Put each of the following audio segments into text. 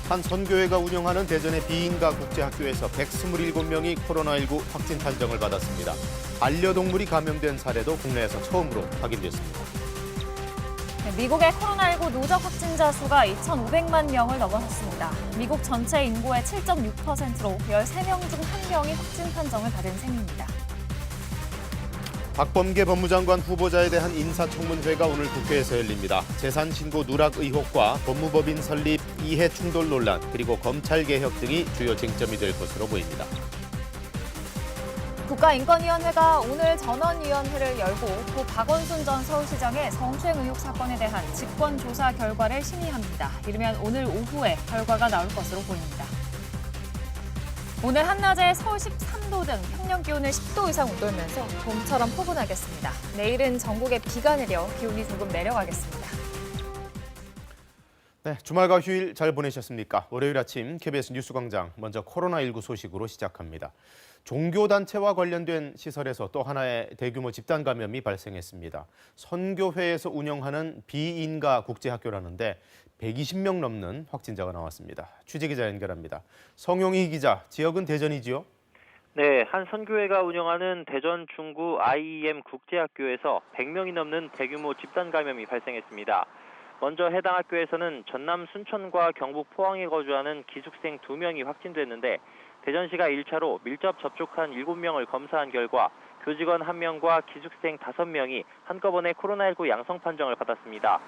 한 선교회가 운영하는 대전의 비인가 국제학교에서 127명이 코로나19 확진 판정을 받았습니다. 반려동물이 감염된 사례도 국내에서 처음으로 확인됐습니다. 미국의 코로나19 누적 확진자 수가 2,500만 명을 넘어섰습니다. 미국 전체 인구의 7.6%로 13명 중 1명이 확진 판정을 받은 셈입니다. 박범계 법무장관 후보자에 대한 인사청문회가 오늘 국회에서 열립니다. 재산 신고 누락 의혹과 법무법인 설립 이해 충돌 논란 그리고 검찰 개혁 등이 주요 쟁점이 될 것으로 보입니다. 국가인권위원회가 오늘 전원위원회를 열고 고 박원순 전 서울시장의 성추행 의혹 사건에 대한 직권조사 결과를 심의합니다. 이르면 오늘 오후에 결과가 나올 것으로 보입니다. 오늘 한낮에 서울 13도 등 평년 기온을 10도 이상 웃돌면서 봄처럼 포근하겠습니다. 내일은 전국에 비가 내려 기온이 조금 내려가겠습니다. 네, 주말과 휴일 잘 보내셨습니까? 월요일 아침 KBS 뉴스광장 먼저 코로나19 소식으로 시작합니다. 종교단체와 관련된 시설에서 또 하나의 대규모 집단 감염이 발생했습니다. 선교회에서 운영하는 비인가 국제학교라는데 120명 넘는 확진자가 나왔습니다. 취재기자 연결합니다. 성용희 기자, 지역은 대전이지요? 네, 한 선교회가 운영하는 대전 중구 IEM 국제학교에서 100명이 넘는 대규모 집단 감염이 발생했습니다. 먼저 해당 학교에서는 전남 순천과 경북 포항에 거주하는 기숙생 2명이 확진됐는데 대전시가 1차로 밀접 접촉한 7명을 검사한 결과 교직원 1명과 기숙생 5명이 한꺼번에 코로나19 양성 판정을 받았습니다.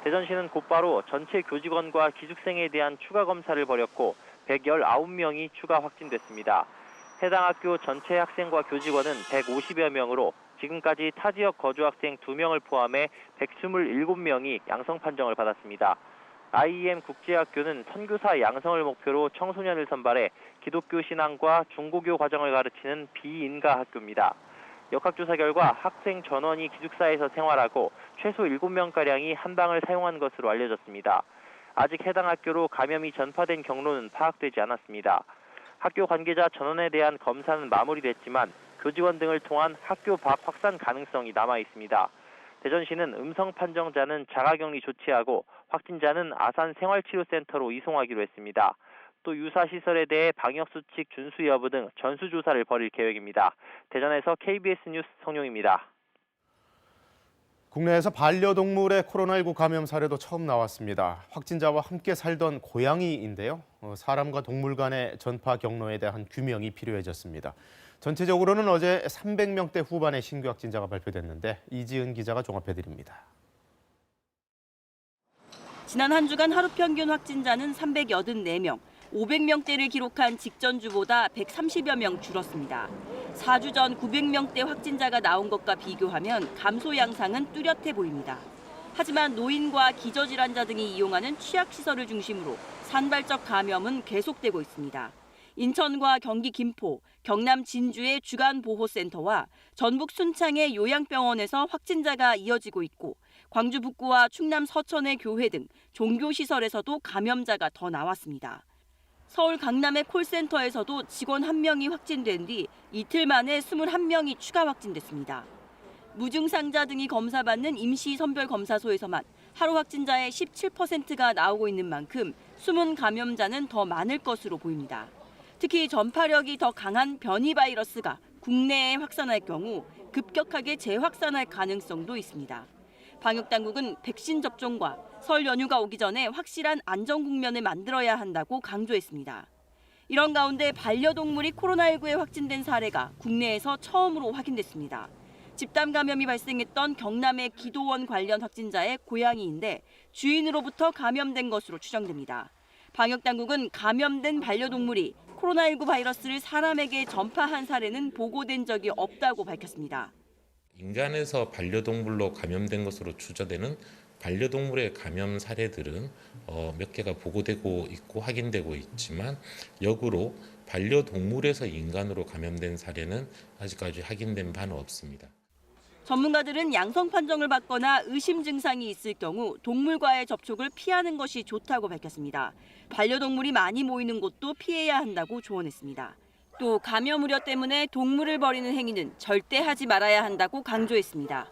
대전시는 곧바로 전체 교직원과 기숙생에 대한 추가 검사를 벌였고 119명이 추가 확진됐습니다. 해당 학교 전체 학생과 교직원은 150여 명으로 지금까지 타 지역 거주 학생 2명을 포함해 127명이 양성 판정을 받았습니다. IEM 국제학교는 선교사 양성을 목표로 청소년을 선발해 기독교 신앙과 중고교 과정을 가르치는 비인가 학교입니다. 역학조사 결과 학생 전원이 기숙사에서 생활하고 최소 7명가량이 한 방을 사용한 것으로 알려졌습니다. 아직 해당 학교로 감염이 전파된 경로는 파악되지 않았습니다. 학교 관계자 전원에 대한 검사는 마무리됐지만 교직원 등을 통한 학교 밖 확산 가능성이 남아 있습니다. 대전시는 음성 판정자는 자가격리 조치하고 확진자는 아산 생활치료센터로 이송하기로 했습니다. 또 유사 시설에 대해 방역수칙 준수 여부 등 전수조사를 벌일 계획입니다. 대전에서 KBS 뉴스 성용입니다. 국내에서 반려동물의 코로나19 감염 사례도 처음 나왔습니다. 확진자와 함께 살던 고양이인데요. 사람과 동물 간의 전파 경로에 대한 규명이 필요해졌습니다. 전체적으로는 어제 300명대 후반의 신규 확진자가 발표됐는데 이지은 기자가 종합해드립니다. 지난 한 주간 하루 평균 확진자는 384명, 500명대를 기록한 직전주보다 130여 명 줄었습니다. 4주 전 900명대 확진자가 나온 것과 비교하면 감소 양상은 뚜렷해 보입니다. 하지만 노인과 기저질환자 등이 이용하는 취약시설을 중심으로 산발적 감염은 계속되고 있습니다. 인천과 경기 김포, 경남 진주의 주간보호센터와 전북 순창의 요양병원에서 확진자가 이어지고 있고 광주 북구와 충남 서천의 교회 등 종교시설에서도 감염자가 더 나왔습니다. 서울 강남의 콜센터에서도 직원 1명이 확진된 뒤 이틀 만에 21명이 추가 확진됐습니다. 무증상자 등이 검사받는 임시선별검사소에서만 하루 확진자의 17%가 나오고 있는 만큼 숨은 감염자는 더 많을 것으로 보입니다. 특히 전파력이 더 강한 변이 바이러스가 국내에 확산할 경우 급격하게 재확산할 가능성도 있습니다. 방역당국은 백신 접종과 설 연휴가 오기 전에 확실한 안전 국면을 만들어야 한다고 강조했습니다. 이런 가운데 반려동물이 코로나19에 확진된 사례가 국내에서 처음으로 확인됐습니다. 집단 감염이 발생했던 경남의 기도원 관련 확진자의 고양이인데 주인으로부터 감염된 것으로 추정됩니다. 방역당국은 감염된 반려동물이 코로나19 바이러스를 사람에게 전파한 사례는 보고된 적이 없다고 밝혔습니다. 인간에서 반려동물로 감염된 것으로 추정되는 반려동물의 감염 사례들은 몇 개가 보고되고 있고 확인되고 있지만 역으로 반려동물에서 인간으로 감염된 사례는 아직까지 확인된 바는 없습니다. 전문가들은 양성 판정을 받거나 의심 증상이 있을 경우 동물과의 접촉을 피하는 것이 좋다고 밝혔습니다. 반려동물이 많이 모이는 곳도 피해야 한다고 조언했습니다. 또 감염 우려 때문에 동물을 버리는 행위는 절대 하지 말아야 한다고 강조했습니다.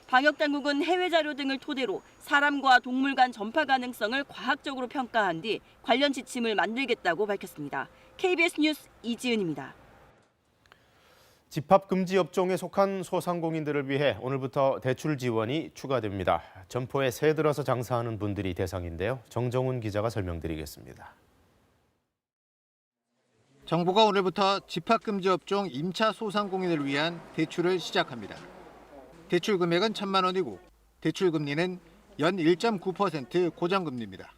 방역당국은 해외 자료 등을 토대로 사람과 동물 간 전파 가능성을 과학적으로 평가한 뒤 관련 지침을 만들겠다고 밝혔습니다. KBS 뉴스 이지은입니다. 집합금지 업종에 속한 소상공인들을 위해 오늘부터 대출 지원이 추가됩니다. 점포에 새 들어서 장사하는 분들이 대상인데요. 정정훈 기자가 설명드리겠습니다. 정부가 오늘부터 집합금지 업종 임차 소상공인을 위한 대출을 시작합니다. 대출 금액은 1,000만 원이고 대출 금리는 연 1.9% 고정금리입니다.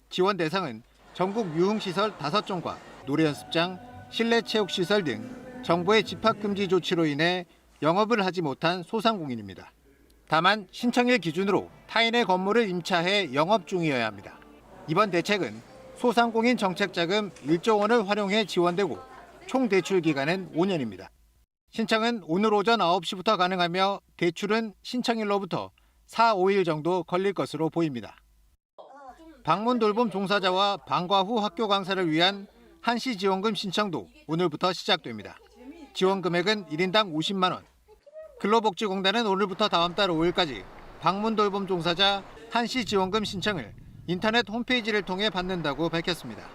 지원 대상은 전국 유흥시설 5종과 노래연습장, 실내체육시설 등 정부의 집합금지 조치로 인해 영업을 하지 못한 소상공인입니다. 다만 신청일 기준으로 타인의 건물을 임차해 영업 중이어야 합니다. 이번 대책은 소상공인 정책자금 1조 원을 활용해 지원되고 총 대출 기간은 5년입니다. 신청은 오늘 오전 9시부터 가능하며 대출은 신청일로부터 4, 5일 정도 걸릴 것으로 보입니다. 방문 돌봄 종사자와 방과 후 학교 강사를 위한 한시 지원금 신청도 오늘부터 시작됩니다. 지원 금액은 1인당 50만 원. 근로복지공단은 오늘부터 다음 달 5일까지 방문 돌봄 종사자 한시 지원금 신청을 인터넷 홈페이지를 통해 받는다고 밝혔습니다.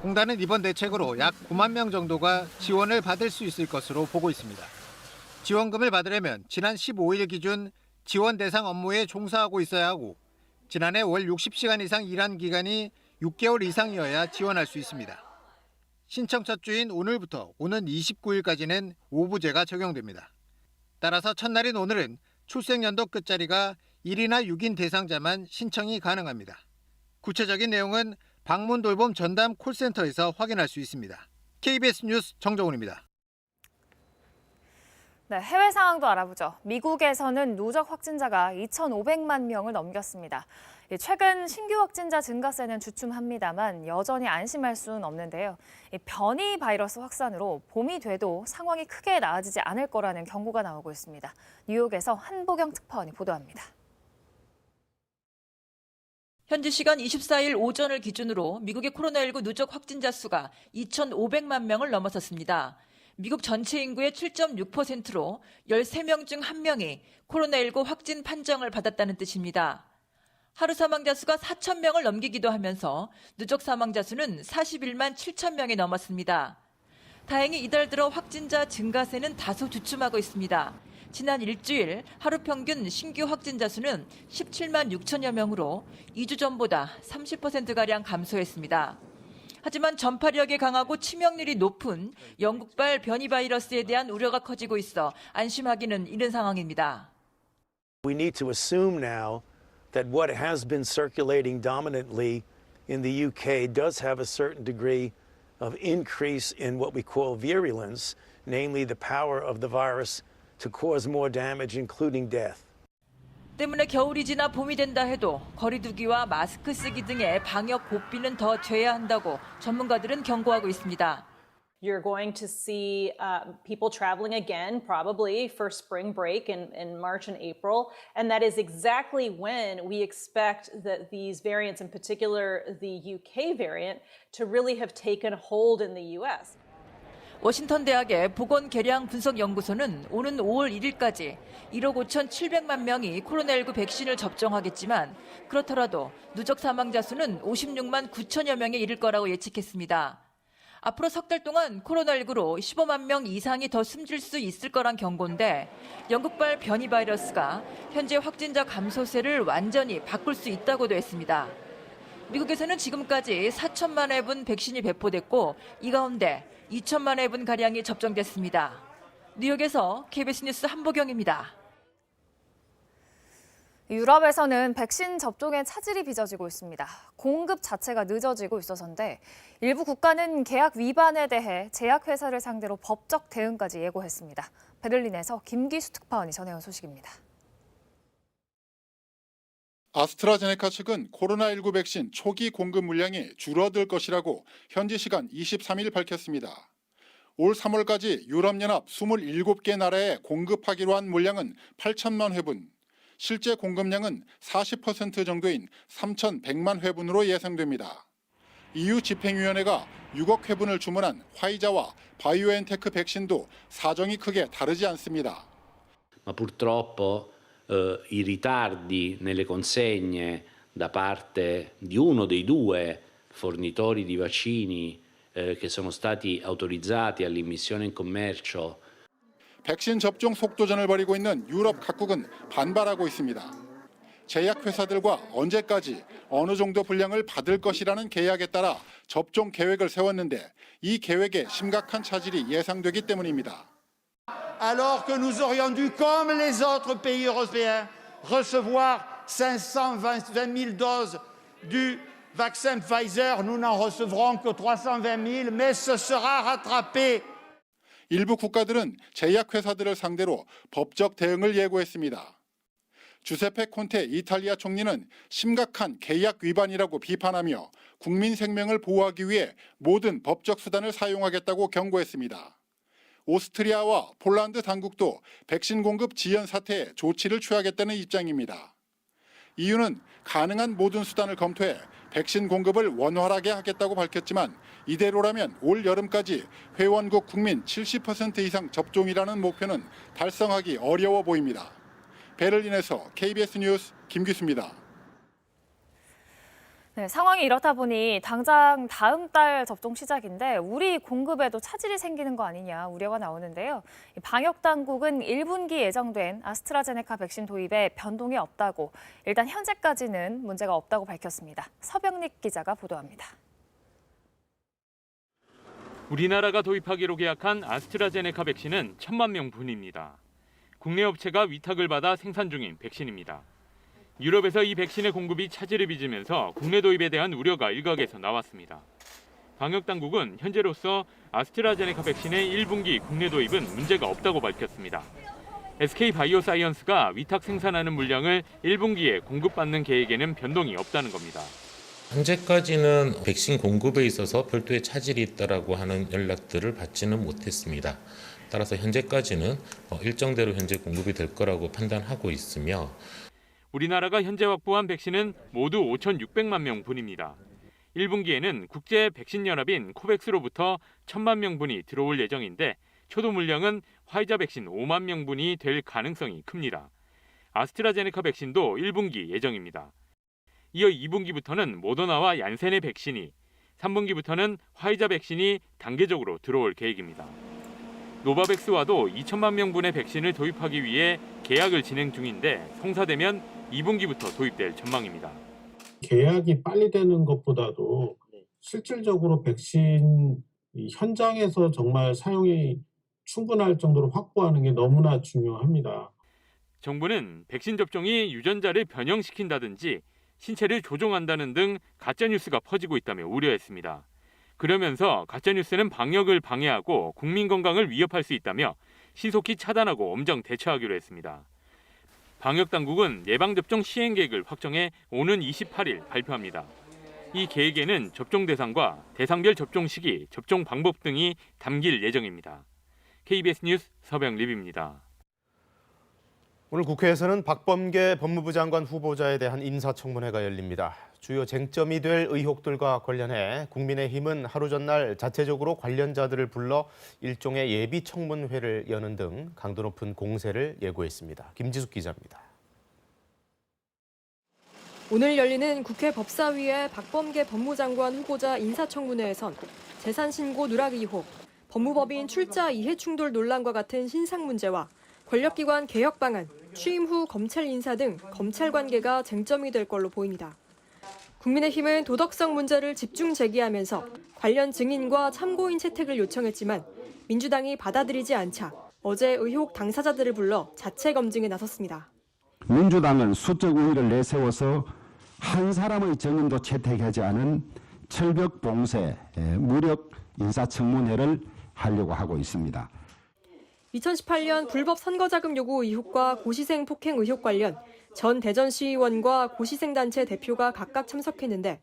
공단은 이번 대책으로 약 9만 명 정도가 지원을 받을 수 있을 것으로 보고 있습니다. 지원금을 받으려면 지난 15일 기준 지원 대상 업무에 종사하고 있어야 하고 지난해 월 60시간 이상 일한 기간이 6개월 이상이어야 지원할 수 있습니다. 신청 첫 주인 오늘부터 오는 29일까지는 오부제가 적용됩니다. 따라서 첫날인 오늘은 출생연도 끝자리가 1이나 6인 대상자만 신청이 가능합니다. 구체적인 내용은 방문 돌봄 전담 콜센터에서 확인할 수 있습니다. KBS 뉴스 정정훈입니다. 네, 해외 상황도 알아보죠. 미국에서는 누적 확진자가 2,500만 명을 넘겼습니다. 최근 신규 확진자 증가세는 주춤합니다만 여전히 안심할 수는 없는데요. 변이 바이러스 확산으로 봄이 돼도 상황이 크게 나아지지 않을 거라는 경고가 나오고 있습니다. 뉴욕에서 한보경 특파원이 보도합니다. 현지 시간 24일 오전을 기준으로 미국의 코로나19 누적 확진자 수가 2,500만 명을 넘어섰습니다. 미국 전체 인구의 7.6%로 13명 중 1명이 코로나19 확진 판정을 받았다는 뜻입니다. 하루 사망자 수가 4,000명을 넘기기도 하면서 누적 사망자 수는 41만 7천 명이 넘었습니다. 다행히 이달 들어 확진자 증가세는 다소 주춤하고 있습니다. 지난 일주일 하루 평균 신규 확진자 수는 17만 6천여 명으로 2주 전보다 30%가량 감소했습니다. 하지만 전파력이 강하고 치명률이 높은 영국발 변이 바이러스에 대한 우려가 커지고 있어 안심하기는 이른 상황입니다. We need to assume now that what has been circulating dominantly in the UK does have a certain degree of increase in what we call virulence, namely the power of the virus to cause more damage, including death. 때문에 겨울이 지나 봄이 된다 해도 거리 두기와 마스크 쓰기 등의 방역 고삐는 더 돼야 한다고 전문가들은 경고하고 있습니다. You're going to see people traveling again, probably for spring break in March and April. And that is exactly when we expect that these variants, in particular the UK variant, to really have taken hold in the US. 워싱턴 대학의 보건계량분석연구소는 오는 5월 1일까지 1억 5,700만 명이 코로나19 백신을 접종하겠지만 그렇더라도 누적 사망자 수는 56만 9천여 명에 이를 거라고 예측했습니다. 앞으로 석 달 동안 코로나19로 15만 명 이상이 더 숨질 수 있을 거란 경고인데 영국발 변이 바이러스가 현재 확진자 감소세를 완전히 바꿀 수 있다고도 했습니다. 미국에서는 지금까지 4천만 회분 백신이 배포됐고 이 가운데 2천만 회분가량이 접종됐습니다. 뉴욕에서 KBS 뉴스 한보경입니다. 유럽에서는 백신 접종에 차질이 빚어지고 있습니다. 공급 자체가 늦어지고 있어서인데 일부 국가는 계약 위반에 대해 제약회사를 상대로 법적 대응까지 예고했습니다. 베를린에서 김기수 특파원이 전해온 소식입니다. 아스트라제네카 측은 코로나19 백신 초기 공급 물량이 줄어들 것이라고 현지 시간 23일 밝혔습니다. 올 3월까지 유럽연합 27개 나라에 공급하기로 한 물량은 8천만 회분, 실제 공급량은 40% 정도인 3,100만 회분으로 예상됩니다. EU 집행위원회가 6억 회분을 주문한 화이자와 바이오엔테크 백신도 사정이 크게 다르지 않습니다. Ma purtroppo i ritardi nelle consegne da parte di uno dei due fornitori di vaccini che sono stati autorizzati all'immissione in commercio. 백신 접종 속도전을 벌이고 있는 유럽 각국은 반발하고 있습니다. 제약회사들과 언제까지 어느 정도 분량을 받을 것이라는 계약에 따라 접종 계획을 세웠는데 이 계획에 심각한 차질이 예상되기 때문입니다. Alors que nous aurions dû, comme les autres pays européens, recevoir 520 000 doses du vaccin Pfizer, nous n'en recevrons que 320 000, mais ce sera rattrapé. 일부 국가들은 제약회사들을 상대로 법적 대응을 예고했습니다. 주세페 콘테 이탈리아 총리는 심각한 계약 위반이라고 비판하며 국민 생명을 보호하기 위해 모든 법적 수단을 사용하겠다고 경고했습니다. 오스트리아와 폴란드 당국도 백신 공급 지연 사태에 조치를 취하겠다는 입장입니다. EU는 가능한 모든 수단을 검토해 백신 공급을 원활하게 하겠다고 밝혔지만 이대로라면 올 여름까지 회원국 국민 70% 이상 접종이라는 목표는 달성하기 어려워 보입니다. 베를린에서 KBS 뉴스 김규수입니다. 네, 상황이 이렇다 보니 당장 다음 달 접종 시작인데 우리 공급에도 차질이 생기는 거 아니냐 우려가 나오는데요. 방역 당국은 1분기 예정된 아스트라제네카 백신 도입에 변동이 없다고 일단 현재까지는 문제가 없다고 밝혔습니다. 서병릭 기자가 보도합니다. 우리나라가 도입하기로 계약한 아스트라제네카 백신은 1,000만 명분입니다. 국내 업체가 위탁을 받아 생산 중인 백신입니다. 유럽에서 이 백신의 공급이 차질을 빚으면서 국내 도입에 대한 우려가 일각에서 나왔습니다. 방역당국은 현재로서 아스트라제네카 백신의 1분기 국내 도입은 문제가 없다고 밝혔습니다. SK바이오사이언스가 위탁 생산하는 물량을 1분기에 공급받는 계획에는 변동이 없다는 겁니다. 현재까지는 백신 공급에 있어서 별도의 차질이 있다라고 하는 연락들을 받지는 못했습니다. 따라서 현재까지는 일정대로 현재 공급이 될 거라고 판단하고 있으며 우리나라가 현재 확보한 백신은 모두 5,600만 명분입니다. 1분기에는 국제 백신 연합인 코백스로부터 1,000만 명분이 들어올 예정인데 초도 물량은 화이자 백신 5만 명분이 될 가능성이 큽니다. 아스트라제네카 백신도 1분기 예정입니다. 이어 2분기부터는 모더나와 얀센의 백신이, 3분기부터는 화이자 백신이 단계적으로 들어올 계획입니다. 노바백스와도 2천만 명분의 백신을 도입하기 위해 계약을 진행 중인데 성사되면 2분기부터 도입될 전망입니다. 계약이 빨리 되는 것보다도 실질적으로 백신 현장에서 정말 사용이 충분할 정도로 확보하는 게 너무나 중요합니다. 정부는 백신 접종이 유전자를 변형시킨다든지 신체를 조종한다는 등 가짜뉴스가 퍼지고 있다며 우려했습니다. 그러면서 가짜뉴스는 방역을 방해하고 국민 건강을 위협할 수 있다며 신속히 차단하고 엄정 대처하기로 했습니다. 방역당국은 예방접종 시행계획을 확정해 오는 28일 발표합니다. 이 계획에는 접종 대상과 대상별 접종 시기, 접종 방법 등이 담길 예정입니다. KBS 뉴스 서병립입니다. 오늘 국회에서는 박범계 법무부 장관 후보자에 대한 인사청문회가 열립니다. 주요 쟁점이 될 의혹들과 관련해 국민의힘은 하루 전날 자체적으로 관련자들을 불러 일종의 예비 청문회를 여는 등 강도 높은 공세를 예고했습니다. 김지숙 기자입니다. 오늘 열리는 국회 법사위의 박범계 법무장관 후보자 인사청문회에선 재산신고 누락 의혹, 법무법인 출자 이해충돌 논란과 같은 신상 문제와 권력기관 개혁 방안, 취임 후 검찰 인사 등 검찰 관계가 쟁점이 될 걸로 보입니다. 국민의힘은 도덕성 문제를 집중 제기하면서 관련 증인과 참고인 채택을 요청했지만 민주당이 받아들이지 않자 어제 의혹 당사자들을 불러 자체 검증에 나섰습니다. 민주당은 수적 우위를 내세워서 한 사람의 증인도 채택하지 않은 철벽 봉쇄, 무력 인사청문회를 하려고 하고 있습니다. 2018년 불법 선거자금 요구 의혹과 고시생 폭행 의혹 관련 전 대전시의원과 고시생단체 대표가 각각 참석했는데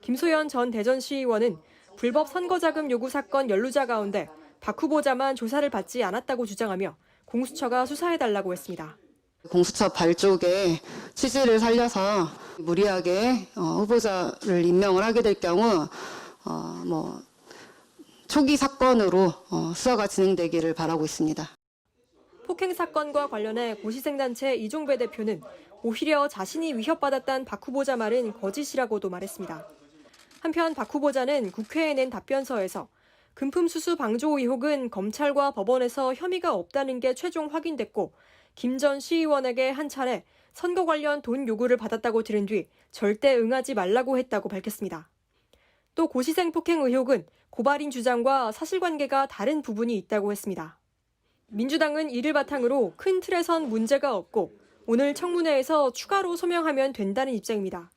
김소연 전 대전시의원은 불법 선거자금 요구 사건 연루자 가운데 박 후보자만 조사를 받지 않았다고 주장하며 공수처가 수사해달라고 했습니다. 공수처 발족의 취지를 살려서 무리하게 후보자를 임명을 하게 될 경우 초기 사건으로 수사가 진행되기를 바라고 있습니다. 폭행 사건과 관련해 고시생단체 이종배 대표는 오히려 자신이 위협받았다는 박 후보자 말은 거짓이라고도 말했습니다. 한편 박 후보자는 국회에 낸 답변서에서 금품 수수 방조 의혹은 검찰과 법원에서 혐의가 없다는 게 최종 확인됐고 김 전 시의원에게 한 차례 선거 관련 돈 요구를 받았다고 들은 뒤 절대 응하지 말라고 했다고 밝혔습니다. 또 고시생 폭행 의혹은 고발인 주장과 사실관계가 다른 부분이 있다고 했습니다. 민주당은 이를 바탕으로 큰 틀에선 문제가 없고 오늘 청문회에서 추가로 소명하면 된다는 입장입니다.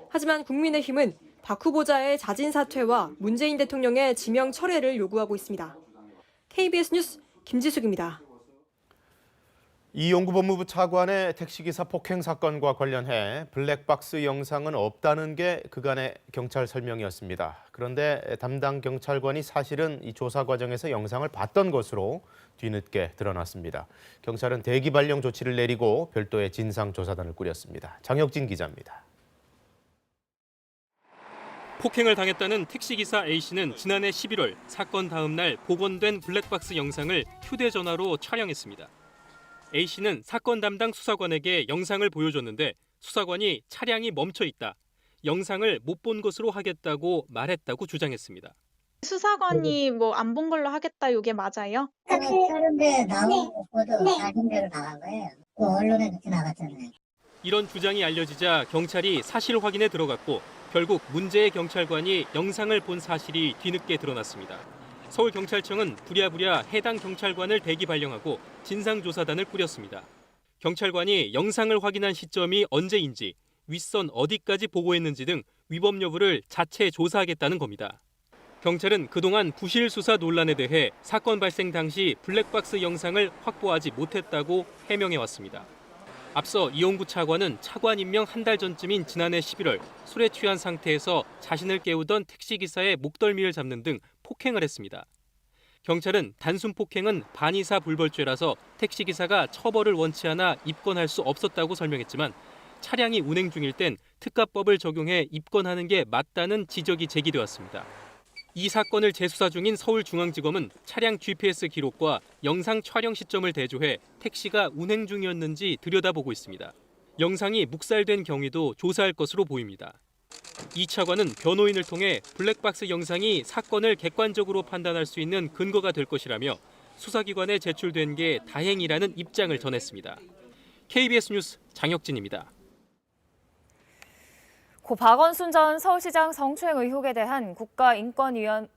하지만 국민의힘은 박 후보자의 자진 사퇴와 문재인 대통령의 지명 철회를 요구하고 있습니다. KBS 뉴스 김지숙입니다. 이용구 법무부 차관의 택시기사 폭행 사건과 관련해 블랙박스 영상은 없다는 게 그간의 경찰 설명이었습니다. 그런데 담당 경찰관이 사실은 이 조사 과정에서 영상을 봤던 것으로 뒤늦게 드러났습니다. 경찰은 대기 발령 조치를 내리고 별도의 진상조사단을 꾸렸습니다. 장혁진 기자입니다. 폭행을 당했다는 택시기사 A씨는 지난해 11월 사건 다음 날 복원된 블랙박스 영상을 휴대전화로 촬영했습니다. A씨는 사건 담당 수사관에게 영상을 보여줬는데 수사관이 차량이 멈춰 있다, 영상을 못 본 것으로 하겠다고 말했다고 주장했습니다. 수사관이 뭐 안 본 걸로 하겠다, 이게 맞아요? 그런데 나오고 알린 대로 나간 거예요. 그 언론에 그렇게 나갔잖아요. 이런 주장이 알려지자 경찰이 사실 확인에 들어갔고 결국 문제의 경찰관이 영상을 본 사실이 뒤늦게 드러났습니다. 서울경찰청은 부랴부랴 해당 경찰관을 대기 발령하고 진상조사단을 꾸렸습니다. 경찰관이 영상을 확인한 시점이 언제인지, 윗선 어디까지 보고했는지 등 위법 여부를 자체 조사하겠다는 겁니다. 경찰은 그동안 부실 수사 논란에 대해 사건 발생 당시 블랙박스 영상을 확보하지 못했다고 해명해왔습니다. 앞서 이용구 차관은 차관 임명 한 달 전쯤인 지난해 11월 술에 취한 상태에서 자신을 깨우던 택시기사의 목덜미를 잡는 등 폭행을 했습니다. 경찰은 단순 폭행은 반의사 불벌죄라서 택시기사가 처벌을 원치 않아 입건할 수 없었다고 설명했지만 차량이 운행 중일 땐 특가법을 적용해 입건하는 게 맞다는 지적이 제기되었습니다. 이 사건을 재수사 중인 서울중앙지검은 차량 GPS 기록과 영상 촬영 시점을 대조해 택시가 운행 중이었는지 들여다보고 있습니다. 영상이 묵살된 경위도 조사할 것으로 보입니다. 이 차관은 변호인을 통해 블랙박스 영상이 사건을 객관적으로 판단할 수 있는 근거가 될 것이라며 수사기관에 제출된 게 다행이라는 입장을 전했습니다. KBS 뉴스 장혁진입니다. 고 박원순 전 서울시장 성추행 의혹에 대한 국가인권위원회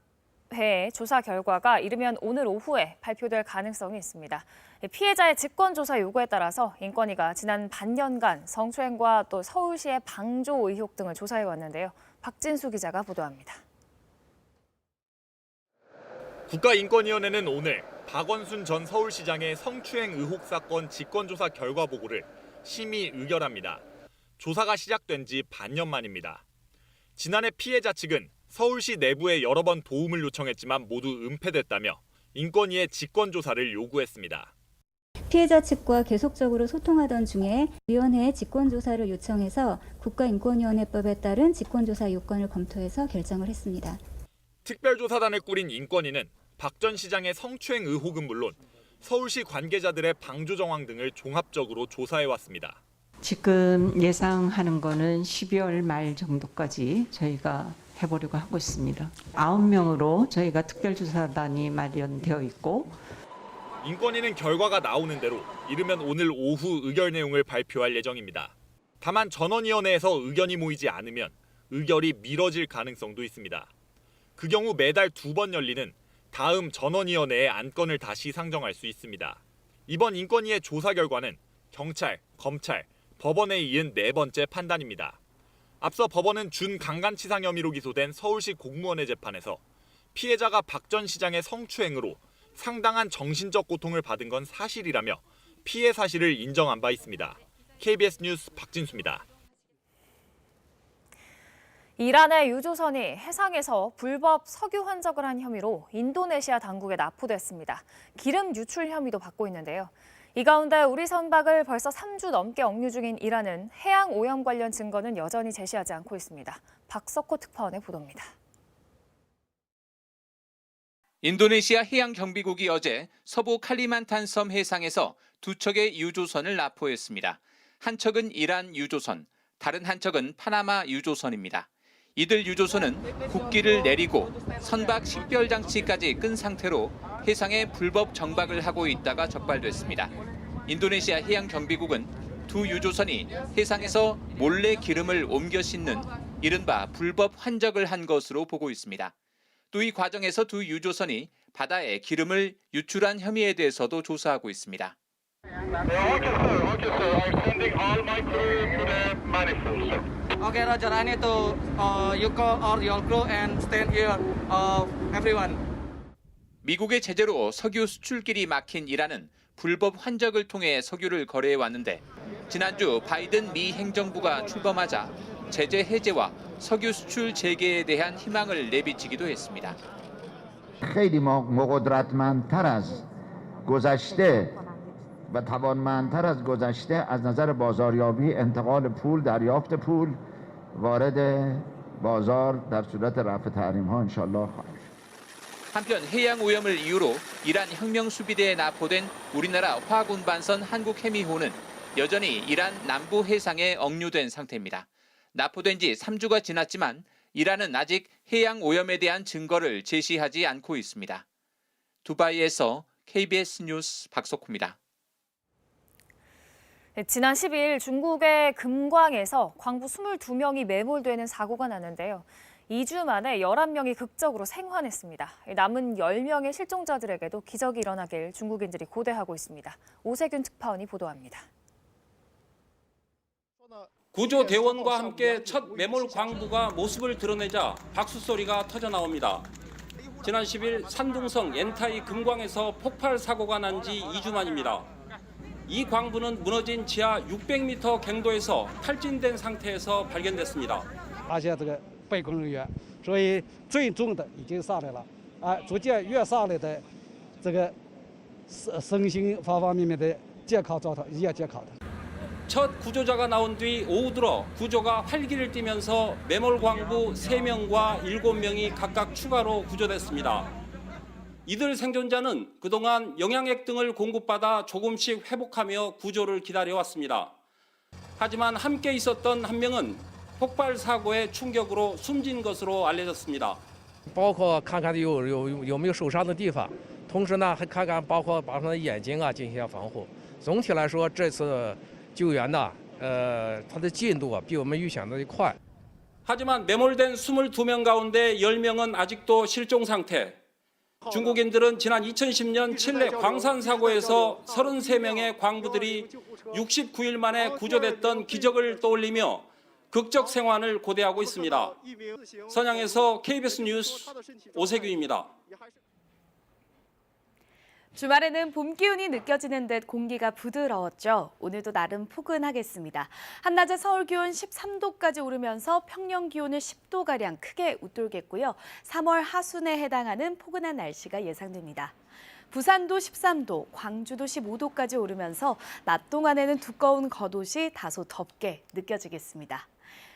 조사 결과가 이르면 오늘 오후에 발표될 가능성이 있습니다. 피해자의 직권조사 요구에 따라서 인권위가 지난 반년간 성추행과 또 서울시의 방조 의혹 등을 조사해 왔는데요. 박진수 기자가 보도합니다. 국가인권위원회는 오늘 박원순 전 서울시장의 성추행 의혹 사건 직권조사 결과 보고를 심의 의결합니다. 조사가 시작된 지 반년 만입니다. 지난해 피해자 측은 서울시 내부에 여러 번 도움을 요청했지만 모두 은폐됐다며 인권위의 직권조사를 요구했습니다. 피해자 측과 계속적으로 소통하던 중에 위원회에 직권조사를 요청해서 국가인권위원회법에 따른 직권조사 요건을 검토해서 결정을 했습니다. 특별조사단을 꾸린 인권위는 박 전 시장의 성추행 의혹은 물론 서울시 관계자들의 방조 정황 등을 종합적으로 조사해왔습니다. 지금 예상하는 거는 12월 말 정도까지 저희가 해보려고 하고 있습니다. 9명으로 저희가 특별조사단이 마련되어 있고 인권위는 결과가 나오는 대로 이르면 오늘 오후 의결 내용을 발표할 예정입니다. 다만 전원위원회에서 의견이 모이지 않으면 의결이 미뤄질 가능성도 있습니다. 그 경우 매달 2번 열리는 다음 전원위원회의 안건을 다시 상정할 수 있습니다. 이번 인권위의 조사 결과는 경찰, 검찰, 법원에 이은 4번째 판단입니다. 앞서 법원은 준강간치상 혐의로 기소된 서울시 공무원의 재판에서 피해자가 박 전 시장의 성추행으로 상당한 정신적 고통을 받은 건 사실이라며 피해 사실을 인정한 바 있습니다. KBS 뉴스 박진수입니다. 이란의 유조선이 해상에서 불법 석유 환적을 한 혐의로 인도네시아 당국에 납포됐습니다. 기름 유출 혐의도 받고 있는데요. 이 가운데 우리 선박을 벌써 3주 넘게 억류 중인 이란은 해양 오염 관련 증거는 여전히 제시하지 않고 있습니다. 박석호 특파원의 보도입니다. 인도네시아 해양경비국이 어제 서부 칼리만탄 섬 해상에서 두 척의 유조선을 납포했습니다. 한 척은 이란 유조선, 다른 한 척은 파나마 유조선입니다. 이들 유조선은 국기를 내리고 선박 식별 장치까지 끈 상태로 해상에 불법 정박을 하고 있다가 적발됐습니다. 인도네시아 해양경비국은 두 유조선이 해상에서 몰래 기름을 옮겨 싣는 이른바 불법 환적을 한 것으로 보고 있습니다. 또 이 과정에서 두 유조선이 바다에 기름을 유출한 혐의에 대해서도 조사하고 있습니다. Okay, Roger. I need to you call all your crew and stand here, everyone. 미국의 제재로 석유 수출길이 막힌 이란은 불법 환적을 통해 석유를 거래해 왔는데 지난주 바이든 미 행정부가 출범하자 제재 해제와 석유 수출 재개에 대한 희망을 내비치기도 했습니다. خیلی قدرتمندتر از گذشته و توانمندتر از گذشته از نظر بازاریابی انتقال پول دریافت پول وارد بازار در صورت رفع تحریم ها ان شاء الله خواهد. 한편 해양 오염을 이유로 이란 혁명 수비대에 납포된 우리나라 화군반선 한국해미호는 여전히 이란 남부 해상에 억류된 상태입니다. 납포된 지 3주가 지났지만 이란은 아직 해양 오염에 대한 증거를 제시하지 않고 있습니다. 두바이에서 KBS 뉴스 박석호입니다. 지난 10일 중국의 금광에서 광부 22명이 매몰되는 사고가 났는데요. 2주 만에 11명이 극적으로 생還했습니다. 남은 10명의 실종자들에게도 기적이 일어나길 중국인들이 고대하고 있습니다. 오세균 특파원이 보도합니다. 구조대원과 함께 첫 매몰 광부가 모습을 드러내자 박수 소리가 터져 나옵니다. 지난 10일 산둥성 엔타이 금광에서 폭발 사고가 난 지 2주 만입니다. 이 광부는 무너진 지하 600m 갱도에서 탈진된 상태에서 발견됐습니다. 发现这个被工人员，所以最重的已经上来了，逐渐越上来的这个身心方方面面的健康状态也健康的。 첫 구조자가 나온 뒤 오후 들어 구조가 활기를 띠면서 매몰 광부 3명과 7명이 각각 추가로 구조됐습니다. 이들 생존자는 그동안 영양액 등을 공급받아 조금씩 회복하며 구조를 기다려왔습니다. 하지만 함께 있었던 한 명은 폭발 사고의 충격으로 숨진 것으로 알려졌습니다. 包括看看有没有受伤的地方，同时呢还看看包括把他的眼睛进行一下防护。总体来说，这次救援呢，它的进度比我们预想的快。 하지만 매몰된 22명 가운데 10명은 아직도 실종 상태. 중국인들은 지난 2010년 칠레 광산 사고에서 33명의 광부들이 69일 만에 구조됐던 기적을 떠올리며 극적 생환을 고대하고 있습니다. 선양에서 KBS 뉴스 오세균입니다. 주말에는 봄 기운이 느껴지는 듯 공기가 부드러웠죠. 오늘도 나름 포근하겠습니다. 한낮에 서울 기온 13도까지 오르면서 평년 기온을 10도가량 크게 웃돌겠고요. 3월 하순에 해당하는 포근한 날씨가 예상됩니다. 부산도 13도, 광주도 15도까지 오르면서 낮 동안에는 두꺼운 겉옷이 다소 덥게 느껴지겠습니다.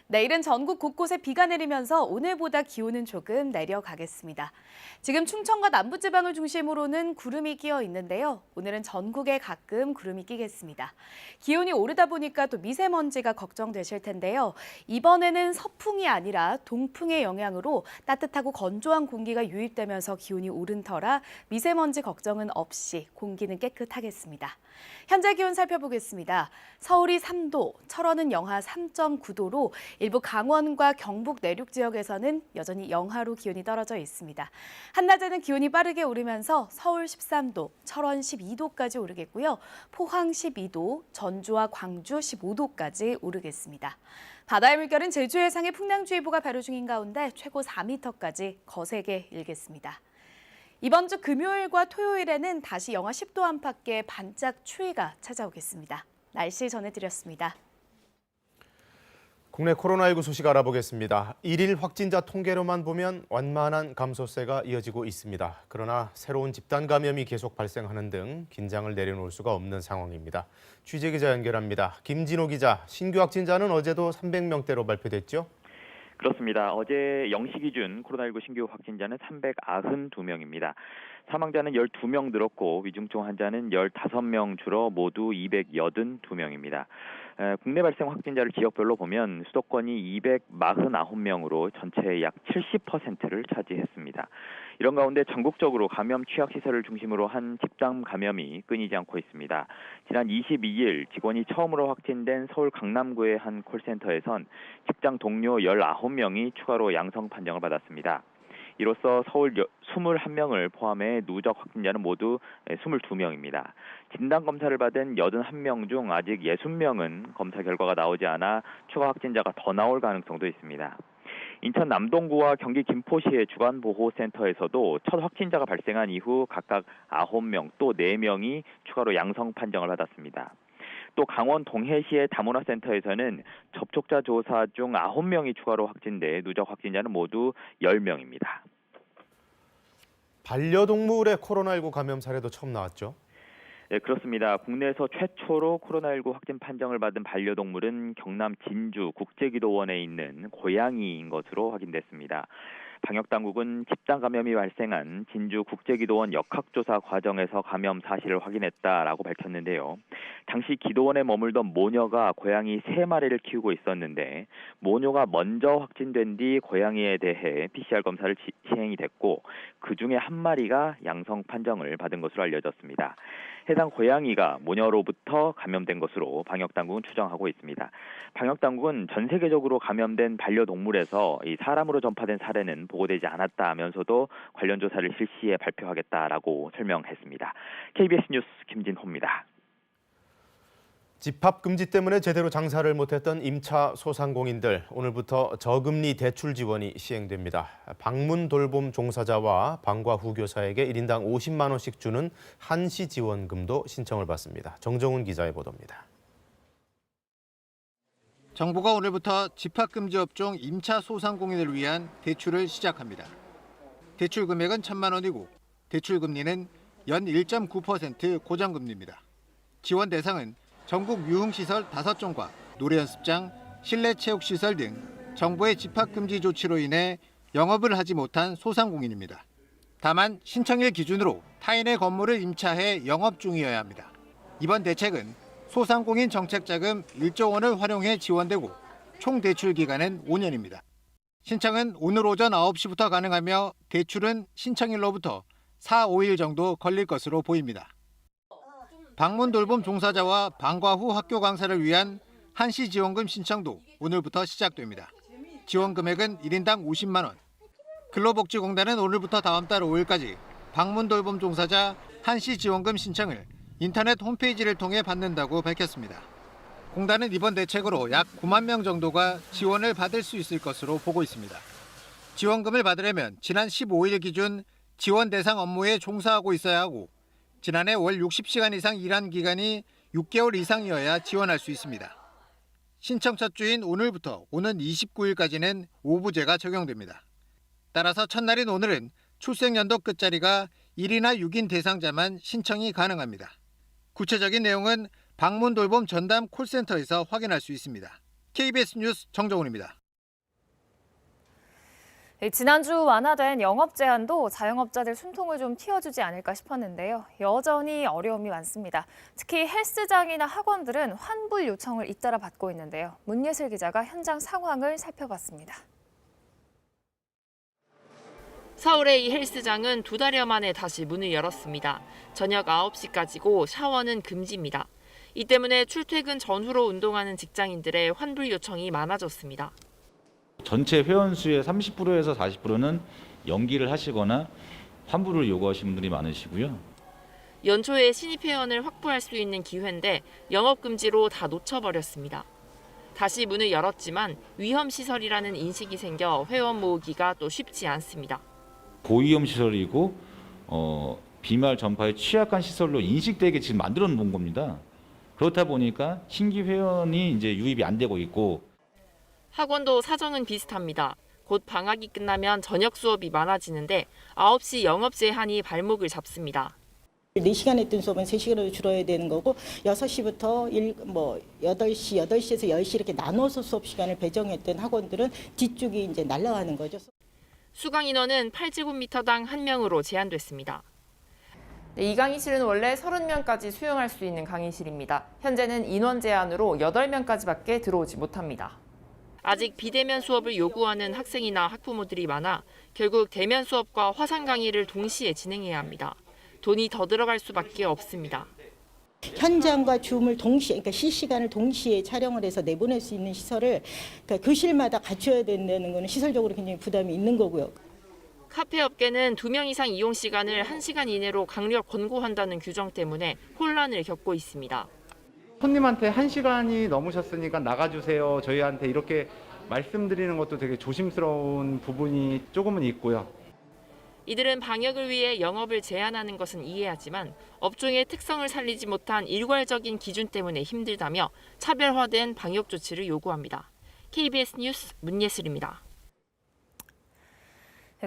내일은 전국 곳곳에 비가 내리면서 오늘보다 기온은 조금 내려가겠습니다. 지금 충청과 남부지방을 중심으로는 구름이 끼어 있는데요. 오늘은 전국에 가끔 구름이 끼겠습니다. 기온이 오르다 보니까 또 미세먼지가 걱정되실 텐데요. 이번에는 서풍이 아니라 동풍의 영향으로 따뜻하고 건조한 공기가 유입되면서 기온이 오른 터라 미세먼지 걱정은 없이 공기는 깨끗하겠습니다. 현재 기온 살펴보겠습니다. 서울이 3도, 철원은 영하 3.9도로 일부 강원과 경북 내륙 지역에서는 여전히 영하로 기온이 떨어져 있습니다. 한낮에는 기온이 빠르게 오르면서 서울 13도, 철원 12도까지 오르겠고요. 포항 12도, 전주와 광주 15도까지 오르겠습니다. 바다의 물결은 제주 해상에 풍랑주의보가 발효 중인 가운데 최고 4m까지 거세게 일겠습니다. 이번 주 금요일과 토요일에는 다시 영하 10도 안팎의 반짝 추위가 찾아오겠습니다. 날씨 전해드렸습니다. 국내 코로나19 소식 알아보겠습니다. 1일 확진자 통계로만 보면 완만한 감소세가 이어지고 있습니다. 그러나 새로운 집단 감염이 계속 발생하는 등 긴장을 내려놓을 수가 없는 상황입니다. 취재기자 연결합니다. 김진호 기자, 신규 확진자는 어제도 300명대로 발표됐죠? 그렇습니다. 어제 0시 기준 코로나19 신규 확진자는 392명입니다. 사망자는 12명 늘었고 위중증 환자는 15명 줄어 모두 282명입니다. 국내 발생 확진자를 지역별로 보면 수도권이 249명으로 전체의 약 70%를 차지했습니다. 이런 가운데 전국적으로 감염 취약시설을 중심으로 한 집단 감염이 끊이지 않고 있습니다. 지난 22일 직원이 처음으로 확진된 서울 강남구의 한 콜센터에선 직장 동료 19명이 추가로 양성 판정을 받았습니다. 이로써 서울 21명을 포함해 누적 확진자는 모두 22명입니다. 진단검사를 받은 81명 중 아직 60명은 검사 결과가 나오지 않아 추가 확진자가 더 나올 가능성도 있습니다. 인천 남동구와 경기 김포시의 주간보호센터에서도 첫 확진자가 발생한 이후 각각 9명 또 4명이 추가로 양성 판정을 받았습니다. 또 강원 동해시의 다문화센터에서는 접촉자 조사 중 9명이 추가로 확진돼 누적 확진자는 모두 10명입니다. 반려동물의 코로나19 감염 사례도 처음 나왔죠? 네, 그렇습니다. 국내에서 최초로 코로나19 확진 판정을 받은 반려동물은 경남 진주 국제기도원에 있는 고양이인 것으로 확인됐습니다. 방역당국은 집단 감염이 발생한 진주 국제기도원 역학조사 과정에서 감염 사실을 확인했다라고 밝혔는데요. 당시 기도원에 머물던 모녀가 고양이 3마리를 키우고 있었는데 모녀가 먼저 확진된 뒤 고양이에 대해 PCR 검사를 시행이 됐고 그중에 한 마리가 양성 판정을 받은 것으로 알려졌습니다. 해당 고양이가 모녀로부터 감염된 것으로 방역당국은 추정하고 있습니다. 방역당국은 전 세계적으로 감염된 반려동물에서 이 사람으로 전파된 사례는 보고되지 않았다 하면서도 관련 조사를 실시해 발표하겠다라고 설명했습니다. KBS 뉴스 김진호입니다. 집합 금지 때문에 제대로 장사를 못했던 임차 소상공인들, 오늘부터 저금리 대출 지원이 시행됩니다. 방문 돌봄 종사자와 방과 후 교사에게 1인당 50만 원씩 주는 한시 지원금도 신청을 받습니다. 정정훈 기자의 보도입니다. 정부가 오늘부터 집합금지 업종 임차 소상공인을 위한 대출을 시작합니다. 대출 금액은 1,000만 원이고 대출 금리는 연 1.9% 고정금리입니다. 지원 대상은 전국 유흥시설 5종과 노래연습장, 실내체육시설 등 정부의 집합금지 조치로 인해 영업을 하지 못한 소상공인입니다. 다만 신청일 기준으로 타인의 건물을 임차해 영업 중이어야 합니다. 이번 대책은 소상공인 정책자금 1조 원을 활용해 지원되고 총 대출 기간은 5년입니다. 신청은 오늘 오전 9시부터 가능하며 대출은 신청일로부터 4, 5일 정도 걸릴 것으로 보입니다. 방문 돌봄 종사자와 방과 후 학교 강사를 위한 한시 지원금 신청도 오늘부터 시작됩니다. 지원 금액은 1인당 50만 원. 근로복지공단은 오늘부터 다음 달 5일까지 방문 돌봄 종사자 한시 지원금 신청을 인터넷 홈페이지를 통해 받는다고 밝혔습니다. 공단은 이번 대책으로 약 9만 명 정도가 지원을 받을 수 있을 것으로 보고 있습니다. 지원금을 받으려면 지난 15일 기준 지원 대상 업무에 종사하고 있어야 하고 지난해 월 60시간 이상 일한 기간이 6개월 이상이어야 지원할 수 있습니다. 신청 첫 주인 오늘부터 오는 29일까지는 오부제가 적용됩니다. 따라서 첫날인 오늘은 출생연도 끝자리가 1이나 6인 대상자만 신청이 가능합니다. 구체적인 내용은 방문 돌봄 전담 콜센터에서 확인할 수 있습니다. KBS 뉴스 정정훈입니다. 지난주 완화된 영업 제한도 자영업자들 숨통을 좀 틔워주지 않을까 싶었는데요. 여전히 어려움이 많습니다. 특히 헬스장이나 학원들은 환불 요청을 잇따라 받고 있는데요. 문예슬 기자가 현장 상황을 살펴봤습니다. 서울의 이 헬스장은 2달여 만에 다시 문을 열었습니다. 저녁 9시까지고 샤워는 금지입니다. 이 때문에 출퇴근 전후로 운동하는 직장인들의 환불 요청이 많아졌습니다. 전체 회원 수의 30%에서 40%는 연기를 하시거나 환불을 요구하시는 분들이 많으시고요. 연초에 신입 회원을 확보할 수 있는 기회인데 영업 금지로 다 놓쳐버렸습니다. 다시 문을 열었지만 위험시설이라는 인식이 생겨 회원 모으기가 또 쉽지 않습니다. 고위험 시설이고 비말 전파에 취약한 시설로 인식되게 지금 만들어 놓은 겁니다. 그렇다 보니까 신규 회원이 이제 유입이 안 되고 있고. 학원도 사정은 비슷합니다. 곧 방학이 끝나면 저녁 수업이 많아지는데 9시 영업 제한이 발목을 잡습니다. 4시간 했던 수업은 3시간으로 줄어야 되는 거고 6시부터 8시에서 10시 이렇게 나눠서 수업 시간을 배정했던 학원들은 뒤쪽이 이제 날아가는 거죠. 수강 인원은 8제곱미터당 1명으로 제한됐습니다. 이 강의실은 원래 30명까지 수용할 수 있는 강의실입니다. 현재는 인원 제한으로 8명까지밖에 들어오지 못합니다. 아직 비대면 수업을 요구하는 학생이나 학부모들이 많아 결국 대면 수업과 화상 강의를 동시에 진행해야 합니다. 돈이 더 들어갈 수밖에 없습니다. 현장과 줌을 동시에, 그러니까 실시간을 동시에 촬영을 해서 내보낼 수 있는 시설을 그러니까 교실마다 갖춰야 된다는 거는 시설적으로 굉장히 부담이 있는 거고요. 카페 업계는 2명 이상 이용 시간을 1시간 이내로 강력 권고한다는 규정 때문에 혼란을 겪고 있습니다. 손님한테 1시간이 넘으셨으니까 나가주세요. 저희한테 이렇게 말씀드리는 것도 되게 조심스러운 부분이 조금은 있고요. 이들은 방역을 위해 영업을 제한하는 것은 이해하지만 업종의 특성을 살리지 못한 일괄적인 기준 때문에 힘들다며 차별화된 방역 조치를 요구합니다. KBS 뉴스 문예슬입니다.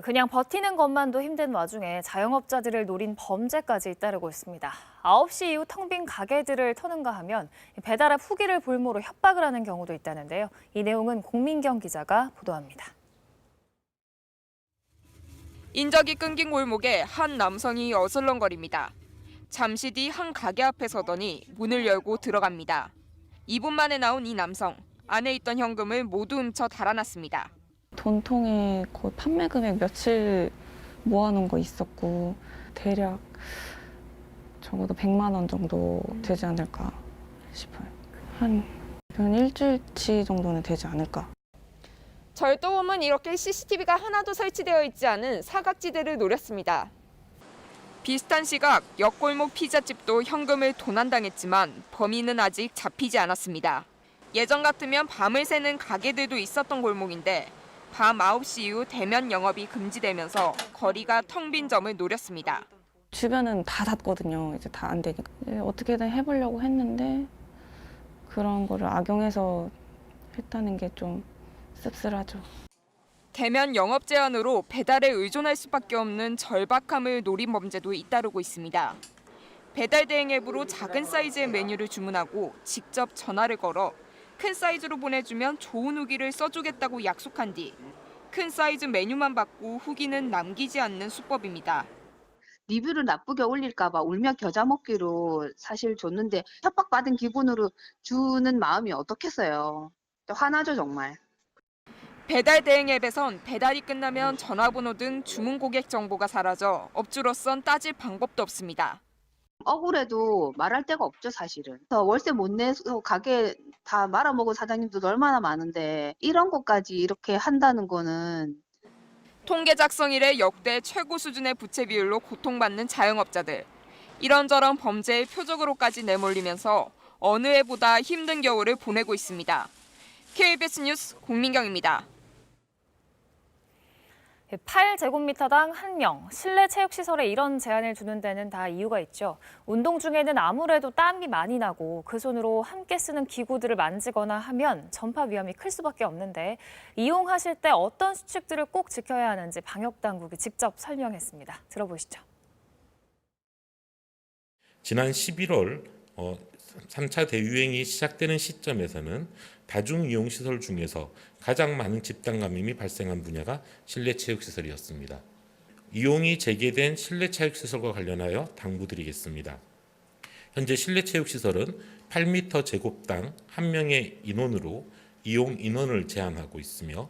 그냥 버티는 것만도 힘든 와중에 자영업자들을 노린 범죄까지 잇따르고 있습니다. 9시 이후 텅 빈 가게들을 터는가 하면 배달앱 후기를 볼모로 협박을 하는 경우도 있다는데요. 이 내용은 공민경 기자가 보도합니다. 인적이 끊긴 골목에 한 남성이 어슬렁거립니다. 잠시 뒤 한 가게 앞에 서더니 문을 열고 들어갑니다. 2분 만에 나온 이 남성, 안에 있던 현금을 모두 훔쳐 달아났습니다. 돈통에 거의 판매 금액 며칠 모아놓은 거 있었고 대략 적어도 100만 원 정도 되지 않을까 싶어요. 한 일주일치 정도는 되지 않을까. 절도범은 이렇게 CCTV가 하나도 설치되어 있지 않은 사각지대를 노렸습니다. 비슷한 시각 옆골목 피자집도 현금을 도난당했지만 범인은 아직 잡히지 않았습니다. 예전 같으면 밤을 새는 가게들도 있었던 골목인데 밤 9시 이후 대면 영업이 금지되면서 거리가 텅 빈 점을 노렸습니다. 주변은 다 닫거든요. 이제 다 안 되니까. 어떻게든 해보려고 했는데 그런 거를 악용해서 했다는 게 좀 씁쓸하죠. 대면 영업 제한으로 배달에 의존할 수밖에 없는 절박함을 노린 범죄도 잇따르고 있습니다. 배달 대행 앱으로 작은 사이즈의 메뉴를 주문하고 직접 전화를 걸어 큰 사이즈로 보내주면 좋은 후기를 써주겠다고 약속한 뒤 큰 사이즈 메뉴만 받고 후기는 남기지 않는 수법입니다. 리뷰를 나쁘게 올릴까 봐 울며 겨자 먹기로 사실 줬는데 협박받은 기분으로 주는 마음이 어떻겠어요. 화나죠 정말. 배달 대행 앱에선 배달이 끝나면 전화번호 등 주문 고객 정보가 사라져 업주로선 따질 방법도 없습니다. 억울해도 말할 데가 없죠 사실은. 월세 못 내서 가게 다 말아먹은 사장님들도 얼마나 많은데 이런 것까지 이렇게 한다는 거는. 통계 작성 이래 역대 최고 수준의 부채 비율로 고통받는 자영업자들. 이런저런 범죄의 표적으로까지 내몰리면서 어느 해보다 힘든 겨울을 보내고 있습니다. KBS 뉴스 공민경입니다. 8제곱미터당 1명, 실내 체육시설에 이런 제한을 두는 데는 다 이유가 있죠. 운동 중에는 아무래도 땀이 많이 나고 그 손으로 함께 쓰는 기구들을 만지거나 하면 전파 위험이 클 수밖에 없는데 이용하실 때 어떤 수칙들을 꼭 지켜야 하는지 방역당국이 직접 설명했습니다. 들어보시죠. 지난 11월 3차 대유행이 시작되는 시점에서는 다중이용시설 중에서 가장 많은 집단 감염이 발생한 분야가 실내체육시설이었습니다. 이용이 재개된 실내체육시설과 관련하여 당부드리겠습니다. 현재 실내체육시설은 8m 제곱당 1명의 인원으로 이용 인원을 제한하고 있으며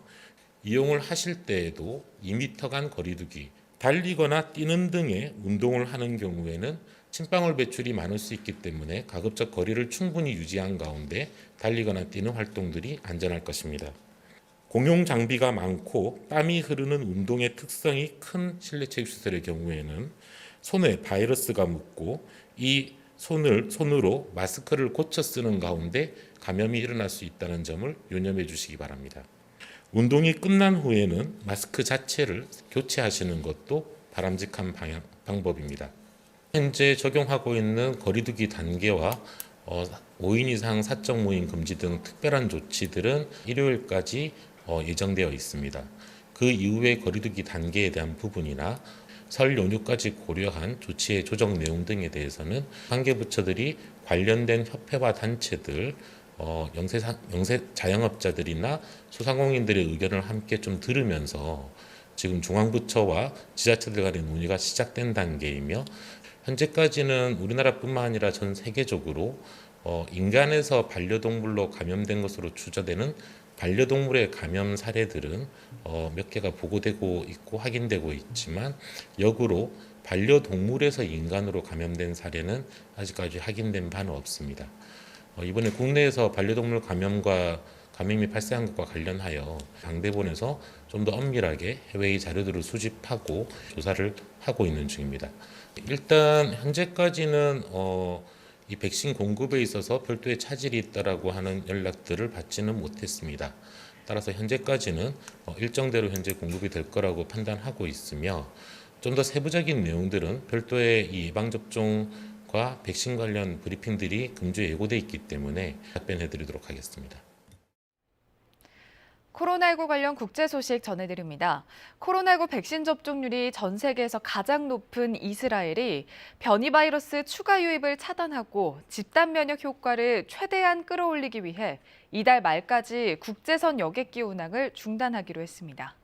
이용을 하실 때에도 2m 간 거리두기, 달리거나 뛰는 등의 운동을 하는 경우에는 침방울 배출이 많을 수 있기 때문에 가급적 거리를 충분히 유지한 가운데 달리거나 뛰는 활동들이 안전할 것입니다. 공용 장비가 많고 땀이 흐르는 운동의 특성이 큰 실내체육시설의 경우에는 손에 바이러스가 묻고 이 손으로 마스크를 고쳐 쓰는 가운데 감염이 일어날 수 있다는 점을 유념해 주시기 바랍니다. 운동이 끝난 후에는 마스크 자체를 교체하시는 것도 바람직한 방법입니다. 현재 적용하고 있는 거리두기 단계와 5인 이상 사적 모임 금지 등 특별한 조치들은 일요일까지 예정되어 있습니다. 그 이후의 거리두기 단계에 대한 부분이나 설 연휴까지 고려한 조치의 조정 내용 등에 대해서는 관계 부처들이 관련된 협회와 단체들, 영세 자영업자들이나 소상공인들의 의견을 함께 좀 들으면서 지금 중앙부처와 지자체들 간의 논의가 시작된 단계이며 현재까지는 우리나라뿐만 아니라 전 세계적으로 인간에서 반려동물로 감염된 것으로 추정되는 반려동물의 감염 사례들은 몇 개가 보고되고 있고 확인되고 있지만 역으로 반려동물에서 인간으로 감염된 사례는 아직까지 확인된 바는 없습니다. 이번에 국내에서 반려동물 감염이 발생한 것과 관련하여 당대본에서 좀 더 엄밀하게 해외의 자료들을 수집하고 조사를 하고 있는 중입니다. 일단 현재까지는 이 백신 공급에 있어서 별도의 차질이 있다라고 하는 연락들을 받지는 못했습니다. 따라서 현재까지는 일정대로 현재 공급이 될 거라고 판단하고 있으며 좀 더 세부적인 내용들은 별도의 이 예방접종과 백신 관련 브리핑들이 금주에 예고돼 있기 때문에 답변해드리도록 하겠습니다. 코로나19 관련 국제 소식 전해드립니다. 코로나19 백신 접종률이 전 세계에서 가장 높은 이스라엘이 변이 바이러스 추가 유입을 차단하고 집단 면역 효과를 최대한 끌어올리기 위해 이달 말까지 국제선 여객기 운항을 중단하기로 했습니다.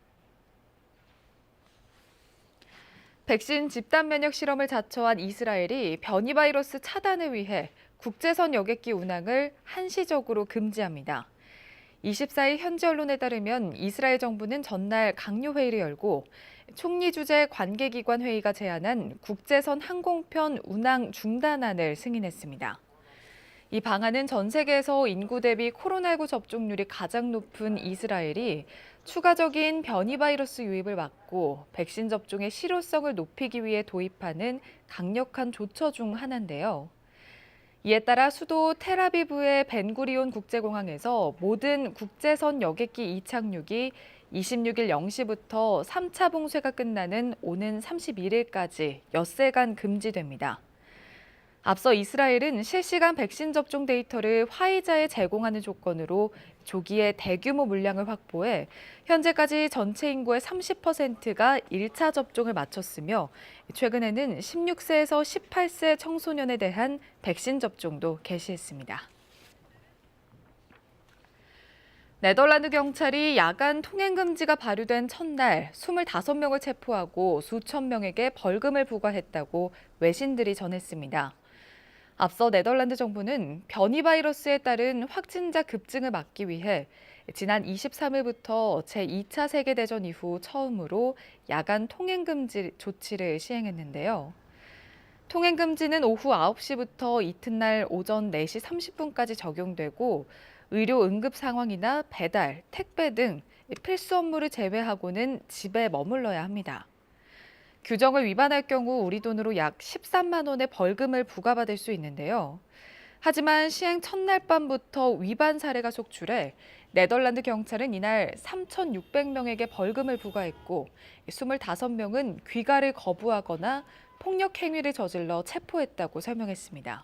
백신 집단 면역 실험을 자처한 이스라엘이 변이 바이러스 차단을 위해 국제선 여객기 운항을 한시적으로 금지합니다. 24일 현지 언론에 따르면 이스라엘 정부는 전날 강요회의를 열고 총리 주재 관계기관 회의가 제안한 국제선 항공편 운항 중단안을 승인했습니다. 이 방안은 전 세계에서 인구 대비 코로나19 접종률이 가장 높은 이스라엘이 추가적인 변이 바이러스 유입을 막고 백신 접종의 실효성을 높이기 위해 도입하는 강력한 조처 중 하나인데요. 이에 따라 수도 텔아비브의 벤구리온 국제공항에서 모든 국제선 여객기 이착륙이 26일 0시부터 3차 봉쇄가 끝나는 오는 31일까지 엿새간 금지됩니다. 앞서 이스라엘은 실시간 백신 접종 데이터를 화이자에 제공하는 조건으로 조기에 대규모 물량을 확보해 현재까지 전체 인구의 30%가 1차 접종을 마쳤으며 최근에는 16세에서 18세 청소년에 대한 백신 접종도 개시했습니다. 네덜란드 경찰이 야간 통행 금지가 발효된 첫날 25명을 체포하고 수천 명에게 벌금을 부과했다고 외신들이 전했습니다. 앞서 네덜란드 정부는 변이 바이러스에 따른 확진자 급증을 막기 위해 지난 23일부터 제2차 세계대전 이후 처음으로 야간 통행금지 조치를 시행했는데요. 통행금지는 오후 9시부터 이튿날 오전 4시 30분까지 적용되고 의료 응급 상황이나 배달, 택배 등 필수 업무를 제외하고는 집에 머물러야 합니다. 규정을 위반할 경우 우리 돈으로 약 13만 원의 벌금을 부과받을 수 있는데요. 하지만 시행 첫날 밤부터 위반 사례가 속출해 네덜란드 경찰은 이날 3,600명에게 벌금을 부과했고 25명은 귀가를 거부하거나 폭력 행위를 저질러 체포했다고 설명했습니다.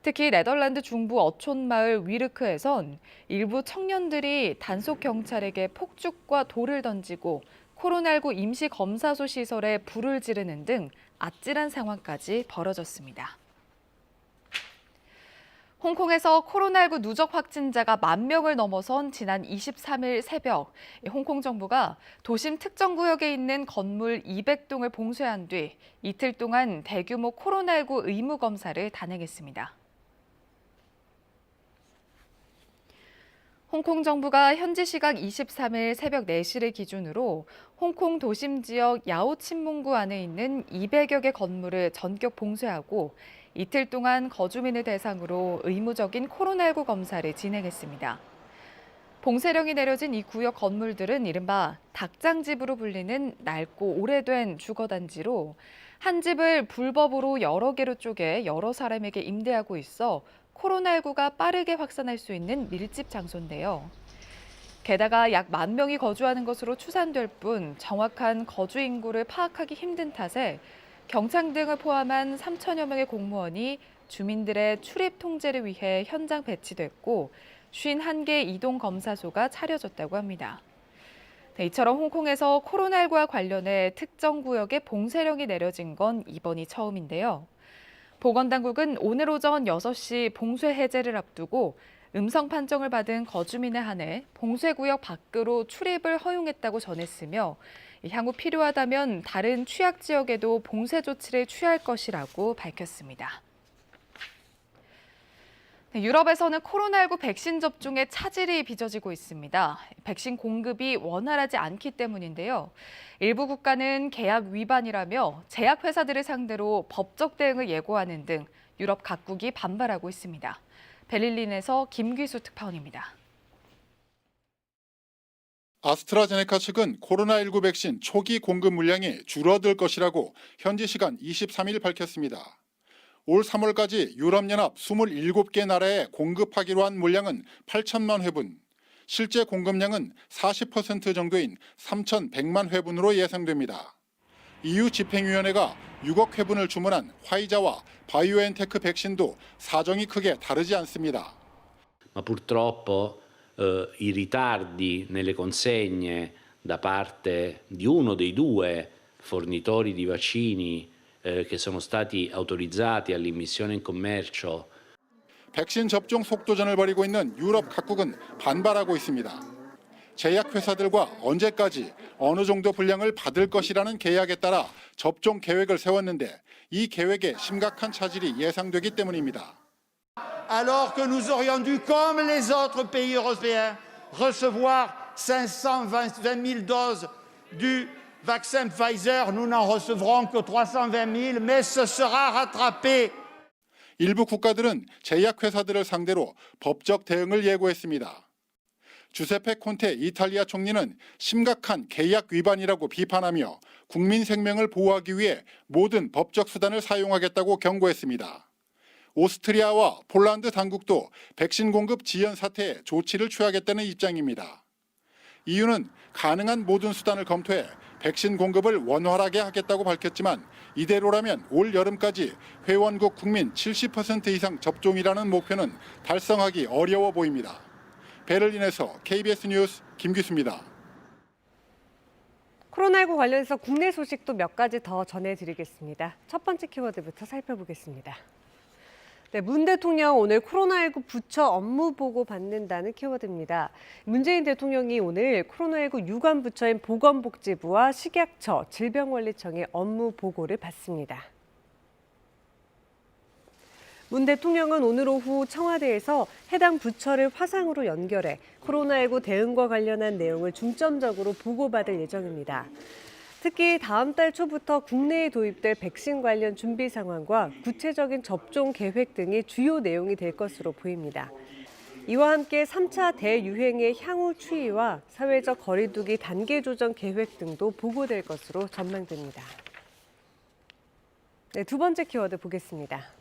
특히 네덜란드 중부 어촌마을 위르크에선 일부 청년들이 단속 경찰에게 폭죽과 돌을 던지고 코로나19 임시검사소 시설에 불을 지르는 등 아찔한 상황까지 벌어졌습니다. 홍콩에서 코로나19 누적 확진자가 10,000명을 넘어선 지난 23일 새벽, 홍콩 정부가 도심 특정 구역에 있는 건물 200동을 봉쇄한 뒤 이틀 동안 대규모 코로나19 의무 검사를 단행했습니다. 홍콩 정부가 현지 시각 23일 새벽 4시를 기준으로 홍콩 도심 지역 야오친몽구 안에 있는 200여 개 건물을 전격 봉쇄하고 이틀 동안 거주민을 대상으로 의무적인 코로나19 검사를 진행했습니다. 봉쇄령이 내려진 이 구역 건물들은 이른바 닭장집으로 불리는 낡고 오래된 주거단지로 한 집을 불법으로 여러 개로 쪼개 여러 사람에게 임대하고 있어 코로나19가 빠르게 확산할 수 있는 밀집 장소인데요. 게다가 약 10,000명이 거주하는 것으로 추산될 뿐 정확한 거주 인구를 파악하기 힘든 탓에 경찰 등을 포함한 3,000여 명의 공무원이 주민들의 출입 통제를 위해 현장 배치됐고 51개 이동 검사소가 차려졌다고 합니다. 네, 이처럼 홍콩에서 코로나19와 관련해 특정 구역에 봉쇄령이 내려진 건 이번이 처음인데요. 보건당국은 오늘 오전 6시 봉쇄 해제를 앞두고 음성 판정을 받은 거주민에 한해 봉쇄구역 밖으로 출입을 허용했다고 전했으며 향후 필요하다면 다른 취약 지역에도 봉쇄 조치를 취할 것이라고 밝혔습니다. 유럽에서는 코로나19 백신 접종에 차질이 빚어지고 있습니다. 백신 공급이 원활하지 않기 때문인데요. 일부 국가는 계약 위반이라며 제약회사들을 상대로 법적 대응을 예고하는 등 유럽 각국이 반발하고 있습니다. 베를린에서 김귀수 특파원입니다. 아스트라제네카 측은 코로나19 백신 초기 공급 물량이 줄어들 것이라고 현지 시간 23일 밝혔습니다. 올 3월까지 유럽연합 27개 나라에 공급하기로 한 물량은 8천만 회분, 실제 공급량은 40% 정도인 3,100만 회분으로 예상됩니다. EU 집행위원회가 6억 회분을 주문한 화이자와 바이오엔테크 백신도 사정이 크게 다르지 않습니다. Ma purtroppo i ritardi nelle consegne da parte di uno dei due fornitori di vaccini che sono stati autorizzati all'immissione in commercio. 백신 접종 속도전을 벌이고 있는 유럽 각국은 반발하고 있습니다. 제약회사들과 언제까지 어느 정도 분량을 받을 것이라는 계약에 따라 접종 계획을 세웠는데 이 계획에 심각한 차질이 예상되기 때문입니다. Alors que nous aurions dû, comme les autres pays européens, recevoir 520 000 doses du vaccin Pfizer, nous n'en recevrons que 320 000, mais ce sera rattrapé. 일부 국가들은 제약회사들을 상대로 법적 대응을 예고했습니다. 주세페 콘테 이탈리아 총리는 심각한 계약 위반이라고 비판하며 국민 생명을 보호하기 위해 모든 법적 수단을 사용하겠다고 경고했습니다. 오스트리아와 폴란드 당국도 백신 공급 지연 사태에 조치를 취하겠다는 입장입니다. EU는 가능한 모든 수단을 검토해 백신 공급을 원활하게 하겠다고 밝혔지만 이대로라면 올 여름까지 회원국 국민 70% 이상 접종이라는 목표는 달성하기 어려워 보입니다. 베를린에서 KBS 뉴스 김규수입니다. 코로나19 관련해서 국내 소식도 몇 가지 더 전해드리겠습니다. 첫 번째 키워드부터 살펴보겠습니다. 네, 문 대통령 오늘 코로나19 부처 업무 보고 받는다는 키워드입니다. 문재인 대통령이 오늘 코로나19 유관 부처인 보건복지부와 식약처, 질병관리청의 업무 보고를 받습니다. 문 대통령은 오늘 오후 청와대에서 해당 부처를 화상으로 연결해 코로나19 대응과 관련한 내용을 중점적으로 보고받을 예정입니다. 특히 다음 달 초부터 국내에 도입될 백신 관련 준비 상황과 구체적인 접종 계획 등이 주요 내용이 될 것으로 보입니다. 이와 함께 3차 대유행의 향후 추이와 사회적 거리 두기 단계 조정 계획 등도 보고될 것으로 전망됩니다. 네, 두 번째 키워드 보겠습니다.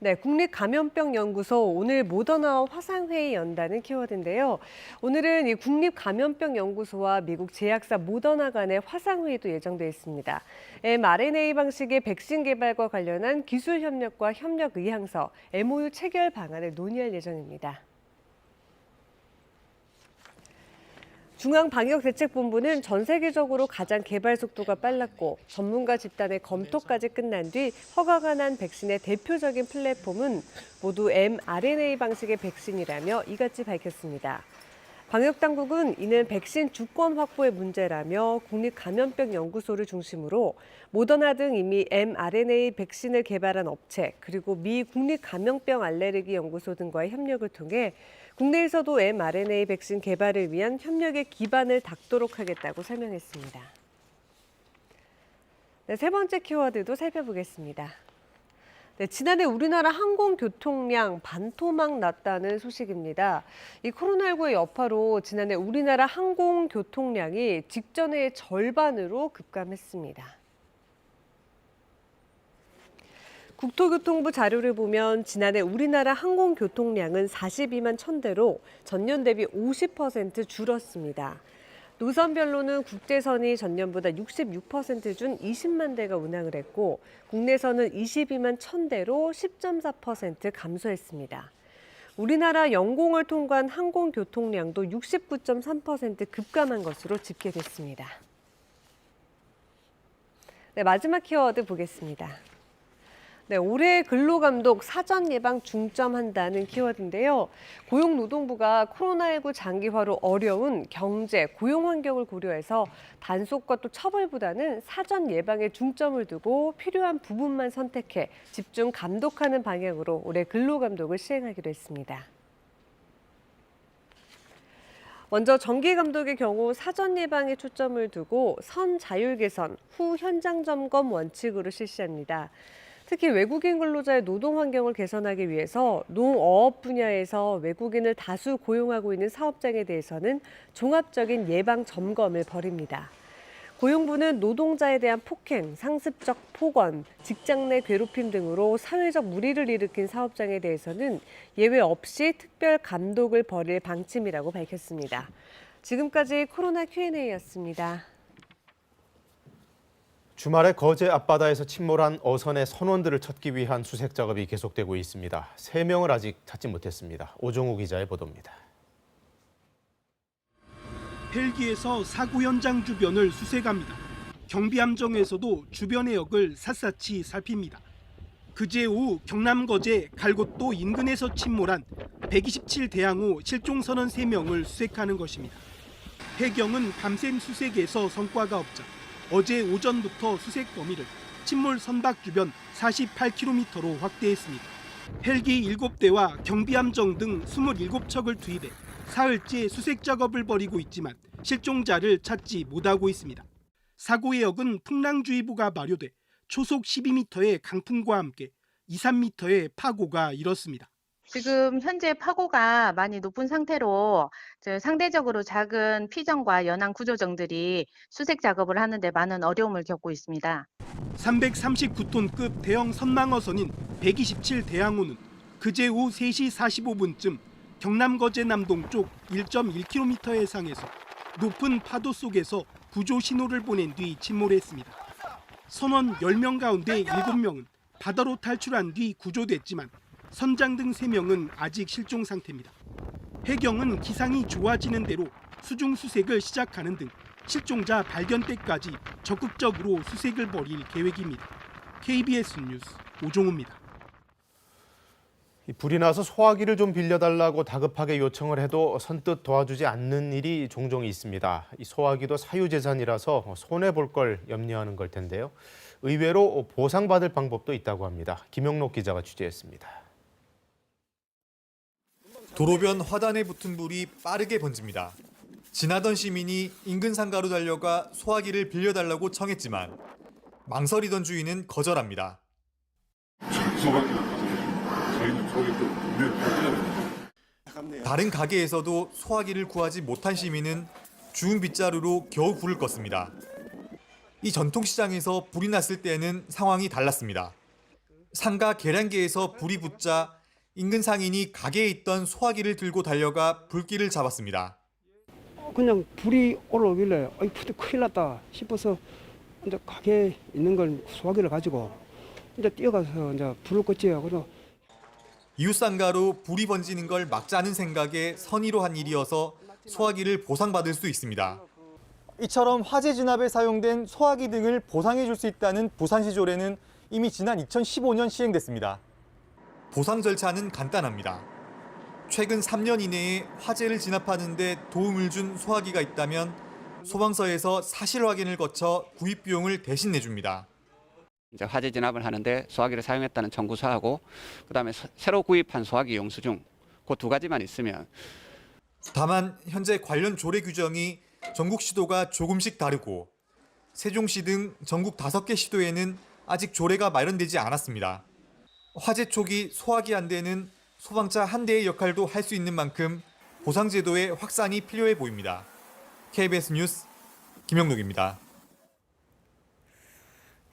네, 국립감염병연구소 오늘 모더나와 화상회의 연다는 키워드인데요. 오늘은 이 국립감염병연구소와 미국 제약사 모더나 간의 화상회의도 예정돼 있습니다. mRNA 방식의 백신 개발과 관련한 기술 협력과 협력 의향서, MOU 체결 방안을 논의할 예정입니다. 중앙방역대책본부는 전 세계적으로 가장 개발 속도가 빨랐고 전문가 집단의 검토까지 끝난 뒤 허가가 난 백신의 대표적인 플랫폼은 모두 mRNA 방식의 백신이라며 이같이 밝혔습니다. 방역당국은 이는 백신 주권 확보의 문제라며 국립감염병연구소를 중심으로 모더나 등 이미 mRNA 백신을 개발한 업체 그리고 미 국립감염병 알레르기 연구소 등과의 협력을 통해 국내에서도 mRNA 백신 개발을 위한 협력의 기반을 닦도록 하겠다고 설명했습니다. 네, 세 번째 키워드도 살펴보겠습니다. 네, 지난해 우리나라 항공교통량 반토막 났다는 소식입니다. 이 코로나19의 여파로 지난해 우리나라 항공교통량이 직전의 절반으로 급감했습니다. 국토교통부 자료를 보면 지난해 우리나라 항공교통량은 42만 1,000대로 전년 대비 50% 줄었습니다. 노선별로는 국제선이 전년보다 66% 준 20만 대가 운항을 했고 국내선은 22만 1,000대로 10.4% 감소했습니다. 우리나라 영공을 통과한 항공교통량도 69.3% 급감한 것으로 집계됐습니다. 네, 마지막 키워드 보겠습니다. 네, 올해 근로감독 사전 예방 중점한다는 키워드인데요. 고용노동부가 코로나19 장기화로 어려운 경제, 고용 환경을 고려해서 단속과 또 처벌보다는 사전 예방에 중점을 두고 필요한 부분만 선택해 집중 감독하는 방향으로 올해 근로감독을 시행하기로 했습니다. 먼저 정기감독의 경우 사전 예방에 초점을 두고 선 자율 개선, 후 현장 점검 원칙으로 실시합니다. 특히 외국인 근로자의 노동 환경을 개선하기 위해서 농어업 분야에서 외국인을 다수 고용하고 있는 사업장에 대해서는 종합적인 예방 점검을 벌입니다. 고용부는 노동자에 대한 폭행, 상습적 폭언, 직장 내 괴롭힘 등으로 사회적 물의를 일으킨 사업장에 대해서는 예외 없이 특별 감독을 벌일 방침이라고 밝혔습니다. 지금까지 코로나 Q&A였습니다. 주말에 거제 앞바다에서 침몰한 어선의 선원들을 찾기 위한 수색 작업이 계속되고 있습니다. 3명을 아직 찾지 못했습니다. 오종우 기자의 보도입니다. 헬기에서 사고 현장 주변을 수색합니다. 경비함정에서도 주변 해역을 샅샅이 살핍니다. 그제 오후 경남 거제 갈곶도 인근에서 침몰한 127대항호 실종 선원 3명을 수색하는 것입니다. 해경은 밤샘 수색에서 성과가 없자 어제 오전부터 수색 범위를 침몰 선박 주변 48km로 확대했습니다. 헬기 7대와 경비함정 등 27척을 투입해 사흘째 수색 작업을 벌이고 있지만 실종자를 찾지 못하고 있습니다. 사고 해역은 풍랑주의보가 발효돼 초속 12m의 강풍과 함께 2, 3m의 파고가 일었습니다. 지금 현재 파고가 많이 높은 상태로 상대적으로 작은 피정과 연안 구조정들이 수색 작업을 하는데 많은 어려움을 겪고 있습니다. 339톤급 대형 선망어선인 127대항호는 그제 오후 3시 45분쯤 경남 거제 남동쪽 1.1km 해상에서 높은 파도 속에서 구조 신호를 보낸 뒤 침몰했습니다. 선원 10명 가운데 7명은 바다로 탈출한 뒤 구조됐지만 선장 등 3명은 아직 실종 상태입니다. 해경은 기상이 좋아지는 대로 수중 수색을 시작하는 등 실종자 발견 때까지 적극적으로 수색을 벌일 계획입니다. KBS 뉴스 오종우입니다. 불이 나서 소화기를 좀 빌려달라고 다급하게 요청을 해도 선뜻 도와주지 않는 일이 종종 있습니다. 이 소화기도 사유재산이라서 손해볼 걸 염려하는 걸 텐데요. 의외로 보상받을 방법도 있다고 합니다. 김영록 기자가 취재했습니다. 도로변 화단에 붙은 불이 빠르게 번집니다. 지나던 시민이 인근 상가로 달려가 소화기를 빌려달라고 청했지만 망설이던 주인은 거절합니다. 다른 가게에서도 소화기를 구하지 못한 시민은 주운 빗자루로 겨우 불을 껐습니다. 이 전통시장에서 불이 났을 때는 상황이 달랐습니다. 상가 계량기에서 불이 붙자 인근 상인이 가게에 있던 소화기를 들고 달려가 불길을 잡았습니다. 그냥 불이 올라오길래 큰일 났다 싶어서 이제 가게에 있는 걸 소화기를 가지고 이제 뛰어가서 이제 불을 껐지요. 그래서 이웃 상가로 불이 번지는 걸 막자는 생각에 선의로 한 일이어서 소화기를 보상받을 수 있습니다. 이처럼 화재 진압에 사용된 소화기 등을 보상해 줄 수 있다는 부산시 조례는 이미 지난 2015년 시행됐습니다. 보상 절차는 간단합니다. 최근 3년 이내에 화재를 진압하는 데 도움을 준 소화기가 있다면 소방서에서 사실 확인을 거쳐 구입 비용을 대신 내줍니다. 이제 화재 진압을 하는데 소화기를 사용했다는 청구서하고 그다음에 새로 구입한 소화기 영수증 그 2가지만 있으면. 다만 현재 관련 조례 규정이 전국 시도가 조금씩 다르고 세종시 등 전국 5개 시도에는 아직 조례가 마련되지 않았습니다. 화재 초기 소화기 한 대는 소방차 한 대의 역할도 할 수 있는 만큼 보상제도의 확산이 필요해 보입니다. KBS 뉴스 김영록입니다.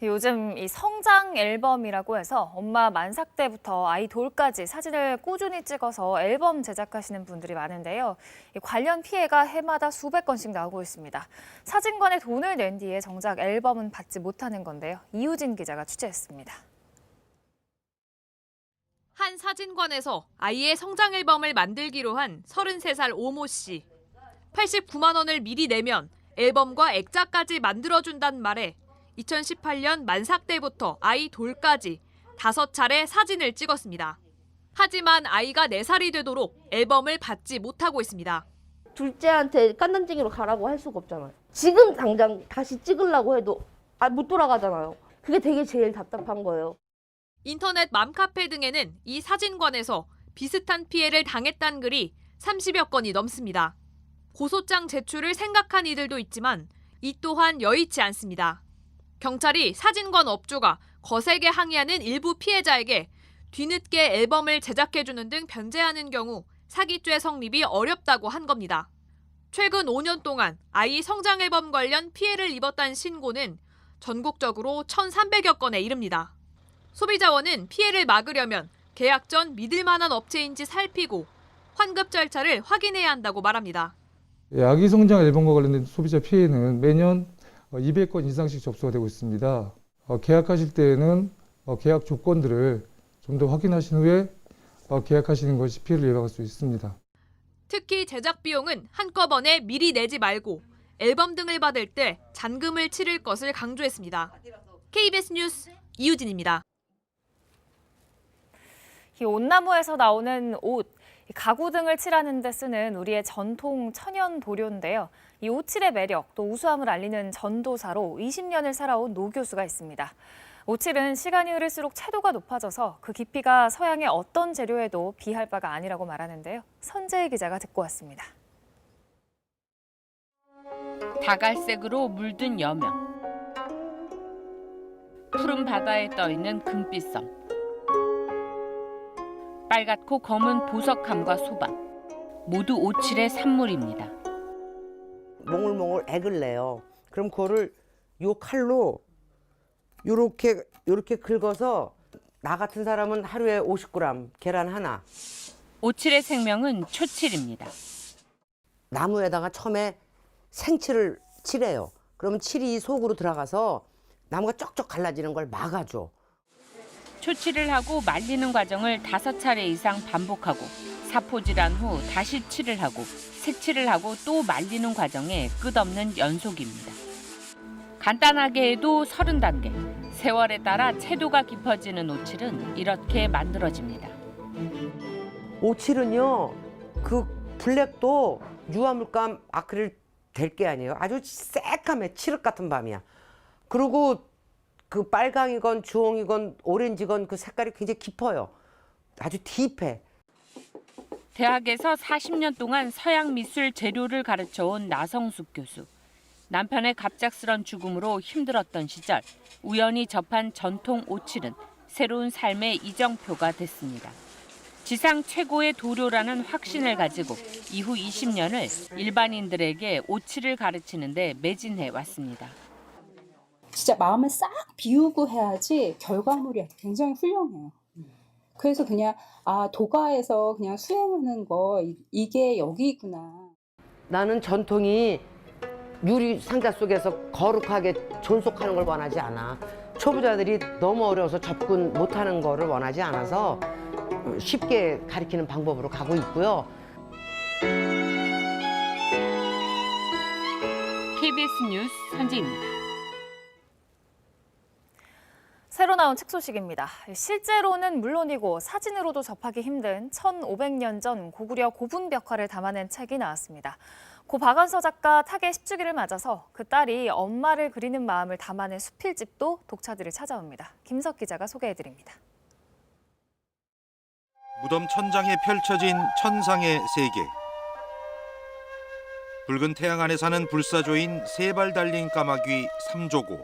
요즘 이 성장 앨범이라고 해서 엄마 만삭 때부터 아이 돌까지 사진을 꾸준히 찍어서 앨범 제작하시는 분들이 많은데요. 관련 피해가 해마다 수백 건씩 나오고 있습니다. 사진관에 돈을 낸 뒤에 정작 앨범은 받지 못하는 건데요. 이우진 기자가 취재했습니다. 한 사진관에서 아이의 성장 앨범을 만들기로 한 33살 오모 씨. 89만 원을 미리 내면 앨범과 액자까지 만들어준다는 말에 2018년 만삭 때부터 아이 돌까지 5차례 사진을 찍었습니다. 하지만 아이가 4살이 되도록 앨범을 받지 못하고 있습니다. 둘째한테 깐난쟁이로 가라고 할 수가 없잖아요. 지금 당장 다시 찍으려고 해도 못 돌아가잖아요. 그게 되게 제일 답답한 거예요. 인터넷 맘카페 등에는 이 사진관에서 비슷한 피해를 당했다는 글이 30여 건이 넘습니다. 고소장 제출을 생각한 이들도 있지만 이 또한 여의치 않습니다. 경찰이 사진관 업주가 거세게 항의하는 일부 피해자에게 뒤늦게 앨범을 제작해주는 등 변제하는 경우 사기죄 성립이 어렵다고 한 겁니다. 최근 5년 동안 아이 성장 앨범 관련 피해를 입었다는 신고는 전국적으로 1,300여 건에 이릅니다. 소비자원은 피해를 막으려면 계약 전 믿을 만한 업체인지 살피고 환급 절차를 확인해야 한다고 말합니다. 아기 성장 앨범과 관련된 소비자 피해는 매년 200건 이상씩 접수가 되고 있습니다. 계약하실 때에는 계약 조건들을 좀 더 확인하신 후에 계약하시는 것이 피해를 예방할 수 있습니다. 특히 제작 비용은 한꺼번에 미리 내지 말고 앨범 등을 받을 때 잔금을 치를 것을 강조했습니다. KBS 뉴스 이유진입니다. 이 온나무에서 나오는 옷, 가구 등을 칠하는 데 쓰는 우리의 전통 천연 도료인데요. 이 오칠의 매력, 또 우수함을 알리는 전도사로 20년을 살아온 노 교수가 있습니다. 오칠은 시간이 흐를수록 채도가 높아져서 그 깊이가 서양의 어떤 재료에도 비할 바가 아니라고 말하는데요. 선재희 기자가 듣고 왔습니다. 다갈색으로 물든 여명, 푸른 바다에 떠있는 금빛섬, 빨갛고 검은 보석함과 소반, 모두 오칠의 산물입니다. 몽글몽글 액을 내요. 그럼 그거를 요 칼로 요렇게 긁어서 나 같은 사람은 하루에 50g 계란 하나. 오칠의 생명은 초칠입니다. 나무에다가 처음에 생칠을 칠해요. 그러면 칠이 속으로 들어가서 나무가 쪽쪽 갈라지는 걸 막아줘. 초칠을 하고 말리는 과정을 5차례 이상 반복하고 사포질한 후 다시 칠을 하고 색칠을 하고 또 말리는 과정에 끝없는 연속입니다. 간단하게 해도 30단계. 세월에 따라 채도가 깊어지는 오칠은 이렇게 만들어집니다. 오칠은요, 그 블랙도 유화물감 아크릴 될 게 아니에요. 아주 새까매 칠흑 같은 밤이야. 그리고 그 빨강이건 주홍이건 오렌지건 그 색깔이 굉장히 깊어요. 아주 딥해. 대학에서 40년 동안 서양 미술 재료를 가르쳐온 나성숙 교수. 남편의 갑작스런 죽음으로 힘들었던 시절 우연히 접한 전통 오칠은 새로운 삶의 이정표가 됐습니다. 지상 최고의 도료라는 확신을 가지고 이후 20년을 일반인들에게 오칠을 가르치는 데 매진해 왔습니다. 진짜 마음을 싹 비우고 해야지 결과물이 굉장히 훌륭해요. 그래서 그냥 도가에서 그냥 수행하는 거 이게 여기구나. 나는 전통이 유리 상자 속에서 거룩하게 존속하는 걸 원하지 않아. 초보자들이 너무 어려워서 접근 못하는 거를 원하지 않아서 쉽게 가르치는 방법으로 가고 있고요. KBS 뉴스 선지입니다. 새로 나온 책 소식입니다. 실제로는 물론이고 사진으로도 접하기 힘든 1500년 전 고구려 고분벽화를 담아낸 책이 나왔습니다. 고 박완서 작가 타계 10주기를 맞아서 그 딸이 엄마를 그리는 마음을 담아낸 수필집도 독자들을 찾아옵니다. 김석 기자가 소개해드립니다. 무덤 천장에 펼쳐진 천상의 세계. 붉은 태양 안에 사는 불사조인 3발 달린 까마귀 삼조고.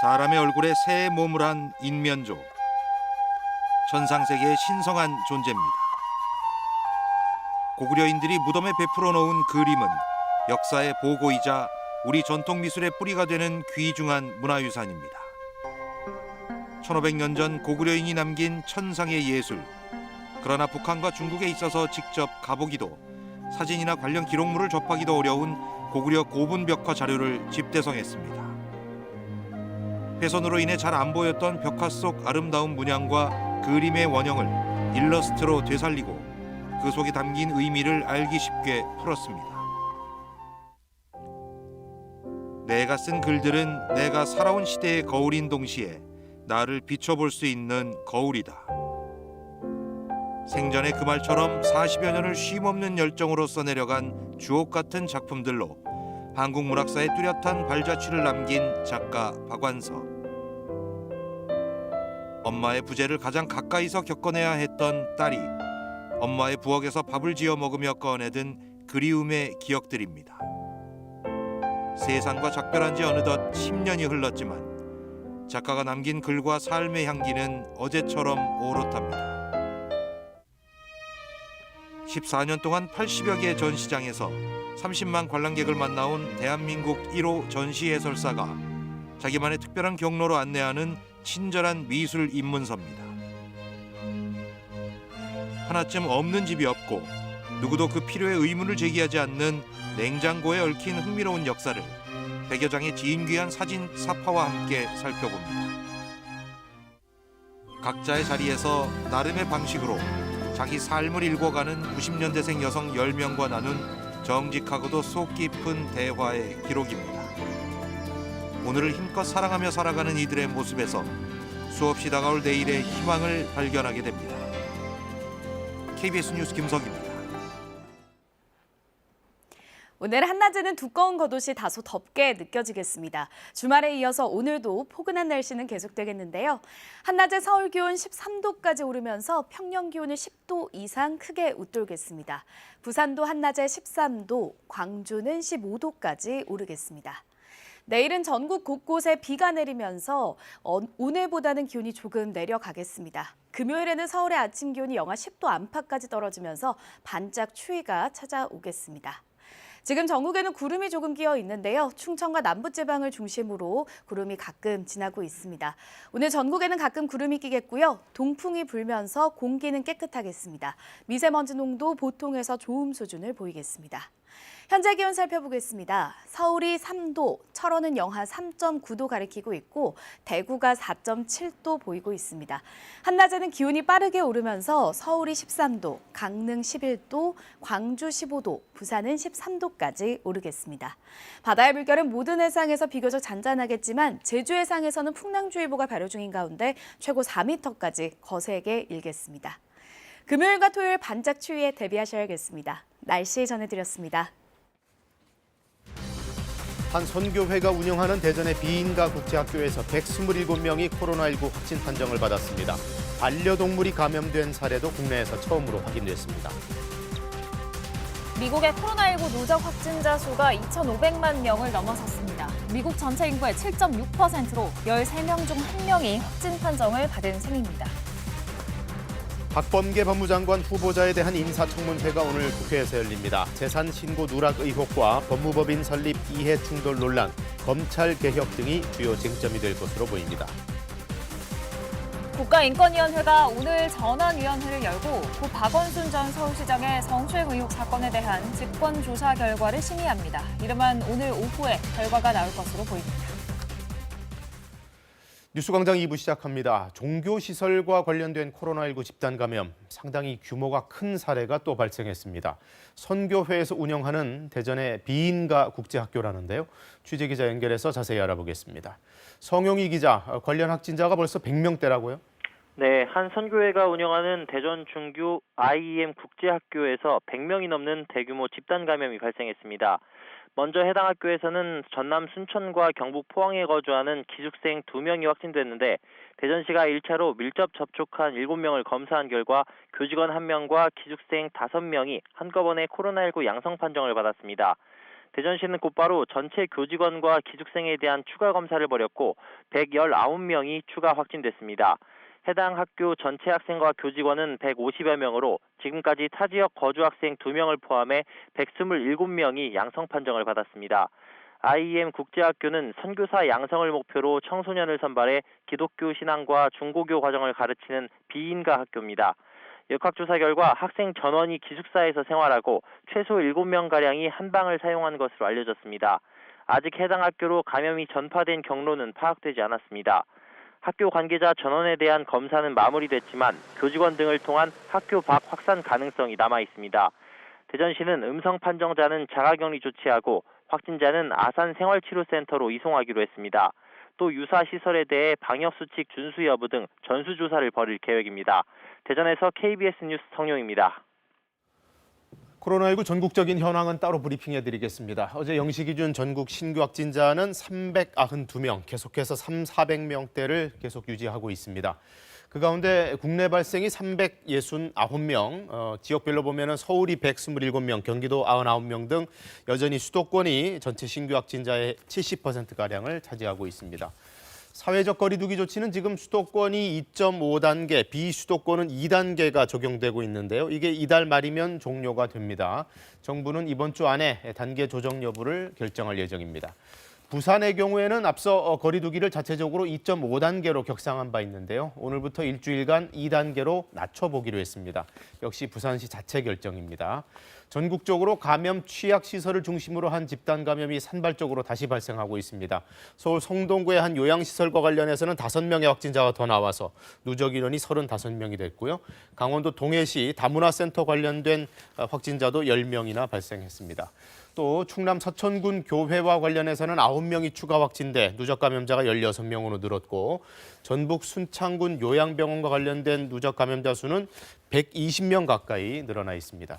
사람의 얼굴에 새의 몸을 한 인면조. 천상세계의 신성한 존재입니다. 고구려인들이 무덤에 베풀어 놓은 그림은 역사의 보고이자 우리 전통 미술의 뿌리가 되는 귀중한 문화유산입니다. 1500년 전 고구려인이 남긴 천상의 예술. 그러나 북한과 중국에 있어서 직접 가보기도 사진이나 관련 기록물을 접하기도 어려운 고구려 고분벽화 자료를 집대성했습니다. 훼손으로 인해 잘 안 보였던 벽화 속 아름다운 문양과 그림의 원형을 일러스트로 되살리고 그 속에 담긴 의미를 알기 쉽게 풀었습니다. 내가 쓴 글들은 내가 살아온 시대의 거울인 동시에 나를 비춰볼 수 있는 거울이다. 생전에 그 말처럼 40여 년을 쉼없는 열정으로 써내려간 주옥 같은 작품들로 한국 문학사에 뚜렷한 발자취를 남긴 작가 박완서. 엄마의 부재를 가장 가까이서 겪어내야 했던 딸이 엄마의 부엌에서 밥을 지어 먹으며 꺼내든 그리움의 기억들입니다. 세상과 작별한 지 어느덧 10년이 흘렀지만 작가가 남긴 글과 삶의 향기는 어제처럼 오롯합니다. 14년 동안 80여 개의 전시장에서 30만 관람객을 만나온 대한민국 1호 전시 해설사가 자기만의 특별한 경로로 안내하는 친절한 미술 입문서입니다. 하나쯤 없는 집이 없고 누구도 그 필요에 의문을 제기하지 않는 냉장고에 얽힌 흥미로운 역사를 100여 장의 진귀한 사진 사파와 함께 살펴봅니다. 각자의 자리에서 나름의 방식으로 자기 삶을 읽어가는 90년대생 여성 10명과 나눈 정직하고도 속 깊은 대화의 기록입니다. 오늘을 힘껏 사랑하며 살아가는 이들의 모습에서 수없이 다가올 내일의 희망을 발견하게 됩니다. KBS 뉴스 김석입니다. 오늘 한낮에는 두꺼운 겉옷이 다소 덥게 느껴지겠습니다. 주말에 이어서 오늘도 포근한 날씨는 계속되겠는데요. 한낮에 서울 기온 13도까지 오르면서 평년 기온을 10도 이상 크게 웃돌겠습니다. 부산도 한낮에 13도, 광주는 15도까지 오르겠습니다. 내일은 전국 곳곳에 비가 내리면서 오늘보다는 기온이 조금 내려가겠습니다. 금요일에는 서울의 아침 기온이 영하 10도 안팎까지 떨어지면서 반짝 추위가 찾아오겠습니다. 지금 전국에는 구름이 조금 끼어 있는데요. 충청과 남부지방을 중심으로 구름이 가끔 지나고 있습니다. 오늘 전국에는 가끔 구름이 끼겠고요. 동풍이 불면서 공기는 깨끗하겠습니다. 미세먼지 농도 보통에서 좋음 수준을 보이겠습니다. 현재 기온 살펴보겠습니다. 서울이 3도, 철원은 영하 3.9도 가리키고 있고 대구가 4.7도 보이고 있습니다. 한낮에는 기온이 빠르게 오르면서 서울이 13도, 강릉 11도, 광주 15도, 부산은 13도까지 오르겠습니다. 바다의 물결은 모든 해상에서 비교적 잔잔하겠지만 제주 해상에서는 풍랑주의보가 발효 중인 가운데 최고 4m까지 거세게 일겠습니다. 금요일과 토요일 반짝 추위에 대비하셔야겠습니다. 날씨 전해드렸습니다. 한 선교회가 운영하는 대전의 비인가 국제학교에서 127명이 코로나19 확진 판정을 받았습니다. 반려동물이 감염된 사례도 국내에서 처음으로 확인됐습니다. 미국의 코로나19 누적 확진자 수가 2,500만 명을 넘어섰습니다. 미국 전체 인구의 7.6%로 13명 중 1명이 확진 판정을 받은 셈입니다. 박범계 법무장관 후보자에 대한 인사청문회가 오늘 국회에서 열립니다. 재산 신고 누락 의혹과 법무법인 설립 이해 충돌 논란, 검찰 개혁 등이 주요 쟁점이 될 것으로 보입니다. 국가인권위원회가 오늘 전원위원회를 열고 고 박원순 전 서울시장의 성추행 의혹 사건에 대한 직권조사 결과를 심의합니다. 이르면 오늘 오후에 결과가 나올 것으로 보입니다. 뉴스광장 2부 시작합니다. 종교시설과 관련된 코로나19 집단 감염, 상당히 규모가 큰 사례가 또 발생했습니다. 선교회에서 운영하는 대전의 비인가 국제학교라는데요. 취재기자 연결해서 자세히 알아보겠습니다. 성용희 기자, 관련 확진자가 벌써 100명대라고요? 네, 한 선교회가 운영하는 대전 중교 IEM 국제학교에서 100명이 넘는 대규모 집단 감염이 발생했습니다. 먼저 해당 학교에서는 전남 순천과 경북 포항에 거주하는 기숙생 2명이 확진됐는데 대전시가 1차로 밀접 접촉한 7명을 검사한 결과 교직원 1명과 기숙생 5명이 한꺼번에 코로나19 양성 판정을 받았습니다. 대전시는 곧바로 전체 교직원과 기숙생에 대한 추가 검사를 벌였고 119명이 추가 확진됐습니다. 해당 학교 전체 학생과 교직원은 150여 명으로 지금까지 타 지역 거주 학생 2명을 포함해 127명이 양성 판정을 받았습니다. IEM 국제학교는 선교사 양성을 목표로 청소년을 선발해 기독교 신앙과 중고교 과정을 가르치는 비인가 학교입니다. 역학조사 결과 학생 전원이 기숙사에서 생활하고 최소 7명가량이 한 방을 사용한 것으로 알려졌습니다. 아직 해당 학교로 감염이 전파된 경로는 파악되지 않았습니다. 학교 관계자 전원에 대한 검사는 마무리됐지만 교직원 등을 통한 학교 밖 확산 가능성이 남아 있습니다. 대전시는 음성 판정자는 자가격리 조치하고 확진자는 아산생활치료센터로 이송하기로 했습니다. 또 유사 시설에 대해 방역수칙 준수 여부 등 전수조사를 벌일 계획입니다. 대전에서 KBS 뉴스 성룡입니다. 코로나19 전국적인 현황은 따로 브리핑해드리겠습니다. 어제 0시 기준 전국 신규 확진자는 392명, 계속해서 400명대를 계속 유지하고 있습니다. 그 가운데 국내 발생이 369명, 지역별로 보면 서울이 127명, 경기도 99명 등 여전히 수도권이 전체 신규 확진자의 70%가량을 차지하고 있습니다. 사회적 거리두기 조치는 지금 수도권이 2.5단계, 비수도권은 2단계가 적용되고 있는데요. 이게 이달 말이면 종료가 됩니다. 정부는 이번 주 안에 단계 조정 여부를 결정할 예정입니다. 부산의 경우에는 앞서 거리두기를 자체적으로 2.5단계로 격상한 바 있는데요. 오늘부터 일주일간 2단계로 낮춰보기로 했습니다. 역시 부산시 자체 결정입니다. 전국적으로 감염 취약시설을 중심으로 한 집단 감염이 산발적으로 다시 발생하고 있습니다. 서울 성동구의 한 요양시설과 관련해서는 5명의 확진자가 더 나와서 누적 인원이 35명이 됐고요. 강원도 동해시 다문화센터 관련된 확진자도 10명이나 발생했습니다. 또 충남 서천군 교회와 관련해서는 9명이 추가 확진돼 누적 감염자가 16명으로 늘었고 전북 순창군 요양병원과 관련된 누적 감염자 수는 120명 가까이 늘어나 있습니다.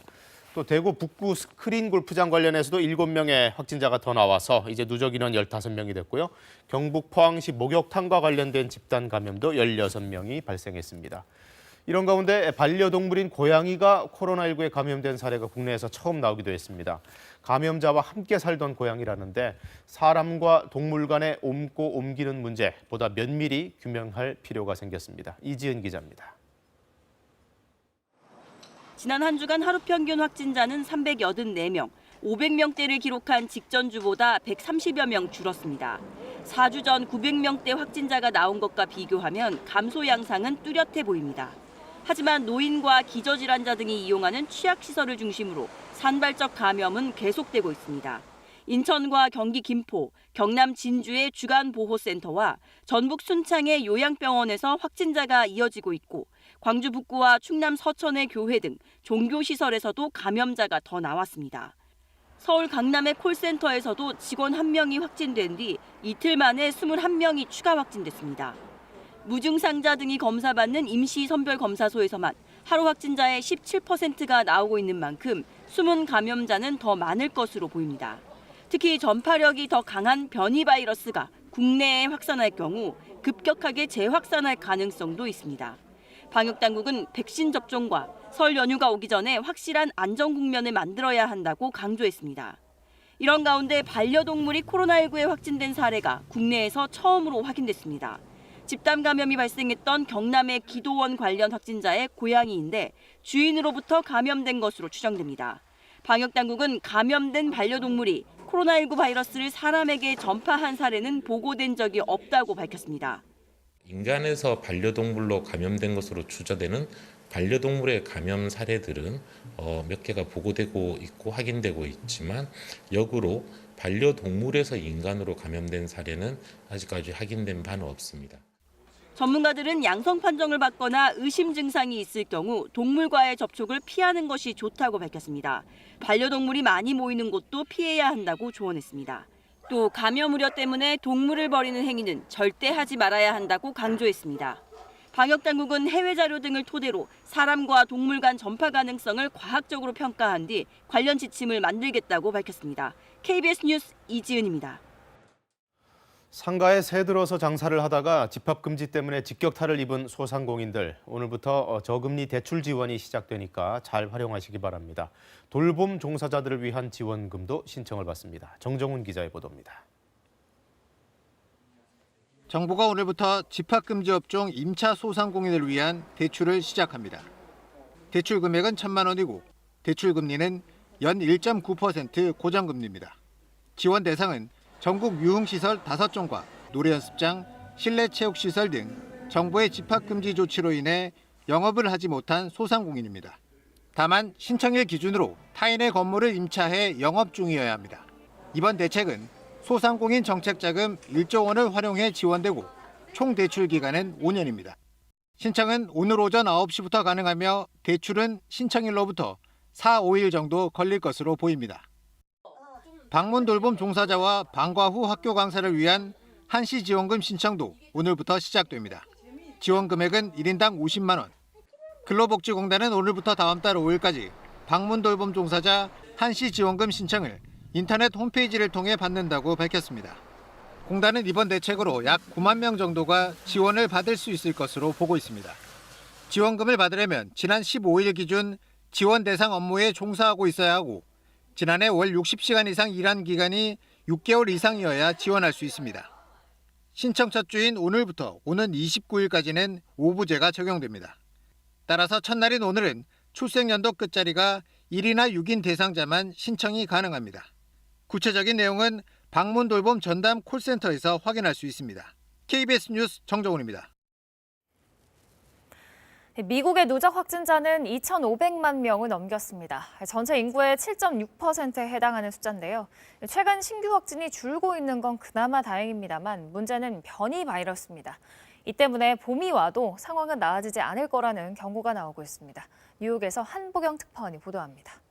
또 대구 북구 스크린 골프장 관련해서도 7명의 확진자가 더 나와서 이제 누적 인원 15명이 됐고요. 경북 포항시 목욕탕과 관련된 집단 감염도 16명이 발생했습니다. 이런 가운데 반려동물인 고양이가 코로나19에 감염된 사례가 국내에서 처음 나오기도 했습니다. 감염자와 함께 살던 고양이라는데 사람과 동물 간의 옮고 옮기는 문제 보다 면밀히 규명할 필요가 생겼습니다. 이지은 기자입니다. 지난 한 주간 하루 평균 확진자는 384명, 500명대를 기록한 직전주보다 130여 명 줄었습니다. 4주 전 900명대 확진자가 나온 것과 비교하면 감소 양상은 뚜렷해 보입니다. 하지만 노인과 기저질환자 등이 이용하는 취약시설을 중심으로 산발적 감염은 계속되고 있습니다. 인천과 경기 김포, 경남 진주의 주간보호센터와 전북 순창의 요양병원에서 확진자가 이어지고 있고 광주 북구와 충남 서천의 교회 등 종교시설에서도 감염자가 더 나왔습니다. 서울 강남의 콜센터에서도 직원 1명이 확진된 뒤 이틀 만에 21명이 추가 확진됐습니다. 무증상자 등이 검사받는 임시선별검사소에서만 하루 확진자의 17%가 나오고 있는 만큼 숨은 감염자는 더 많을 것으로 보입니다. 특히 전파력이 더 강한 변이 바이러스가 국내에 확산할 경우 급격하게 재확산할 가능성도 있습니다. 방역당국은 백신 접종과 설 연휴가 오기 전에 확실한 안전 국면을 만들어야 한다고 강조했습니다. 이런 가운데 반려동물이 코로나19에 확진된 사례가 국내에서 처음으로 확인됐습니다. 집단 감염이 발생했던 경남의 기도원 관련 확진자의 고양이인데 주인으로부터 감염된 것으로 추정됩니다. 방역당국은 감염된 반려동물이 코로나19 바이러스를 사람에게 전파한 사례는 보고된 적이 없다고 밝혔습니다. 인간에서 반려동물로 감염된 것으로 추정되는 반려동물의 감염 사례들은 몇 개가 보고되고 있고 확인되고 있지만 역으로 반려동물에서 인간으로 감염된 사례는 아직까지 확인된 바는 없습니다. 전문가들은 양성 판정을 받거나 의심 증상이 있을 경우 동물과의 접촉을 피하는 것이 좋다고 밝혔습니다. 반려동물이 많이 모이는 곳도 피해야 한다고 조언했습니다. 또 감염 우려 때문에 동물을 버리는 행위는 절대 하지 말아야 한다고 강조했습니다. 방역당국은 해외 자료 등을 토대로 사람과 동물 간 전파 가능성을 과학적으로 평가한 뒤 관련 지침을 만들겠다고 밝혔습니다. KBS 뉴스 이지은입니다. 상가에 새 들어서 장사를 하다가 집합금지 때문에 직격탄을 입은 소상공인들, 오늘부터 저금리 대출 지원이 시작되니까 잘 활용하시기 바랍니다. 돌봄 종사자들을 위한 지원금도 신청을 받습니다. 정정훈 기자의 보도입니다. 정부가 오늘부터 집합금지 업종 임차 소상공인을 위한 대출을 시작합니다. 대출 금액은 1,000만 원이고 대출 금리는 연 1.9% 고정금리입니다. 지원 대상은 전국 유흥시설 5종과 노래연습장, 실내체육시설 등 정부의 집합금지 조치로 인해 영업을 하지 못한 소상공인입니다. 다만 신청일 기준으로 타인의 건물을 임차해 영업 중이어야 합니다. 이번 대책은 소상공인 정책자금 1조 원을 활용해 지원되고 총 대출 기간은 5년입니다. 신청은 오늘 오전 9시부터 가능하며 대출은 신청일로부터 4, 5일 정도 걸릴 것으로 보입니다. 방문 돌봄 종사자와 방과 후 학교 강사를 위한 한시 지원금 신청도 오늘부터 시작됩니다. 지원 금액은 1인당 50만 원. 근로복지공단은 오늘부터 다음 달 5일까지 방문 돌봄 종사자 한시 지원금 신청을 인터넷 홈페이지를 통해 받는다고 밝혔습니다. 공단은 이번 대책으로 약 9만 명 정도가 지원을 받을 수 있을 것으로 보고 있습니다. 지원금을 받으려면 지난 15일 기준 지원 대상 업무에 종사하고 있어야 하고 지난해 월 60시간 이상 일한 기간이 6개월 이상이어야 지원할 수 있습니다. 신청 첫 주인 오늘부터 오는 29일까지는 오부제가 적용됩니다. 따라서 첫날인 오늘은 출생연도 끝자리가 1이나 6인 대상자만 신청이 가능합니다. 구체적인 내용은 방문 돌봄 전담 콜센터에서 확인할 수 있습니다. KBS 뉴스 정정훈입니다. 미국의 누적 확진자는 2,500만 명을 넘겼습니다. 전체 인구의 7.6%에 해당하는 숫자인데요. 최근 신규 확진이 줄고 있는 건 그나마 다행입니다만 문제는 변이 바이러스입니다. 이 때문에 봄이 와도 상황은 나아지지 않을 거라는 경고가 나오고 있습니다. 뉴욕에서 한보경 특파원이 보도합니다.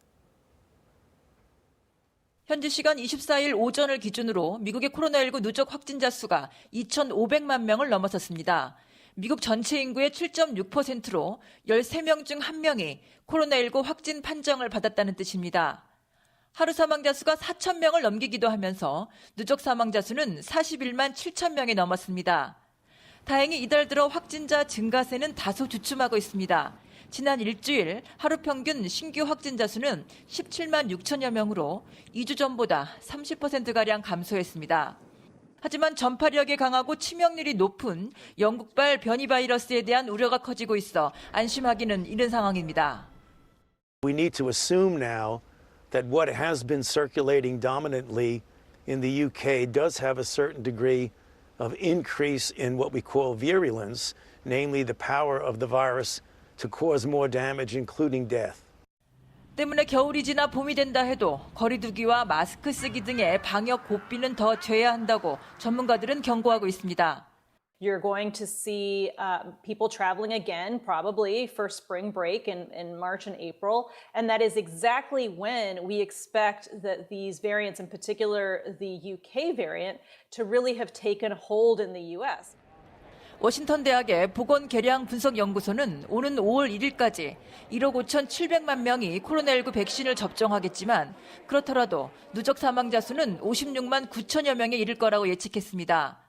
현지 시간 24일 오전을 기준으로 미국의 코로나19 누적 확진자 수가 2,500만 명을 넘어섰습니다. 미국 전체 인구의 7.6%로 13명 중 1명이 코로나19 확진 판정을 받았다는 뜻입니다. 하루 사망자 수가 4,000명을 넘기기도 하면서 누적 사망자 수는 41만 7천 명이 넘었습니다. 다행히 이달 들어 확진자 증가세는 다소 주춤하고 있습니다. 지난 일주일 하루 평균 신규 확진자 수는 17만 6천여 명으로 2주 전보다 30%가량 감소했습니다. 하지만 전파력이 강하고 치명률이 높은 영국발 변이 바이러스에 대한 우려가 커지고 있어 안심하기는 이른 상황입니다. We need to assume now that what has been circulating dominantly in the UK does have a certain degree of increase in what we call virulence, namely the power of the virus to cause more damage, including death. 때문에 겨울이 지나 봄이 된다 해도 거리 두기와 마스크 쓰기 등의 방역 고삐는 더 돼야 한다고 전문가들은 경고하고 있습니다. You're going to see people traveling again, probably for spring break in March and April. And that is exactly when we expect that these variants, in particular the UK variant, to really have taken hold in the US. 워싱턴 대학의 보건계량 분석연구소는 오는 5월 1일까지 1억 5,700만 명이 코로나19 백신을 접종하겠지만 그렇더라도 누적 사망자 수는 56만 9천여 명에 이를 거라고 예측했습니다.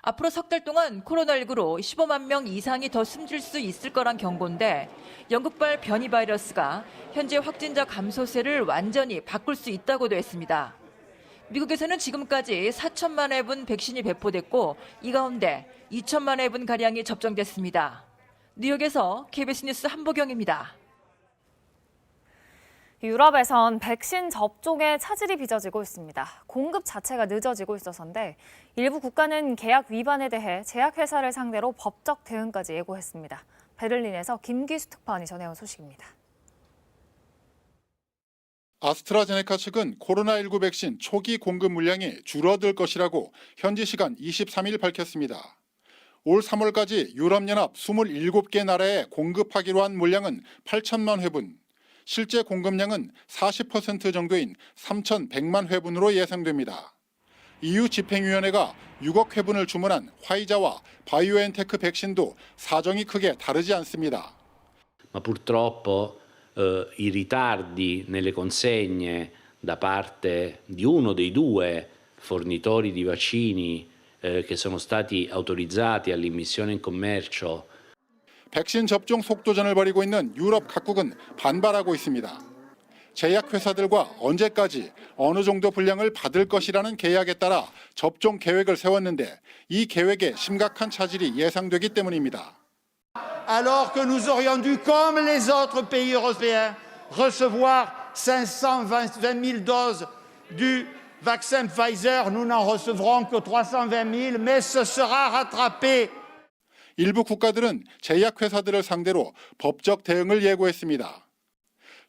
앞으로 석 달 동안 코로나19로 15만 명 이상이 더 숨질 수 있을 거란 경고인데 영국발 변이 바이러스가 현재 확진자 감소세를 완전히 바꿀 수 있다고도 했습니다. 미국에서는 지금까지 4천만 회분 백신이 배포됐고 이 가운데 2천만 회분가량이 접종됐습니다. 뉴욕에서 KBS 뉴스 한보경입니다. 유럽에선 백신 접종에 차질이 빚어지고 있습니다. 공급 자체가 늦어지고 있어서인데 일부 국가는 계약 위반에 대해 제약회사를 상대로 법적 대응까지 예고했습니다. 베를린에서 김기수 특파원이 전해온 소식입니다. 아스트라제네카 측은 코로나19 백신 초기 공급 물량이 줄어들 것이라고 현지 시간 23일 밝혔습니다. 올 3월까지 유럽연합 27개 나라에 공급하기로 한 물량은 8천만 회분, 실제 공급량은 40% 정도인 3,100만 회분으로 예상됩니다. EU 집행위원회가 6억 회분을 주문한 화이자와 바이오엔테크 백신도 사정이 크게 다르지 않습니다. Ma purtroppo i ritardi nelle consegne da parte di uno dei due fornitori di vaccini che sono stati autorizzati all'immissione in commercio. 백신 접종 속도전을 벌이고 있는 유럽 각국은 반발하고 있습니다. 제약회사들과 언제까지 어느 정도 분량을 받을 것이라는 계약에 따라 접종 계획을 세웠는데 이 계획에 심각한 차질이 예상되기 때문입니다. Alors que nous aurions dû, comme les autres pays européens, recevoir 520 000 doses du vaccin Pfizer, nous n'en recevrons que 320 000, mais ce sera rattrapé. 일부 국가들은 제약회사들을 상대로 법적 대응을 예고했습니다.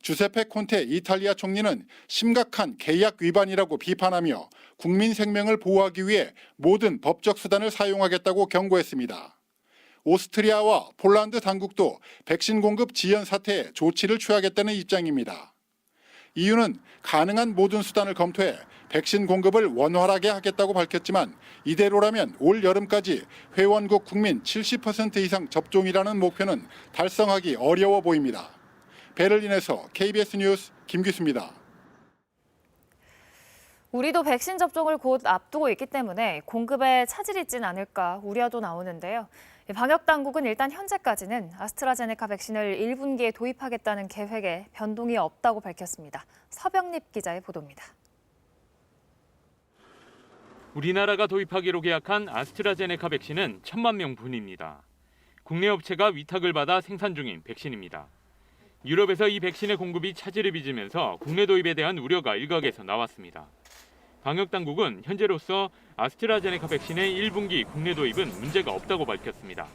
주세페 콘테 이탈리아 총리는 심각한 계약 위반이라고 비판하며 국민 생명을 보호하기 위해 모든 법적 수단을 사용하겠다고 경고했습니다. 오스트리아와 폴란드 당국도 백신 공급 지연 사태에 조치를 취하겠다는 입장입니다. EU는 가능한 모든 수단을 검토해 백신 공급을 원활하게 하겠다고 밝혔지만 이대로라면 올 여름까지 회원국 국민 70% 이상 접종이라는 목표는 달성하기 어려워 보입니다. 베를린에서 KBS 뉴스 김규수입니다. 우리도 백신 접종을 곧 앞두고 있기 때문에 공급에 차질이 있진 않을까 우려도 나오는데요. 방역 당국은 일단 현재까지는 아스트라제네카 백신을 1분기에 도입하겠다는 계획에 변동이 없다고 밝혔습니다. 서병립 기자의 보도입니다. 우리나라가 도입하기로 계약한 아스트라제네카 백신은 1,000만 명분입니다. 국내 업체가 위탁을 받아 생산 중인 백신입니다. 유럽에서 이 백신의 공급이 차질을 빚으면서 국내 도입에 대한 우려가 일각에서 나왔습니다. 방역당국은 현재로서 아스트라제네카 백신의 1분기 국내 도입은 문제가 없다고 밝혔습니다.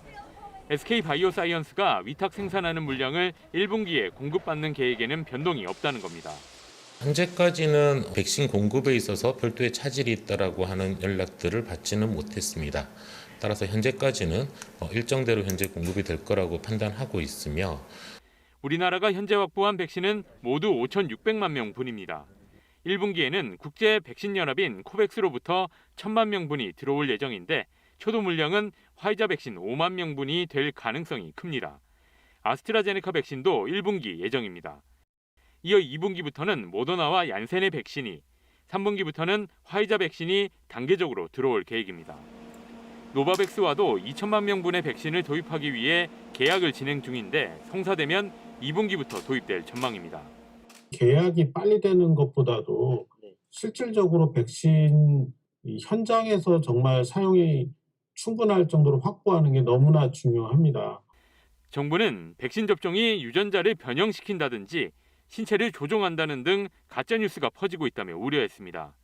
SK바이오사이언스가 위탁 생산하는 물량을 1분기에 공급받는 계획에는 변동이 없다는 겁니다. 현재까지는 백신 공급에 있어서 별도의 차질이 있다라고 하는 연락들을 받지는 못했습니다. 따라서 현재까지는 일정대로 현재 공급이 될 거라고 판단하고 있으며 우리나라가 현재 확보한 백신은 모두 5,600만 명분입니다. 1분기에는 국제 백신 연합인 코백스로부터 1,000만 명분이 들어올 예정인데 초도 물량은 화이자 백신 5만 명분이 될 가능성이 큽니다. 아스트라제네카 백신도 1분기 예정입니다. 이어 2분기부터는 모더나와 얀센의 백신이, 3분기부터는 화이자 백신이 단계적으로 들어올 계획입니다. 노바백스와도 2천만 명분의 백신을 도입하기 위해 계약을 진행 중인데 성사되면 2분기부터 도입될 전망입니다. 계약이 빨리 되는 것보다도 실질적으로 백신 현장에서 정말 사용이 충분할 정도로 확보하는 게 너무나 중요합니다. 정부는 백신 접종이 유전자를 변형시킨다든지 신체를 조종한다는 등 가짜뉴스가 퍼지고 있다며 우려했습니다.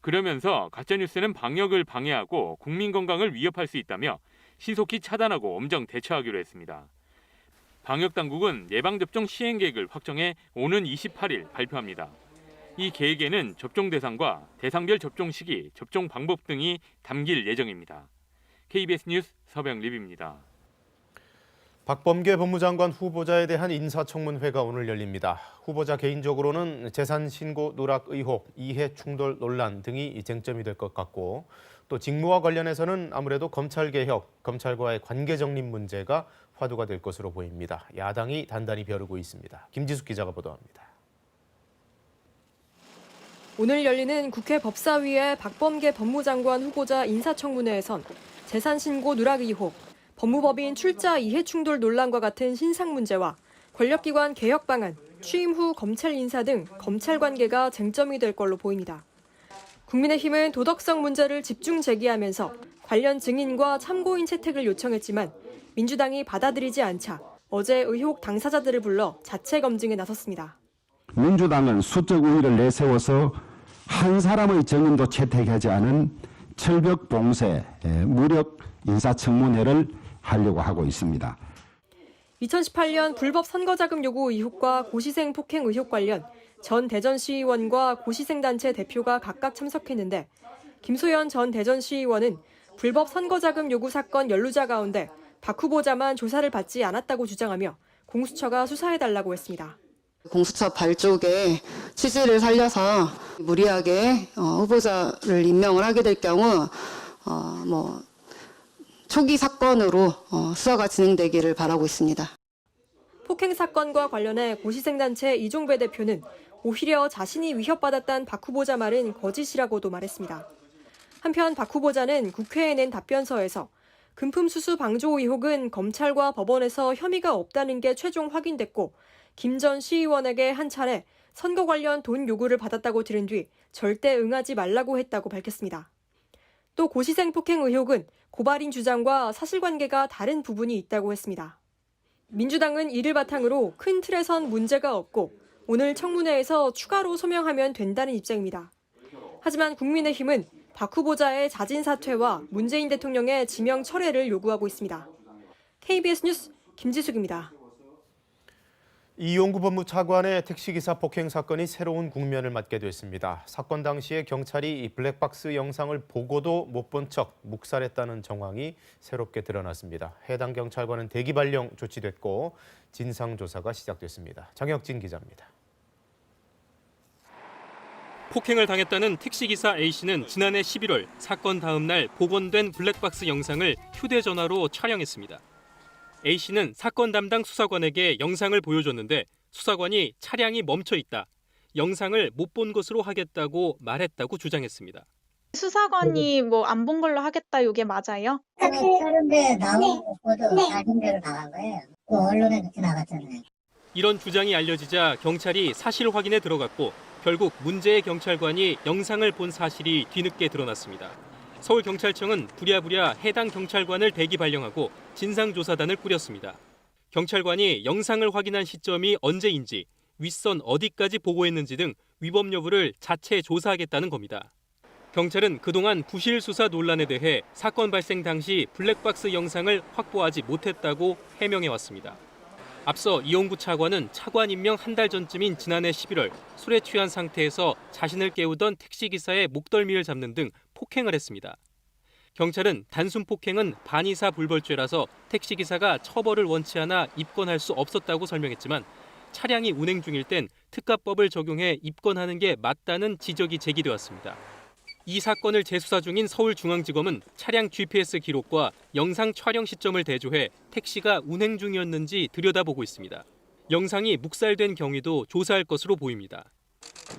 그러면서 가짜뉴스는 방역을 방해하고 국민 건강을 위협할 수 있다며 신속히 차단하고 엄정 대처하기로 했습니다. 방역당국은 예방접종 시행계획을 확정해 오는 28일 발표합니다. 이 계획에는 접종 대상과 대상별 접종 시기, 접종 방법 등이 담길 예정입니다. KBS 뉴스 서병립입니다. 박범계 법무장관 후보자에 대한 인사청문회가 오늘 열립니다. 후보자 개인적으로는 재산 신고 누락 의혹, 이해 충돌 논란 등이 쟁점이 될 것 같고 또 직무와 관련해서는 아무래도 검찰개혁, 검찰과의 관계 정립 문제가 화두가 될 것으로 보입니다. 야당이 단단히 벼르고 있습니다. 김지숙 기자가 보도합니다. 오늘 열리는 국회 법사위의 박범계 법무장관 후보자 인사청문회에선 재산 신고 누락 의혹, 법무법인 출자 이해 충돌 논란과 같은 신상 문제와 권력기관 개혁 방안, 취임 후 검찰 인사 등 검찰 관계가 쟁점이 될 걸로 보입니다. 국민의힘은 도덕성 문제를 집중 제기하면서 관련 증인과 참고인 채택을 요청했지만 민주당이 받아들이지 않자 어제 의혹 당사자들을 불러 자체 검증에 나섰습니다. 민주당은 수적 우위를 내세워서 한 사람의 증인도 채택하지 않은 철벽 봉쇄, 무력 인사청문회를 하려고 하고 있습니다. 2018년 불법 선거자금 요구 의혹과 고시생 폭행 의혹 관련 전 대전시의원과 고시생단체 대표가 각각 참석했는데 김소연 전 대전시의원은 불법 선거자금 요구 사건 연루자 가운데 박 후보자만 조사를 받지 않았다고 주장하며 공수처가 수사해달라고 했습니다. 공수처 발족의 취지를 살려서 무리하게 후보자를 임명을 하게 될 경우 초기 사건으로 수사가 진행되기를 바라고 있습니다. 폭행 사건과 관련해 고시생단체 이종배 대표는 오히려 자신이 위협받았다는 박 후보자 말은 거짓이라고도 말했습니다. 한편 박 후보자는 국회에 낸 답변서에서 금품 수수 방조 의혹은 검찰과 법원에서 혐의가 없다는 게 최종 확인됐고 김 전 시의원에게 한 차례 선거 관련 돈 요구를 받았다고 들은 뒤 절대 응하지 말라고 했다고 밝혔습니다. 또 고시생 폭행 의혹은 고발인 주장과 사실관계가 다른 부분이 있다고 했습니다. 민주당은 이를 바탕으로 큰 틀에선 문제가 없고 오늘 청문회에서 추가로 소명하면 된다는 입장입니다. 하지만 국민의힘은 박 후보자의 자진 사퇴와 문재인 대통령의 지명 철회를 요구하고 있습니다. KBS 뉴스 김지숙입니다. 이용구 법무차관의 택시기사 폭행 사건이 새로운 국면을 맞게 됐습니다. 사건 당시에 경찰이 이 블랙박스 영상을 보고도 못 본 척 묵살했다는 정황이 새롭게 드러났습니다. 해당 경찰관은 대기 발령 조치됐고 진상조사가 시작됐습니다. 장혁진 기자입니다. 폭행을 당했다는 택시기사 A씨는 지난해 11월 사건 다음 날 복원된 블랙박스 영상을 휴대전화로 촬영했습니다. A씨는 사건 담당 수사관에게 영상을 보여줬는데 수사관이 차량이 멈춰 있다, 영상을 못 본 것으로 하겠다고 말했다고 주장했습니다. 수사관이 뭐 안 본 걸로 하겠다 이게 맞아요? 그런데 나오고 알던 대로 나간 거예요. 그 언론에 그렇게 나갔잖아요. 이런 주장이 알려지자 경찰이 사실 확인에 들어갔고 결국 문제의 경찰관이 영상을 본 사실이 뒤늦게 드러났습니다. 서울경찰청은 부랴부랴 해당 경찰관을 대기 발령하고 진상조사단을 꾸렸습니다. 경찰관이 영상을 확인한 시점이 언제인지, 윗선 어디까지 보고했는지 등 위법 여부를 자체 조사하겠다는 겁니다. 경찰은 그동안 부실 수사 논란에 대해 사건 발생 당시 블랙박스 영상을 확보하지 못했다고 해명해왔습니다. 앞서 이용구 차관은 차관 임명 한 달 전쯤인 지난해 11월 술에 취한 상태에서 자신을 깨우던 택시기사의 목덜미를 잡는 등 폭행을 했습니다. 경찰은 단순 폭행은 반의사 불벌죄라서 택시기사가 처벌을 원치 않아 입건할 수 없었다고 설명했지만 차량이 운행 중일 땐 특가법을 적용해 입건하는 게 맞다는 지적이 제기되었습니다. 이 사건을 재수사 중인 서울중앙지검은 차량 GPS 기록과 영상 촬영 시점을 대조해 택시가 운행 중이었는지 들여다보고 있습니다. 영상이 묵살된 경위도 조사할 것으로 보입니다.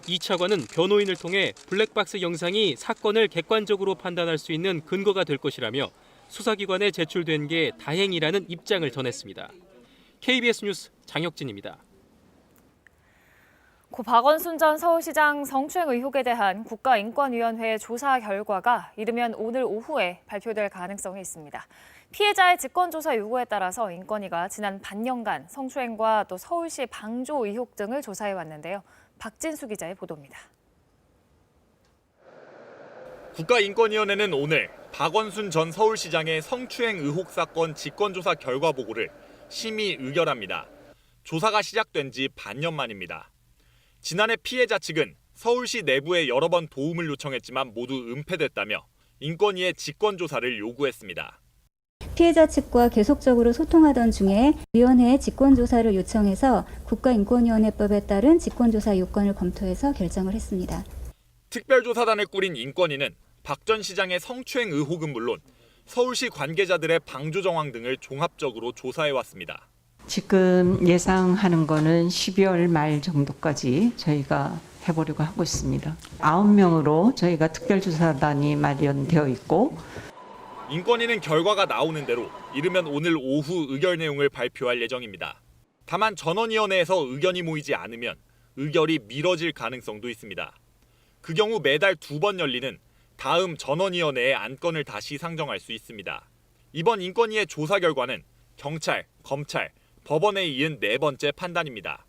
이 차관은 변호인을 통해 블랙박스 영상이 사건을 객관적으로 판단할 수 있는 근거가 될 것이라며 수사기관에 제출된 게 다행이라는 입장을 전했습니다. KBS 뉴스 장혁진입니다. 고 박원순 전 서울시장 성추행 의혹에 대한 국가인권위원회 조사 결과가 이르면 오늘 오후에 발표될 가능성이 있습니다. 피해자의 직권조사 요구에 따라서 인권위가 지난 반년간 성추행과 또 서울시 방조 의혹 등을 조사해 왔는데요. 박진수 기자의 보도입니다. 국가인권위원회는 오늘 박원순 전 서울시장의 성추행 의혹 사건 직권조사 결과 보고를 심의 의결합니다. 조사가 시작된 지 반년 만입니다. 지난해 피해자 측은 서울시 내부에 여러 번 도움을 요청했지만 모두 은폐됐다며 인권위에 직권조사를 요구했습니다. 피해자 측과 계속적으로 소통하던 중에 위원회에 직권조사를 요청해서 국가인권위원회법에 따른 직권조사 요건을 검토해서 결정을 했습니다. 특별조사단을 꾸린 인권위는 박 전 시장의 성추행 의혹은 물론 서울시 관계자들의 방조 정황 등을 종합적으로 조사해왔습니다. 지금 예상하는 거는 12월 말 정도까지 저희가 해보려고 하고 있습니다. 9명으로 저희가 특별조사단이 마련되어 있고 인권위는 결과가 나오는 대로 이르면 오늘 오후 의결 내용을 발표할 예정입니다. 다만 전원위원회에서 의견이 모이지 않으면 의결이 미뤄질 가능성도 있습니다. 그 경우 매달 2번 열리는 다음 전원위원회의 안건을 다시 상정할 수 있습니다. 이번 인권위의 조사 결과는 경찰, 검찰, 법원에 이은 4번째 판단입니다.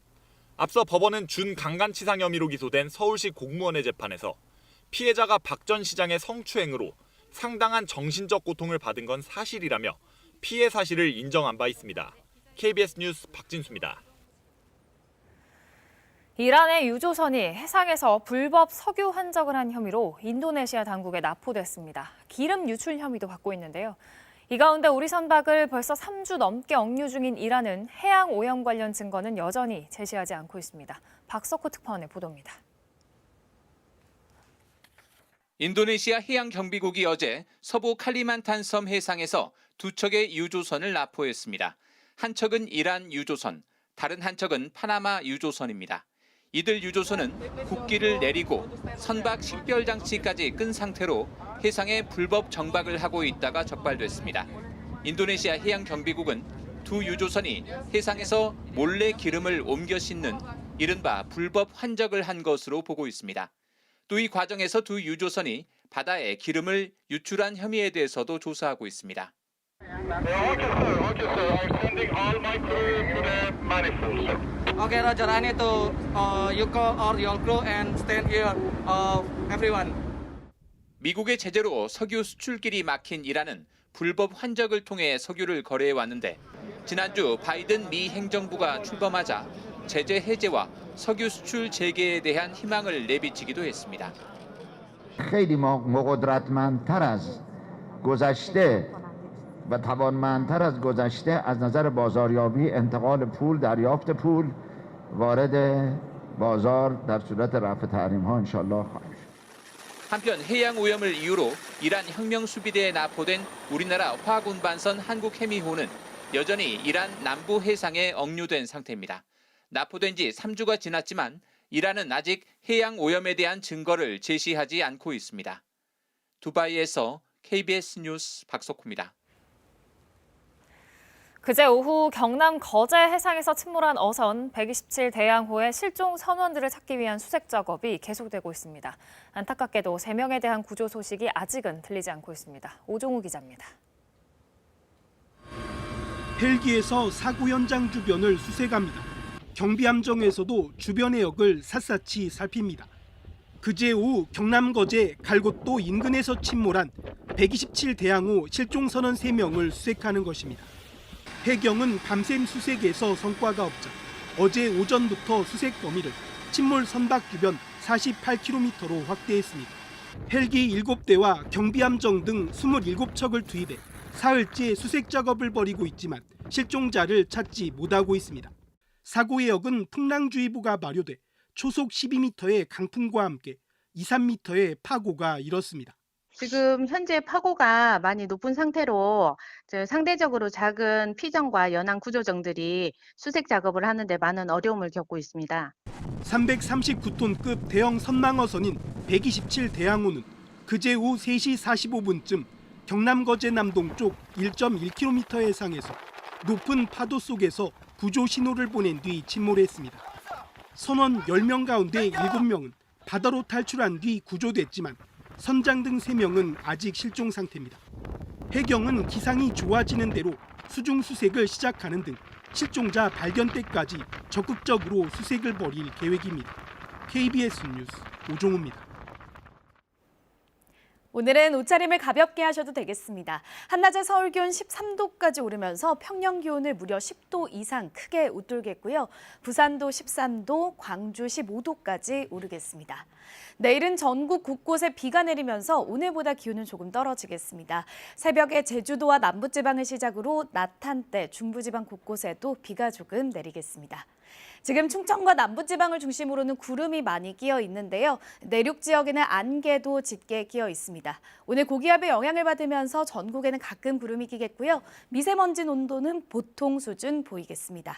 앞서 법원은 준강간치상 혐의로 기소된 서울시 공무원의 재판에서 피해자가 박 전 시장의 성추행으로 상당한 정신적 고통을 받은 건 사실이라며 피해 사실을 인정한 바 있습니다. KBS 뉴스 박진수입니다. 이란의 유조선이 해상에서 불법 석유 환적을 한 혐의로 인도네시아 당국에 납포됐습니다. 기름 유출 혐의도 받고 있는데요. 이 가운데 우리 선박을 벌써 3주 넘게 억류 중인 이란은 해양 오염 관련 증거는 여전히 제시하지 않고 있습니다. 박석호 특파원의 보도입니다. 인도네시아 해양경비국이 어제 서부 칼리만탄 섬 해상에서 2척의 유조선을 납포했습니다. 한 척은 이란 유조선, 다른 한 척은 파나마 유조선입니다. 이들 유조선은 국기를 내리고 선박 식별 장치까지 끈 상태로 해상에 불법 정박을 하고 있다가 적발됐습니다. 인도네시아 해양경비국은 두 유조선이 해상에서 몰래 기름을 옮겨 싣는 이른바 불법 환적을 한 것으로 보고 있습니다. 또 이 과정에서 두 유조선이 바다에 기름을 유출한 혐의에 대해서도 조사하고 있습니다. Okay, Roger. I need to you call all your crew and stand here, everyone. 미국의 제재로 석유 수출길이 막힌 이란은 불법 환적을 통해 석유를 거래해 왔는데 지난주 바이든 미 행정부가 출범하자 제재 해제와 석유 수출 재개에 대한 희망을 내비치기도 했습니다. خیلی ما قدرتمندتر از گذشته و توانمندتر از گذشته از نظر بازاریابی انتقال پول دریافت پول وارد بازار در صورت رفع تحریم ها ان شاء الله خواهیم شد. 한편 해양 오염을 이유로 이란 혁명 수비대에 납포된 우리나라 화군 반선 한국해미호는 여전히 이란 남부 해상에 억류된 상태입니다. 납포된 지 3주가 지났지만 이란은 아직 해양 오염에 대한 증거를 제시하지 않고 있습니다. 두바이에서 KBS 뉴스 박석호입니다. 그제 오후 경남 거제 해상에서 침몰한 어선 127 대양호의 실종 선원들을 찾기 위한 수색 작업이 계속되고 있습니다. 안타깝게도 3명에 대한 구조 소식이 아직은 들리지 않고 있습니다. 오종우 기자입니다. 헬기에서 사고 현장 주변을 수색합니다. 경비함정에서도 주변 해역을 샅샅이 살핍니다. 그제 오후 경남 거제 갈곶도 인근에서 침몰한 127 대양호 실종 선원 3명을 수색하는 것입니다. 해경은 밤샘 수색에서 성과가 없자 어제 오전부터 수색 범위를 침몰 선박 주변 48km로 확대했습니다. 헬기 7대와 경비함정 등 27척을 투입해 사흘째 수색 작업을 벌이고 있지만 실종자를 찾지 못하고 있습니다. 사고 해역은 풍랑주의보가 발효돼 초속 12m의 강풍과 함께 2, 3m의 파고가 일었습니다. 지금 현재 파고가 많이 높은 상태로 상대적으로 작은 피정과 연안 구조정들이 수색 작업을 하는데 많은 어려움을 겪고 있습니다. 339톤급 대형 선망어선인 127 대양호는 그제 오후 3시 45분쯤 경남 거제 남동쪽 1.1km 해상에서 높은 파도 속에서 구조 신호를 보낸 뒤 침몰했습니다. 선원 10명 가운데 7명은 바다로 탈출한 뒤 구조됐지만 선장 등 3명은 아직 실종 상태입니다. 해경은 기상이 좋아지는 대로 수중 수색을 시작하는 등 실종자 발견 때까지 적극적으로 수색을 벌일 계획입니다. KBS 뉴스 오종우입니다. 오늘은 옷차림을 가볍게 하셔도 되겠습니다. 한낮에 서울 기온 13도까지 오르면서 평년 기온을 무려 10도 이상 크게 웃돌겠고요. 부산도 13도, 광주 15도까지 오르겠습니다. 내일은 전국 곳곳에 비가 내리면서 오늘보다 기온은 조금 떨어지겠습니다. 새벽에 제주도와 남부지방을 시작으로 낮 한때 중부지방 곳곳에도 비가 조금 내리겠습니다. 지금 충청과 남부지방을 중심으로는 구름이 많이 끼어 있는데요. 내륙 지역에는 안개도 짙게 끼어 있습니다. 오늘 고기압의 영향을 받으면서 전국에는 가끔 구름이 끼겠고요. 미세먼지 농도는 보통 수준 보이겠습니다.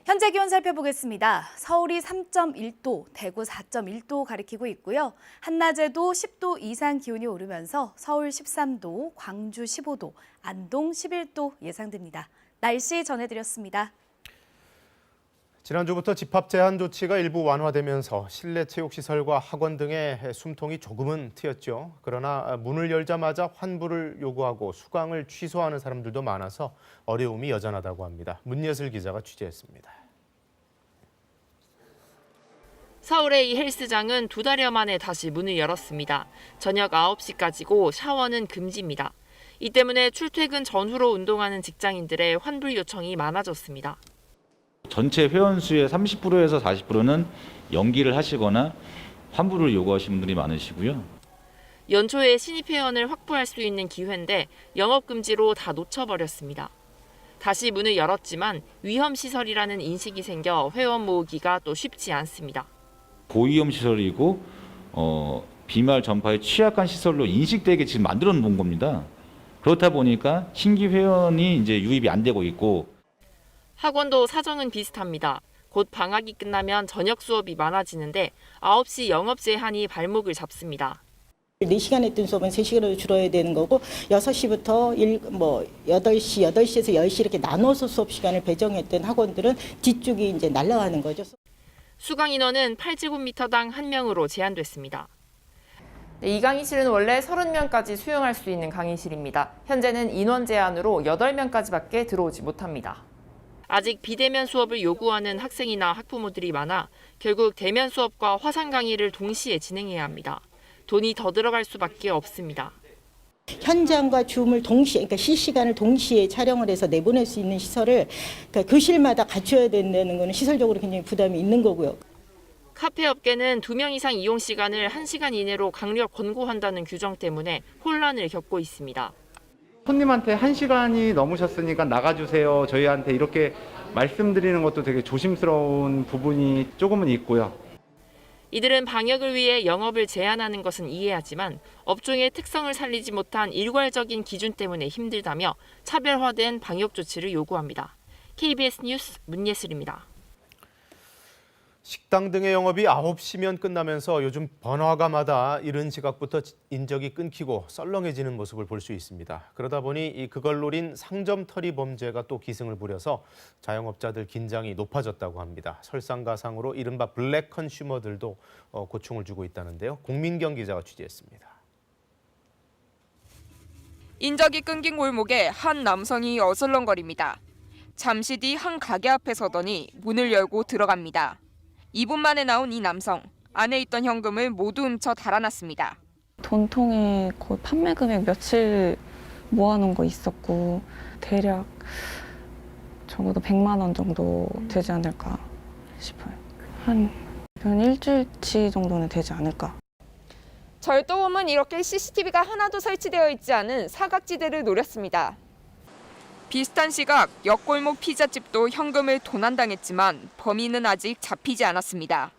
현재 기온 살펴보겠습니다. 서울이 3.1도, 대구 4.1도 가리키고 있고요. 한낮에도 10도 이상 기온이 오르면서 서울 13도, 광주 15도, 안동 11도 예상됩니다. 날씨 전해드렸습니다. 지난주부터 집합 제한 조치가 일부 완화되면서 실내 체육시설과 학원 등의 숨통이 조금은 트였죠. 그러나 문을 열자마자 환불을 요구하고 수강을 취소하는 사람들도 많아서 어려움이 여전하다고 합니다. 문예슬 기자가 취재했습니다. 서울의 이 헬스장은 2달여 만에 다시 문을 열었습니다. 저녁 9시까지고 샤워는 금지입니다. 이 때문에 출퇴근 전후로 운동하는 직장인들의 환불 요청이 많아졌습니다. 전체 회원수의 30%에서 40%는 연기를 하시거나 환불을 요구하시는 분들이 많으시고요. 연초에 신입 회원을 확보할 수 있는 기회인데 영업금지로 다 놓쳐버렸습니다. 다시 문을 열었지만 위험시설이라는 인식이 생겨 회원 모으기가 또 쉽지 않습니다. 고위험 시설이고 비말 전파에 취약한 시설로 인식되게 지금 만들어 놓은 겁니다. 그렇다 보니까 신규 회원이 이제 유입이 안 되고 있고 학원도 사정은 비슷합니다. 곧 방학이 끝나면 저녁 수업이 많아지는데 9시 영업 제한이 발목을 잡습니다. 4시간 했던 수업은 3시간으로 줄어야 되는 거고 6시부터 8시에서 10시 이렇게 나눠서 수업 시간을 배정했던 학원들은 뒤쪽이 이제 날아가는 거죠. 수강 인원은 8제곱미터당 1명으로 제한됐습니다. 이 강의실은 원래 30명까지 수용할 수 있는 강의실입니다. 현재는 인원 제한으로 8명까지밖에 들어오지 못합니다. 아직 비대면 수업을 요구하는 학생이나 학부모들이 많아 결국 대면 수업과 화상 강의를 동시에 진행해야 합니다. 돈이 더 들어갈 수밖에 없습니다. 현장과 줌을 동시에, 그러니까 실시간을 동시에 촬영을 해서 내보낼 수 있는 시설을 그러니까 교실마다 갖춰야 된다는 거는 시설적으로 굉장히 부담이 있는 거고요. 카페 업계는 2명 이상 이용 시간을 1시간 이내로 강력 권고한다는 규정 때문에 혼란을 겪고 있습니다. 손님한테 1시간이 넘으셨으니까 나가주세요. 저희한테 이렇게 말씀드리는 것도 되게 조심스러운 부분이 조금은 있고요. 이들은 방역을 위해 영업을 제한하는 것은 이해하지만 업종의 특성을 살리지 못한 일괄적인 기준 때문에 힘들다며 차별화된 방역 조치를 요구합니다. KBS 뉴스 문예슬입니다. 식당 등의 영업이 9시면 끝나면서 요즘 번화가마다 이른 시각부터 인적이 끊기고 썰렁해지는 모습을 볼 수 있습니다. 그러다 보니 그걸 노린 상점 털이 범죄가 또 기승을 부려서 자영업자들 긴장이 높아졌다고 합니다. 설상가상으로 이른바 블랙 컨슈머들도 고충을 주고 있다는데요. 공민경 기자가 취재했습니다. 인적이 끊긴 골목에 한 남성이 어슬렁거립니다. 잠시 뒤 한 가게 앞에 서더니 문을 열고 들어갑니다. 2분 만에 나온 이 남성, 안에 있던 현금을 모두 훔쳐 달아났습니다. 돈통에 거의 판매 금액 며칠 모아놓은 거 있었고 대략 적어도 100만 원 정도 되지 않을까 싶어요. 한 일주일치 정도는 되지 않을까. 절도범은 이렇게 CCTV가 하나도 설치되어 있지 않은 사각지대를 노렸습니다. 비슷한 시각 옆골목 피자집도 현금을 도난당했지만 범인은 아직 잡히지 않았습니다.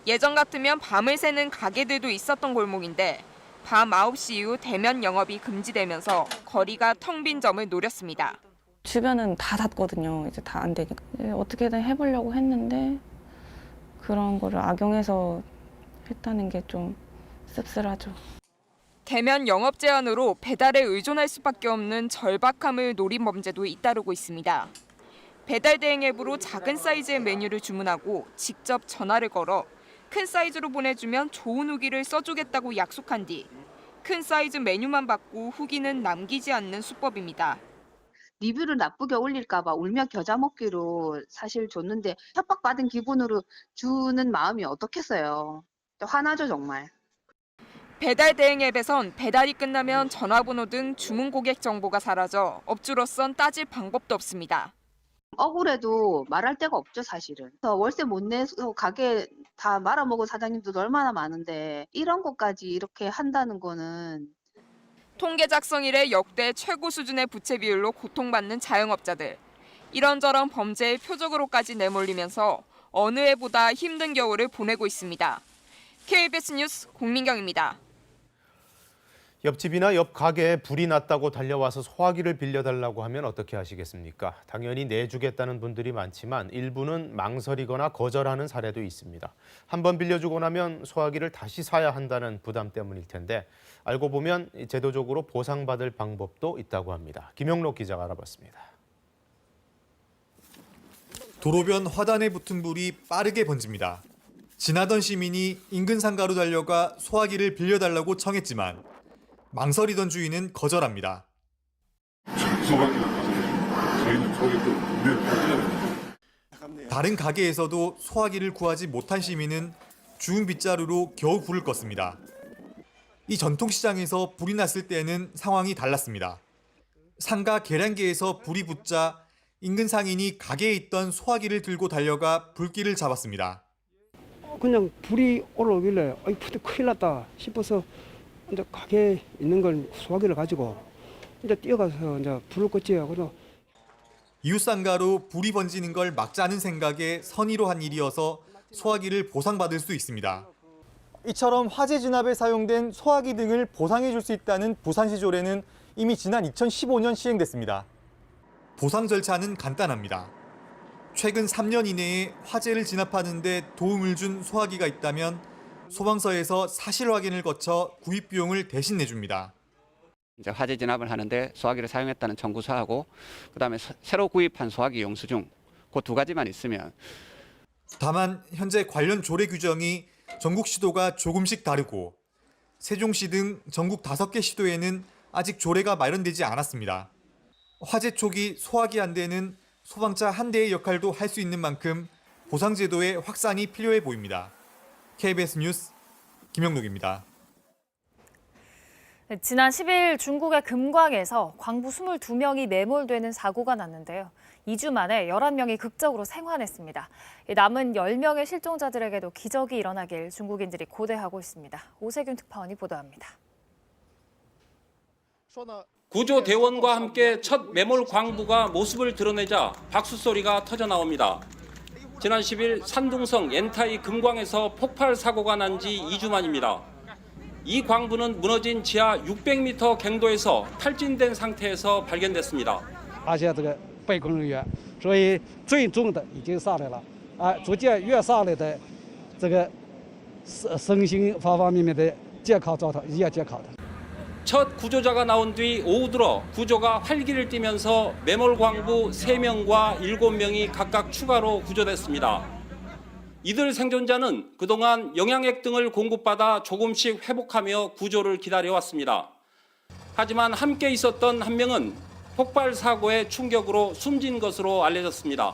예전 같으면 밤을 새는 가게들도 있었던 골목인데 밤 9시 이후 대면 영업이 금지되면서 거리가 텅 빈 점을 노렸습니다. 주변은 다 닫거든요. 이제 다 안 되니까. 어떻게든 해보려고 했는데 그런 거를 악용해서 했다는 게 좀 씁쓸하죠. 대면 영업 제한으로 배달에 의존할 수밖에 없는 절박함을 노린 범죄도 잇따르고 있습니다. 배달 대행 앱으로 작은 사이즈의 메뉴를 주문하고 직접 전화를 걸어 큰 사이즈로 보내주면 좋은 후기를 써주겠다고 약속한 뒤 큰 사이즈 메뉴만 받고 후기는 남기지 않는 수법입니다. 리뷰를 나쁘게 올릴까 봐 울며 겨자 먹기로 사실 줬는데 협박받은 기분으로 주는 마음이 어떻겠어요. 화나죠 정말. 배달 대행 앱에선 배달이 끝나면 전화번호 등 주문 고객 정보가 사라져 업주로선 따질 방법도 없습니다. 억울해도 말할 데가 없죠 사실은. 월세 못 내서 가게 다 말아먹은 사장님들도 얼마나 많은데 이런 것까지 이렇게 한다는 거는. 통계 작성 이래 역대 최고 수준의 부채 비율로 고통받는 자영업자들. 이런저런 범죄의 표적으로까지 내몰리면서 어느 해보다 힘든 겨울을 보내고 있습니다. KBS 뉴스 공민경입니다. 옆집이나 옆 가게에 불이 났다고 달려와서 소화기를 빌려달라고 하면 어떻게 하시겠습니까? 당연히 내주겠다는 분들이 많지만 일부는 망설이거나 거절하는 사례도 있습니다. 한번 빌려주고 나면 소화기를 다시 사야 한다는 부담 때문일 텐데 알고 보면 제도적으로 보상받을 방법도 있다고 합니다. 김영록 기자가 알아봤습니다. 도로변 화단에 붙은 불이 빠르게 번집니다. 지나던 시민이 인근 상가로 달려가 소화기를 빌려달라고 청했지만 망설이던 주인은 거절합니다. 다른 가게에서도 소화기를 구하지 못한 시민은 주운 빗자루로 겨우 불을 껐습니다. 이 전통시장에서 불이 났을 때는 상황이 달랐습니다. 상가 계량기에서 불이 붙자 인근 상인이 가게에 있던 소화기를 들고 달려가 불길을 잡았습니다. 그냥 불이 올라오길래 큰일 났다 싶어서 이제 가게에 있는 걸 소화기를 가지고 이제 뛰어가서 이제 불을 껐지 하고. 이웃 상가로 불이 번지는 걸 막자는 생각에 선의로 한 일이어서 소화기를 보상받을 수 있습니다. 이처럼 화재 진압에 사용된 소화기 등을 보상해 줄 수 있다는 부산시 조례는 이미 지난 2015년 시행됐습니다. 보상 절차는 간단합니다. 최근 3년 이내에 화재를 진압하는 데 도움을 준 소화기가 있다면 소방서에서 사실 확인을 거쳐 구입 비용을 대신 내줍니다. 이제 화재 진압을 하는데 소화기를 사용했다는 청구서하고 그다음에 새로 구입한 소화기 영수증 그 두 가지만 있으면. 다만 현재 관련 조례 규정이 전국 시도가 조금씩 다르고 세종시 등 전국 5개 시도에는 아직 조례가 마련되지 않았습니다. 화재 초기 소화기 한 대는 소방차 한 대의 역할도 할 수 있는 만큼 보상제도의 확산이 필요해 보입니다. KBS 뉴스 김영록입니다. 네, 지난 10일 중국의 금광에서 광부 22명이 매몰되는 사고가 났는데요. 2주 만에 11명이 극적으로 생還했습니다. 남은 10명의 실종자들에게도 기적이 일어나길 중국인들이 고대하고 있습니다. 오세균 특파원이 보도합니다. 구조대원과 함께 첫 매몰 광부가 모습을 드러내자 박수 소리가 터져 나옵니다. 지난 10일 산둥성 엔타이 금광에서 폭발 사고가 난 지 2주 만입니다. 이 광부는 무너진 지하 600m 갱도에서 탈진된 상태에서 발견됐습니다. 发现这个被工人员，所以最重的已经上来了，逐渐越上来的这个身心方方面面的健康状态也健康的。 첫 구조자가 나온 뒤 오후 들어 구조가 활기를 띠면서 매몰 광부 3명과 7명이 각각 추가로 구조됐습니다. 이들 생존자는 그동안 영양액 등을 공급받아 조금씩 회복하며 구조를 기다려왔습니다. 하지만 함께 있었던 한 명은 폭발 사고의 충격으로 숨진 것으로 알려졌습니다.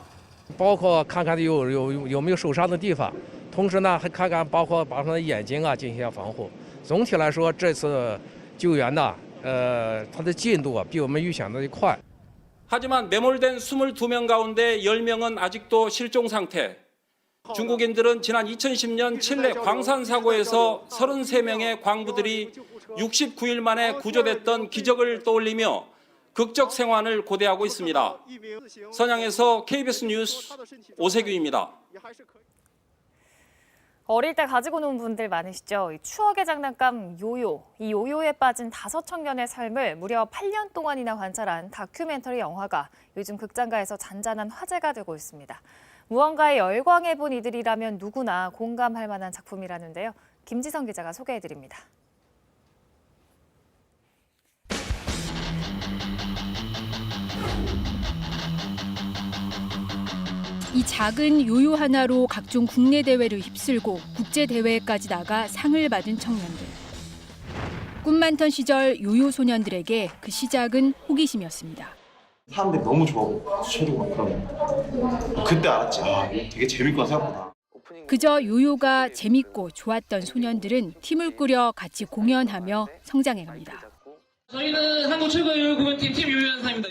包括看看有没有受伤的地方，同时呢还看看包括把他的眼睛啊进行一下防护。总体来说，这次救援呢，它的进度比我们预想的快。 하지만 매몰된 22명 가운데 10명은 아직도 실종 상태. 중국인들은 지난 2010년 칠레 광산 사고에서 33명의 광부들이 69일 만에 구조됐던 기적을 떠올리며 극적 생還을 고대하고 있습니다. 선양에서 KBS 뉴스 오세균입니다. 어릴 때 가지고 노는 분들 많으시죠? 이 추억의 장난감 요요. 이 요요에 빠진 5청년의 삶을 무려 8년 동안이나 관찰한 다큐멘터리 영화가 요즘 극장가에서 잔잔한 화제가 되고 있습니다. 무언가에 열광해본 이들이라면 누구나 공감할 만한 작품이라는데요. 김지성 기자가 소개해드립니다. 이 작은 요요 하나로 각종 국내 대회를 휩쓸고 국제 대회까지 나가 상을 받은 청년들. 꿈 많던 시절 요요 소년들에게 그 시작은 호기심이었습니다. 사람들이 너무 좋아하고 수채도 막 그러면 그때 알았지. 아, 되게 재밌구나 생각보다. 그저 요요가 재밌고 좋았던 소년들은 팀을 꾸려 같이 공연하며 성장해갑니다. 저희는 한국 최고의 요요 공연팀 팀 요요 연사입니다.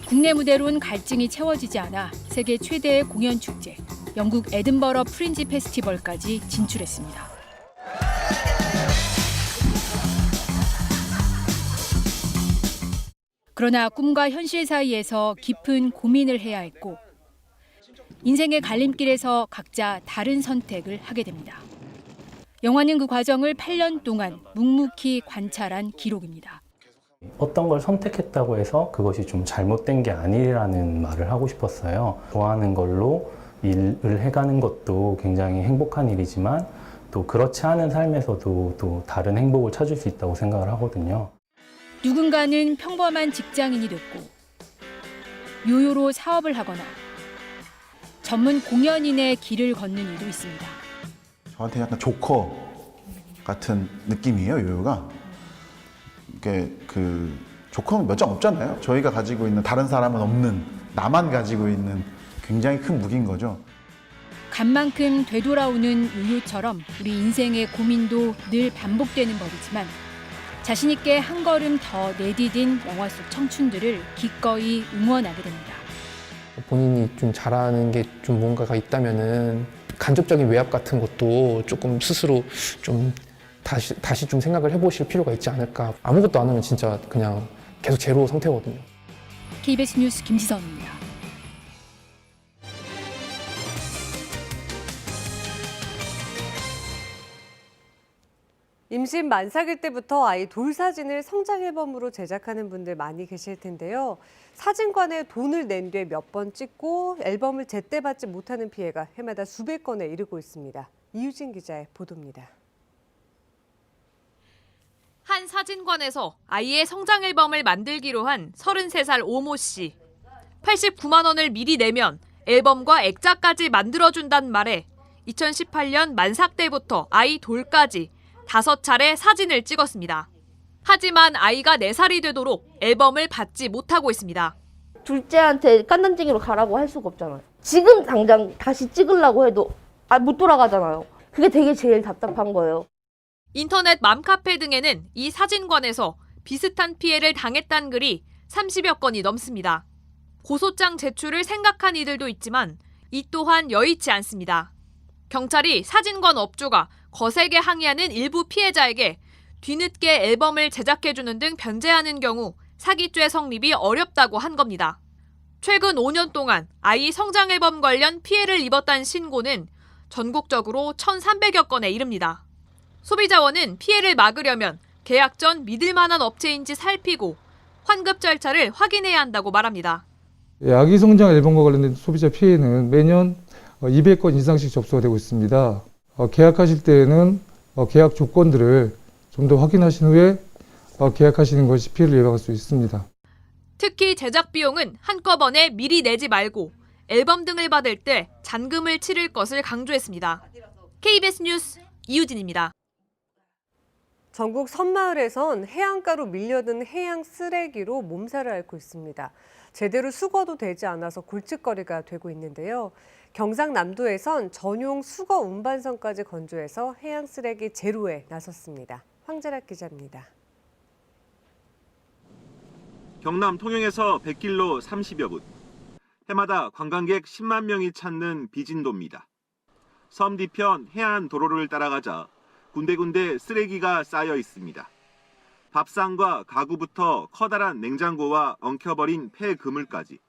국내 무대로는 갈증이 채워지지 않아 세계 최대의 공연 축제, 영국 에든버러 프린지 페스티벌까지 진출했습니다. 그러나 꿈과 현실 사이에서 깊은 고민을 해야 했고 인생의 갈림길에서 각자 다른 선택을 하게 됩니다. 영화는 그 과정을 8년 동안 묵묵히 관찰한 기록입니다. 어떤 걸 선택했다고 해서 그것이 좀 잘못된 게 아니라는 말을 하고 싶었어요. 좋아하는 걸로 일을 해가는 것도 굉장히 행복한 일이지만 또 그렇지 않은 삶에서도 또 다른 행복을 찾을 수 있다고 생각을 하거든요. 누군가는 평범한 직장인이 됐고 요요로 사업을 하거나 전문 공연인의 길을 걷는 이도 있습니다. 저한테 약간 조커 같은 느낌이에요, 요요가. 이게 그 조커는 몇 장 없잖아요. 저희가 가지고 있는 다른 사람은 없는 나만 가지고 있는 굉장히 큰 무기인 거죠. 간만큼 되돌아오는 요요처럼 우리 인생의 고민도 늘 반복되는 법이지만 자신 있게 한 걸음 더 내디딘 영화 속 청춘들을 기꺼이 응원하게 됩니다. 본인이 좀 잘하는 게 좀 뭔가가 있다면은 간접적인 외압 같은 것도 조금 스스로 좀 다시 좀 생각을 해보실 필요가 있지 않을까. 아무것도 안 하면 진짜 그냥 계속 제로 상태거든요. KBS 뉴스 김지선입니다. 임신 만삭일 때부터 아이 돌사진을 성장 앨범으로 제작하는 분들 많이 계실 텐데요. 사진관에 돈을 낸 뒤에 몇 번 찍고 앨범을 제때 받지 못하는 피해가 해마다 수백 건에 이르고 있습니다. 이유진 기자의 보도입니다. 한 사진관에서 아이의 성장 앨범을 만들기로 한 33살 오모 씨. 89만 원을 미리 내면 앨범과 액자까지 만들어준다는 말에 2018년 만삭 때부터 아이 돌까지 5차례 사진을 찍었습니다. 하지만 아이가 4살이 되도록 앨범을 받지 못하고 있습니다. 둘째한테 깐난쟁이로 가라고 할 수가 없잖아요. 지금 당장 다시 찍으려고 해도 못 돌아가잖아요. 그게 되게 제일 답답한 거예요. 인터넷 맘카페 등에는 이 사진관에서 비슷한 피해를 당했다는 글이 30여 건이 넘습니다. 고소장 제출을 생각한 이들도 있지만 이 또한 여의치 않습니다. 경찰이 사진관 업주가 거세게 항의하는 일부 피해자에게 뒤늦게 앨범을 제작해주는 등 변제하는 경우 사기죄 성립이 어렵다고 한 겁니다. 최근 5년 동안 아이 성장 앨범 관련 피해를 입었다는 신고는 전국적으로 1,300여 건에 이릅니다. 소비자원은 피해를 막으려면 계약 전 믿을 만한 업체인지 살피고 환급 절차를 확인해야 한다고 말합니다. 아기 성장 앨범과 관련된 소비자 피해는 매년 200건 이상씩 접수가 되고 있습니다. 계약하실 때에는 계약 조건들을 좀 더 확인하신 후에 계약하시는 것이 피해를 예방할 수 있습니다. 특히 제작 비용은 한꺼번에 미리 내지 말고 앨범 등을 받을 때 잔금을 치를 것을 강조했습니다. KBS 뉴스 이유진입니다. 전국 섬마을에선 해안가로 밀려든 해양 쓰레기로 몸살을 앓고 있습니다. 제대로 수거도 되지 않아서 골칫거리가 되고 있는데요. 경상남도에선 전용 수거 운반선까지 건조해서 해양 쓰레기 제로에 나섰습니다. 황재락 기자입니다. 경남 통영에서 100길로 30여 분. 해마다 관광객 10만 명이 찾는 비진도입니다. 섬 뒤편 해안 도로를 따라가자 군데군데 쓰레기가 쌓여 있습니다. 밥상과 가구부터 커다란 냉장고와 엉켜버린 폐 그물까지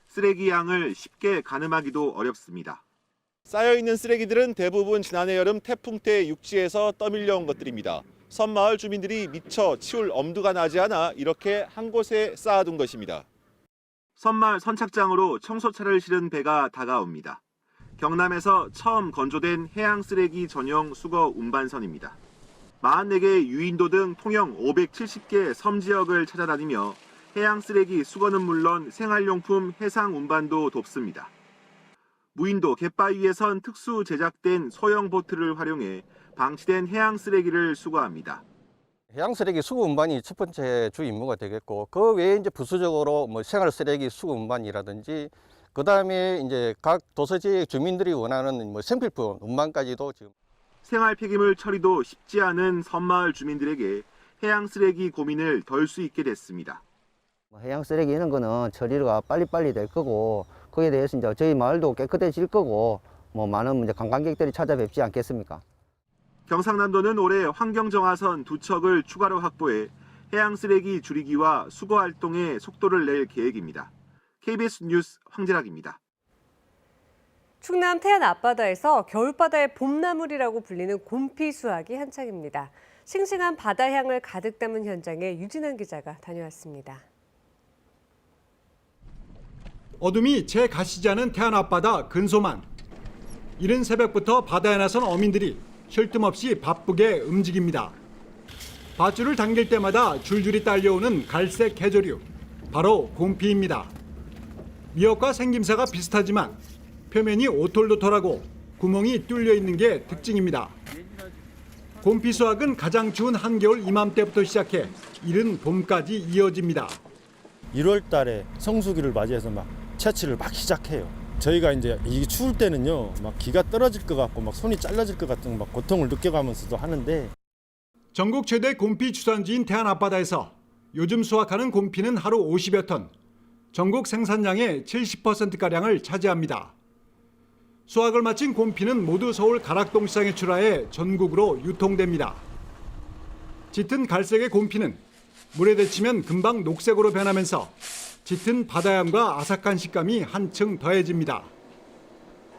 쓰레기 양을 쉽게 가늠하기도 어렵습니다. 쌓여있는 쓰레기들은 대부분 지난해 여름 태풍 때 육지에서 떠밀려온 것들입니다. 섬마을 주민들이 미처 치울 엄두가 나지 않아 이렇게 한 곳에 쌓아둔 것입니다. 섬마을 선착장으로 청소차를 실은 배가 다가옵니다. 경남에서 처음 건조된 해양 쓰레기 전용 수거 운반선입니다. 44개의 유인도 등 통영 570개 섬 지역을 찾아다니며 해양 쓰레기 수거는 물론 생활용품 해상 운반도 돕습니다. 무인도 갯바위에선 특수 제작된 소형 보트를 활용해 방치된 해양 쓰레기를 수거합니다. 해양 쓰레기 수거 운반이 첫 번째 주 임무가 되겠고, 그 외에 이제 부수적으로 생활 쓰레기 수거 운반이라든지, 그 다음에 이제 각 도서지역 주민들이 원하는 생필품 운반까지도 지금. 생활 폐기물 처리도 쉽지 않은 섬마을 주민들에게 해양 쓰레기 고민을 덜 수 있게 됐습니다. 해양 쓰레기 이런 거는 처리가 빨리빨리 될 거고, 거기에 대해서 이제 저희 마을도 깨끗해질 거고, 많은 이제 관광객들이 찾아뵙지 않겠습니까? 경상남도는 올해 환경정화선 2척을 추가로 확보해 해양 쓰레기 줄이기와 수거 활동에 속도를 낼 계획입니다. KBS 뉴스 황재락입니다. 충남 태안 앞바다에서 겨울바다의 봄나물이라고 불리는 곰피 수확이 한창입니다. 싱싱한 바다향을 가득 담은 현장에 유진환 기자가 다녀왔습니다. 어둠이 채 가시지 않은 태안 앞바다 근소만. 이른 새벽부터 바다에 나선 어민들이 쉴 틈 없이 바쁘게 움직입니다. 밧줄을 당길 때마다 줄줄이 딸려오는 갈색 해조류, 바로 곰피입니다. 미역과 생김새가 비슷하지만 표면이 오톨도톨하고 구멍이 뚫려 있는 게 특징입니다. 곰피 수확은 가장 추운 한겨울 이맘때부터 시작해 이른 봄까지 이어집니다. 1월 달에 성수기를 맞이해서 막 채취를 막 시작해요. 저희가 이제 이 추울 때는요, 막 기가 떨어질 것 같고 막 손이 잘라질 것 같은 막 고통을 느껴가면서도 하는데. 전국 최대 곰피 주산지인 태안 앞바다에서 요즘 수확하는 곰피는 하루 50여 톤, 전국 생산량의 70%가량을 차지합니다. 수확을 마친 곰피는 모두 서울 가락동 시장에 출하해 전국으로 유통됩니다. 짙은 갈색의 곰피는 물에 데치면 금방 녹색으로 변하면서 짙은 바다향과 아삭한 식감이 한층 더해집니다.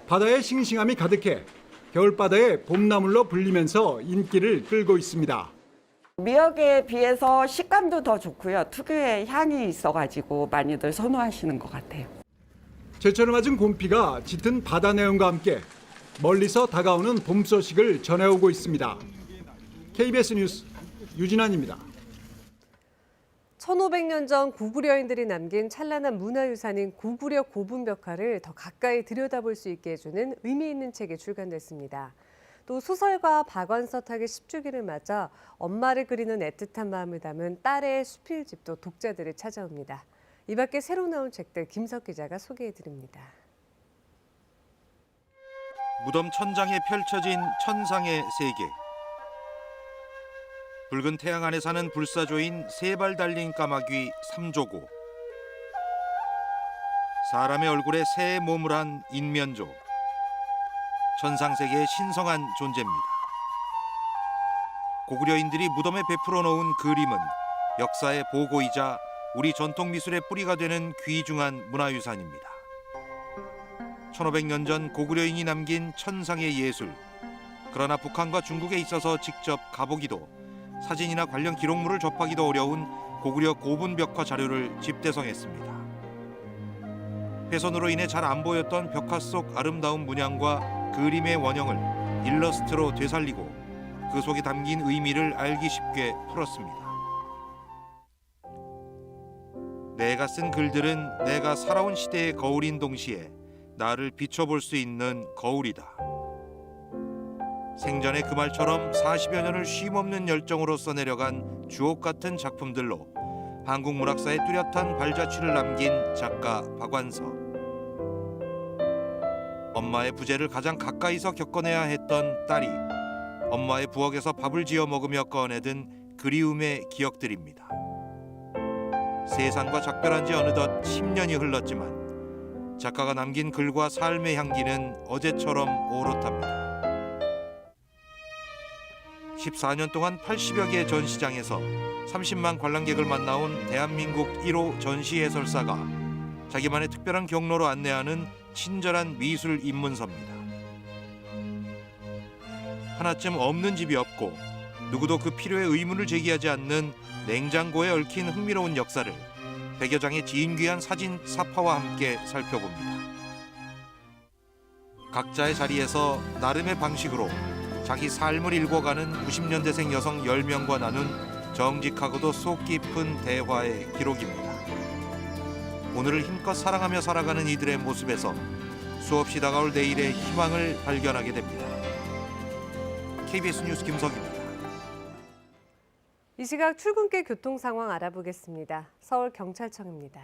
바다의 싱싱함이 가득해 겨울바다의 봄나물로 불리면서 인기를 끌고 있습니다. 미역에 비해서 식감도 더 좋고요. 특유의 향이 있어가지고 많이들 선호하시는 것 같아요. 제철을 맞은 곰피가 짙은 바다 내음과 함께 멀리서 다가오는 봄 소식을 전해오고 있습니다. KBS 뉴스 유진환입니다. 1500년 전 구구려인들이 남긴 찬란한 문화유산인 구구려 고분벽화를 더 가까이 들여다볼 수 있게 해주는 의미 있는 책이 출간됐습니다. 또 소설가 박완서탁의 10주기를 맞아 엄마를 그리는 애틋한 마음을 담은 딸의 수필집도 독자들을 찾아옵니다. 이 밖에 새로 나온 책들 김석 기자가 소개해드립니다. 무덤 천장에 펼쳐진 천상의 세계. 붉은 태양 안에 사는 불사조인 세 발 달린 까마귀 삼조고, 사람의 얼굴에 새의 몸을 한 인면조, 천상세계의 신성한 존재입니다. 고구려인들이 무덤에 베풀어 놓은 그림은 역사의 보고이자 우리 전통 미술의 뿌리가 되는 귀중한 문화유산입니다. 1500년 전 고구려인이 남긴 천상의 예술. 그러나 북한과 중국에 있어서 직접 가보기도, 사진이나 관련 기록물을 접하기도 어려운 고구려 고분 벽화 자료를 집대성했습니다. 훼손으로 인해 잘 안 보였던 벽화 속 아름다운 문양과 그림의 원형을 일러스트로 되살리고 그 속에 담긴 의미를 알기 쉽게 풀었습니다. 내가 쓴 글들은 내가 살아온 시대의 거울인 동시에 나를 비춰볼 수 있는 거울이다. 생전에 그 말처럼 40여 년을 쉼없는 열정으로 써내려간 주옥 같은 작품들로 한국 문학사에 뚜렷한 발자취를 남긴 작가 박완서. 엄마의 부재를 가장 가까이서 겪어내야 했던 딸이 엄마의 부엌에서 밥을 지어 먹으며 꺼내든 그리움의 기억들입니다. 세상과 작별한 지 어느덧 10년이 흘렀지만 작가가 남긴 글과 삶의 향기는 어제처럼 오롯합니다. 14년 동안 80여 개의 전시장에서 30만 관람객을 만나온 대한민국 1호 전시 해설사가 자기만의 특별한 경로로 안내하는 친절한 미술 입문서입니다. 하나쯤 없는 집이 없고 누구도 그 필요에 의문을 제기하지 않는 냉장고에 얽힌 흥미로운 역사를 100여 장의 진귀한 사진 사파와 함께 살펴봅니다. 각자의 자리에서 나름의 방식으로 자기 삶을 읽어가는 90년대생 여성 10명과 나눈 정직하고도 속 깊은 대화의 기록입니다. 오늘을 힘껏 사랑하며 살아가는 이들의 모습에서 수없이 다가올 내일의 희망을 발견하게 됩니다. KBS 뉴스 김석입니다. 이 시각 출근길 교통 상황 알아보겠습니다. 서울경찰청입니다.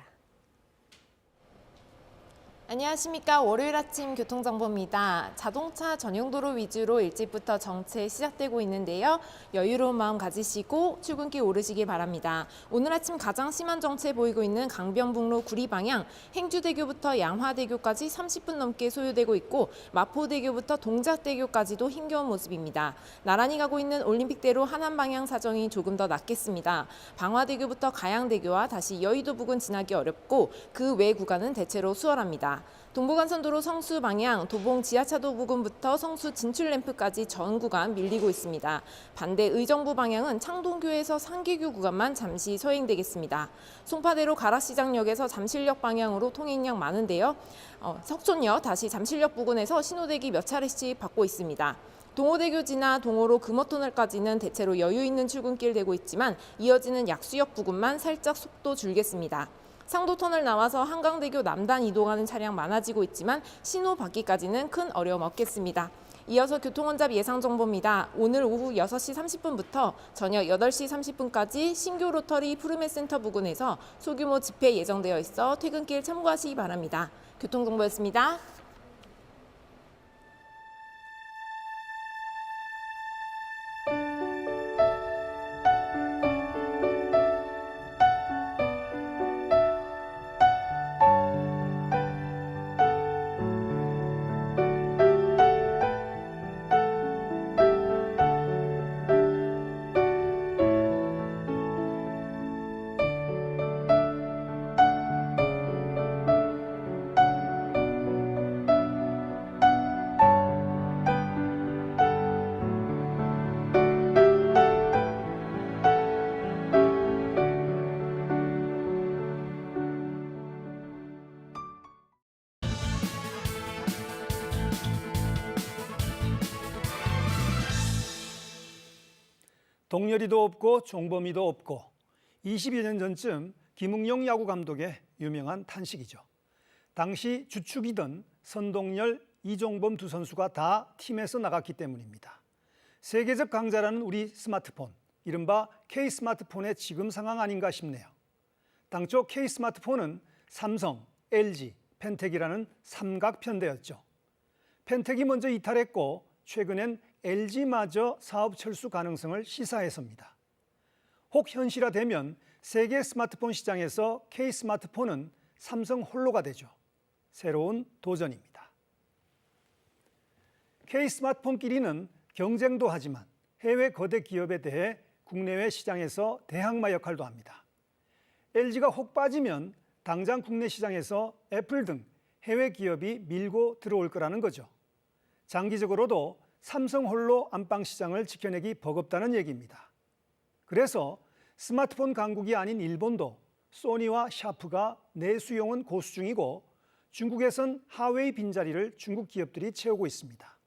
안녕하십니까. 월요일 아침 교통정보입니다. 자동차 전용도로 위주로 일찍부터 정체 시작되고 있는데요. 여유로운 마음 가지시고 출근길 오르시길 바랍니다. 오늘 아침 가장 심한 정체 보이고 있는 강변북로 구리 방향 행주대교부터 양화대교까지 30분 넘게 소요되고 있고 마포대교부터 동작대교까지도 힘겨운 모습입니다. 나란히 가고 있는 올림픽대로 하남 방향 사정이 조금 더 낫겠습니다. 방화대교부터 가양대교와 다시 여의도 부근 지나기 어렵고 그 외 구간은 대체로 수월합니다. 동부간선도로 성수 방향 도봉 지하차도 부근부터 성수 진출램프까지 전 구간 밀리고 있습니다. 반대 의정부 방향은 창동교에서 상계교 구간만 잠시 서행되겠습니다. 송파대로 가락시장역에서 잠실역 방향으로 통행량 많은데요. 석촌역 다시 잠실역 부근에서 신호대기 몇 차례씩 받고 있습니다. 동호대교 지나 동호로 금호터널까지는 대체로 여유 있는 출근길 되고 있지만 이어지는 약수역 부근만 살짝 속도 줄겠습니다. 상도터널 나와서 한강대교 남단 이동하는 차량 많아지고 있지만 신호 받기까지는 큰 어려움 없겠습니다. 이어서 교통혼잡 예상 정보입니다. 오늘 오후 6시 30분부터 저녁 8시 30분까지 신교 로터리 푸르메센터 부근에서 소규모 집회 예정되어 있어 퇴근길 참고하시기 바랍니다. 교통정보였습니다. 동열이도 없고 종범이도 없고 20여 년 전쯤 김웅용 야구 감독의 유명한 탄식이죠. 당시 주축이던 선동열, 이종범 두 선수가 다 팀에서 나갔기 때문입니다. 세계적 강자라는 우리 스마트폰, 이른바 K스마트폰의 지금 상황 아닌가 싶네요. 당초 K스마트폰은 삼성, LG, 펜텍이라는 삼각편대였죠. 펜텍이 먼저 이탈했고 최근엔 LG마저 사업 철수 가능성을 시사해서입니다. 혹 현실화되면 세계 스마트폰 시장에서 K 스마트폰은 삼성 홀로가 되죠. 새로운 도전입니다. K 스마트폰끼리는 경쟁도 하지만 해외 거대 기업에 대해 국내외 시장에서 대항마 역할도 합니다. LG가 혹 빠지면 당장 국내 시장에서 애플 등 해외 기업이 밀고 들어올 거라는 거죠. 장기적으로도 삼성 홀로 안방 시장을 지켜내기 버겁다는 얘기입니다. 그래서 스마트폰 강국이 아닌 일본도 소니와 샤프가 내수용은 고수 중이고 중국에선 하웨이 빈자리를 중국 기업들이 채우고 있습니다.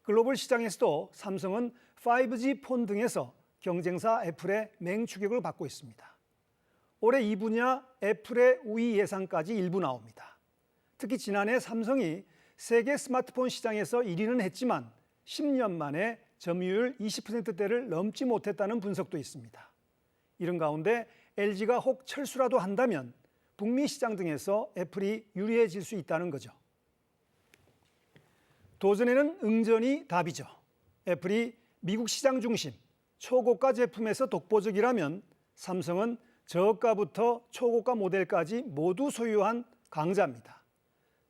글로벌 시장에서도 삼성은 5G 폰 등에서 경쟁사 애플의 맹추격을 받고 있습니다. 올해 이 분야 애플의 우위 예상까지 일부 나옵니다. 특히 지난해 삼성이 세계 스마트폰 시장에서 1위는 했지만 10년 만에 점유율 20%대를 넘지 못했다는 분석도 있습니다. 이런 가운데 LG가 혹 철수라도 한다면 북미 시장 등에서 애플이 유리해질 수 있다는 거죠. 도전에는 응전이 답이죠. 애플이 미국 시장 중심 초고가 제품에서 독보적이라면 삼성은 저가부터 초고가 모델까지 모두 소유한 강자입니다.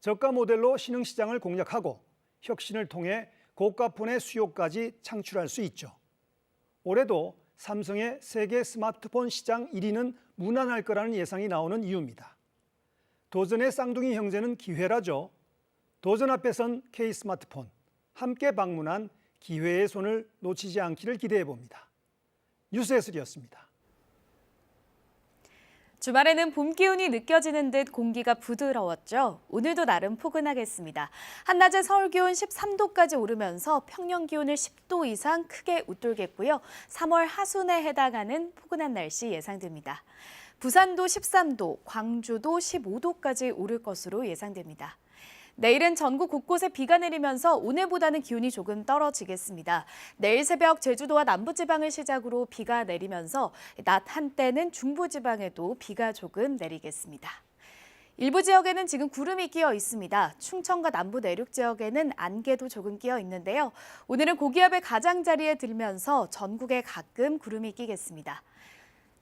저가 모델로 신흥 시장을 공략하고 혁신을 통해 고가폰의 수요까지 창출할 수 있죠. 올해도 삼성의 세계 스마트폰 시장 1위는 무난할 거라는 예상이 나오는 이유입니다. 도전의 쌍둥이 형제는 기회라죠. 도전 앞에선 K 스마트폰, 함께 방문한 기회의 손을 놓치지 않기를 기대해 봅니다. 뉴스예슬이었습니다. 주말에는 봄 기운이 느껴지는 듯 공기가 부드러웠죠. 오늘도 나름 포근하겠습니다. 한낮에 서울 기온 13도까지 오르면서 평년 기온을 10도 이상 크게 웃돌겠고요. 3월 하순에 해당하는 포근한 날씨 예상됩니다. 부산도 13도, 광주도 15도까지 오를 것으로 예상됩니다. 내일은 전국 곳곳에 비가 내리면서 오늘보다는 기온이 조금 떨어지겠습니다. 내일 새벽 제주도와 남부지방을 시작으로 비가 내리면서 낮 한때는 중부지방에도 비가 조금 내리겠습니다. 일부 지역에는 지금 구름이 끼어 있습니다. 충청과 남부 내륙 지역에는 안개도 조금 끼어 있는데요. 오늘은 고기압의 가장자리에 들면서 전국에 가끔 구름이 끼겠습니다.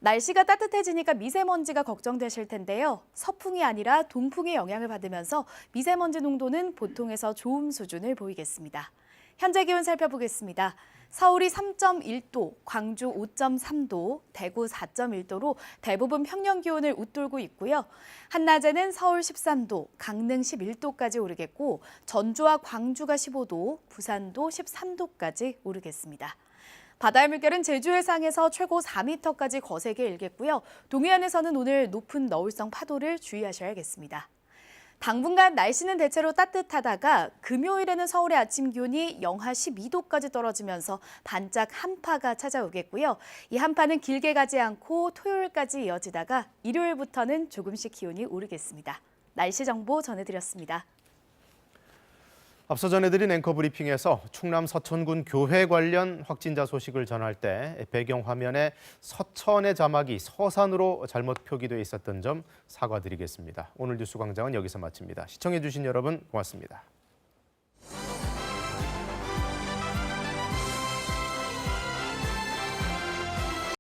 날씨가 따뜻해지니까 미세먼지가 걱정되실 텐데요. 서풍이 아니라 동풍의 영향을 받으면서 미세먼지 농도는 보통에서 좋음 수준을 보이겠습니다. 현재 기온 살펴보겠습니다. 서울이 3.1도, 광주 5.3도, 대구 4.1도로 대부분 평년 기온을 웃돌고 있고요. 한낮에는 서울 13도, 강릉 11도까지 오르겠고 전주와 광주가 15도, 부산도 13도까지 오르겠습니다. 바다의 물결은 제주 해상에서 최고 4m까지 거세게 일겠고요. 동해안에서는 오늘 높은 너울성 파도를 주의하셔야겠습니다. 당분간 날씨는 대체로 따뜻하다가 금요일에는 서울의 아침 기온이 영하 12도까지 떨어지면서 반짝 한파가 찾아오겠고요. 이 한파는 길게 가지 않고 토요일까지 이어지다가 일요일부터는 조금씩 기온이 오르겠습니다. 날씨 정보 전해드렸습니다. 앞서 전해드린 앵커 브리핑에서 충남 서천군 교회 관련 확진자 소식을 전할 때 배경 화면에 서천의 자막이 서산으로 잘못 표기돼 있었던 점 사과드리겠습니다. 오늘 뉴스광장은 여기서 마칩니다. 시청해주신 여러분 고맙습니다.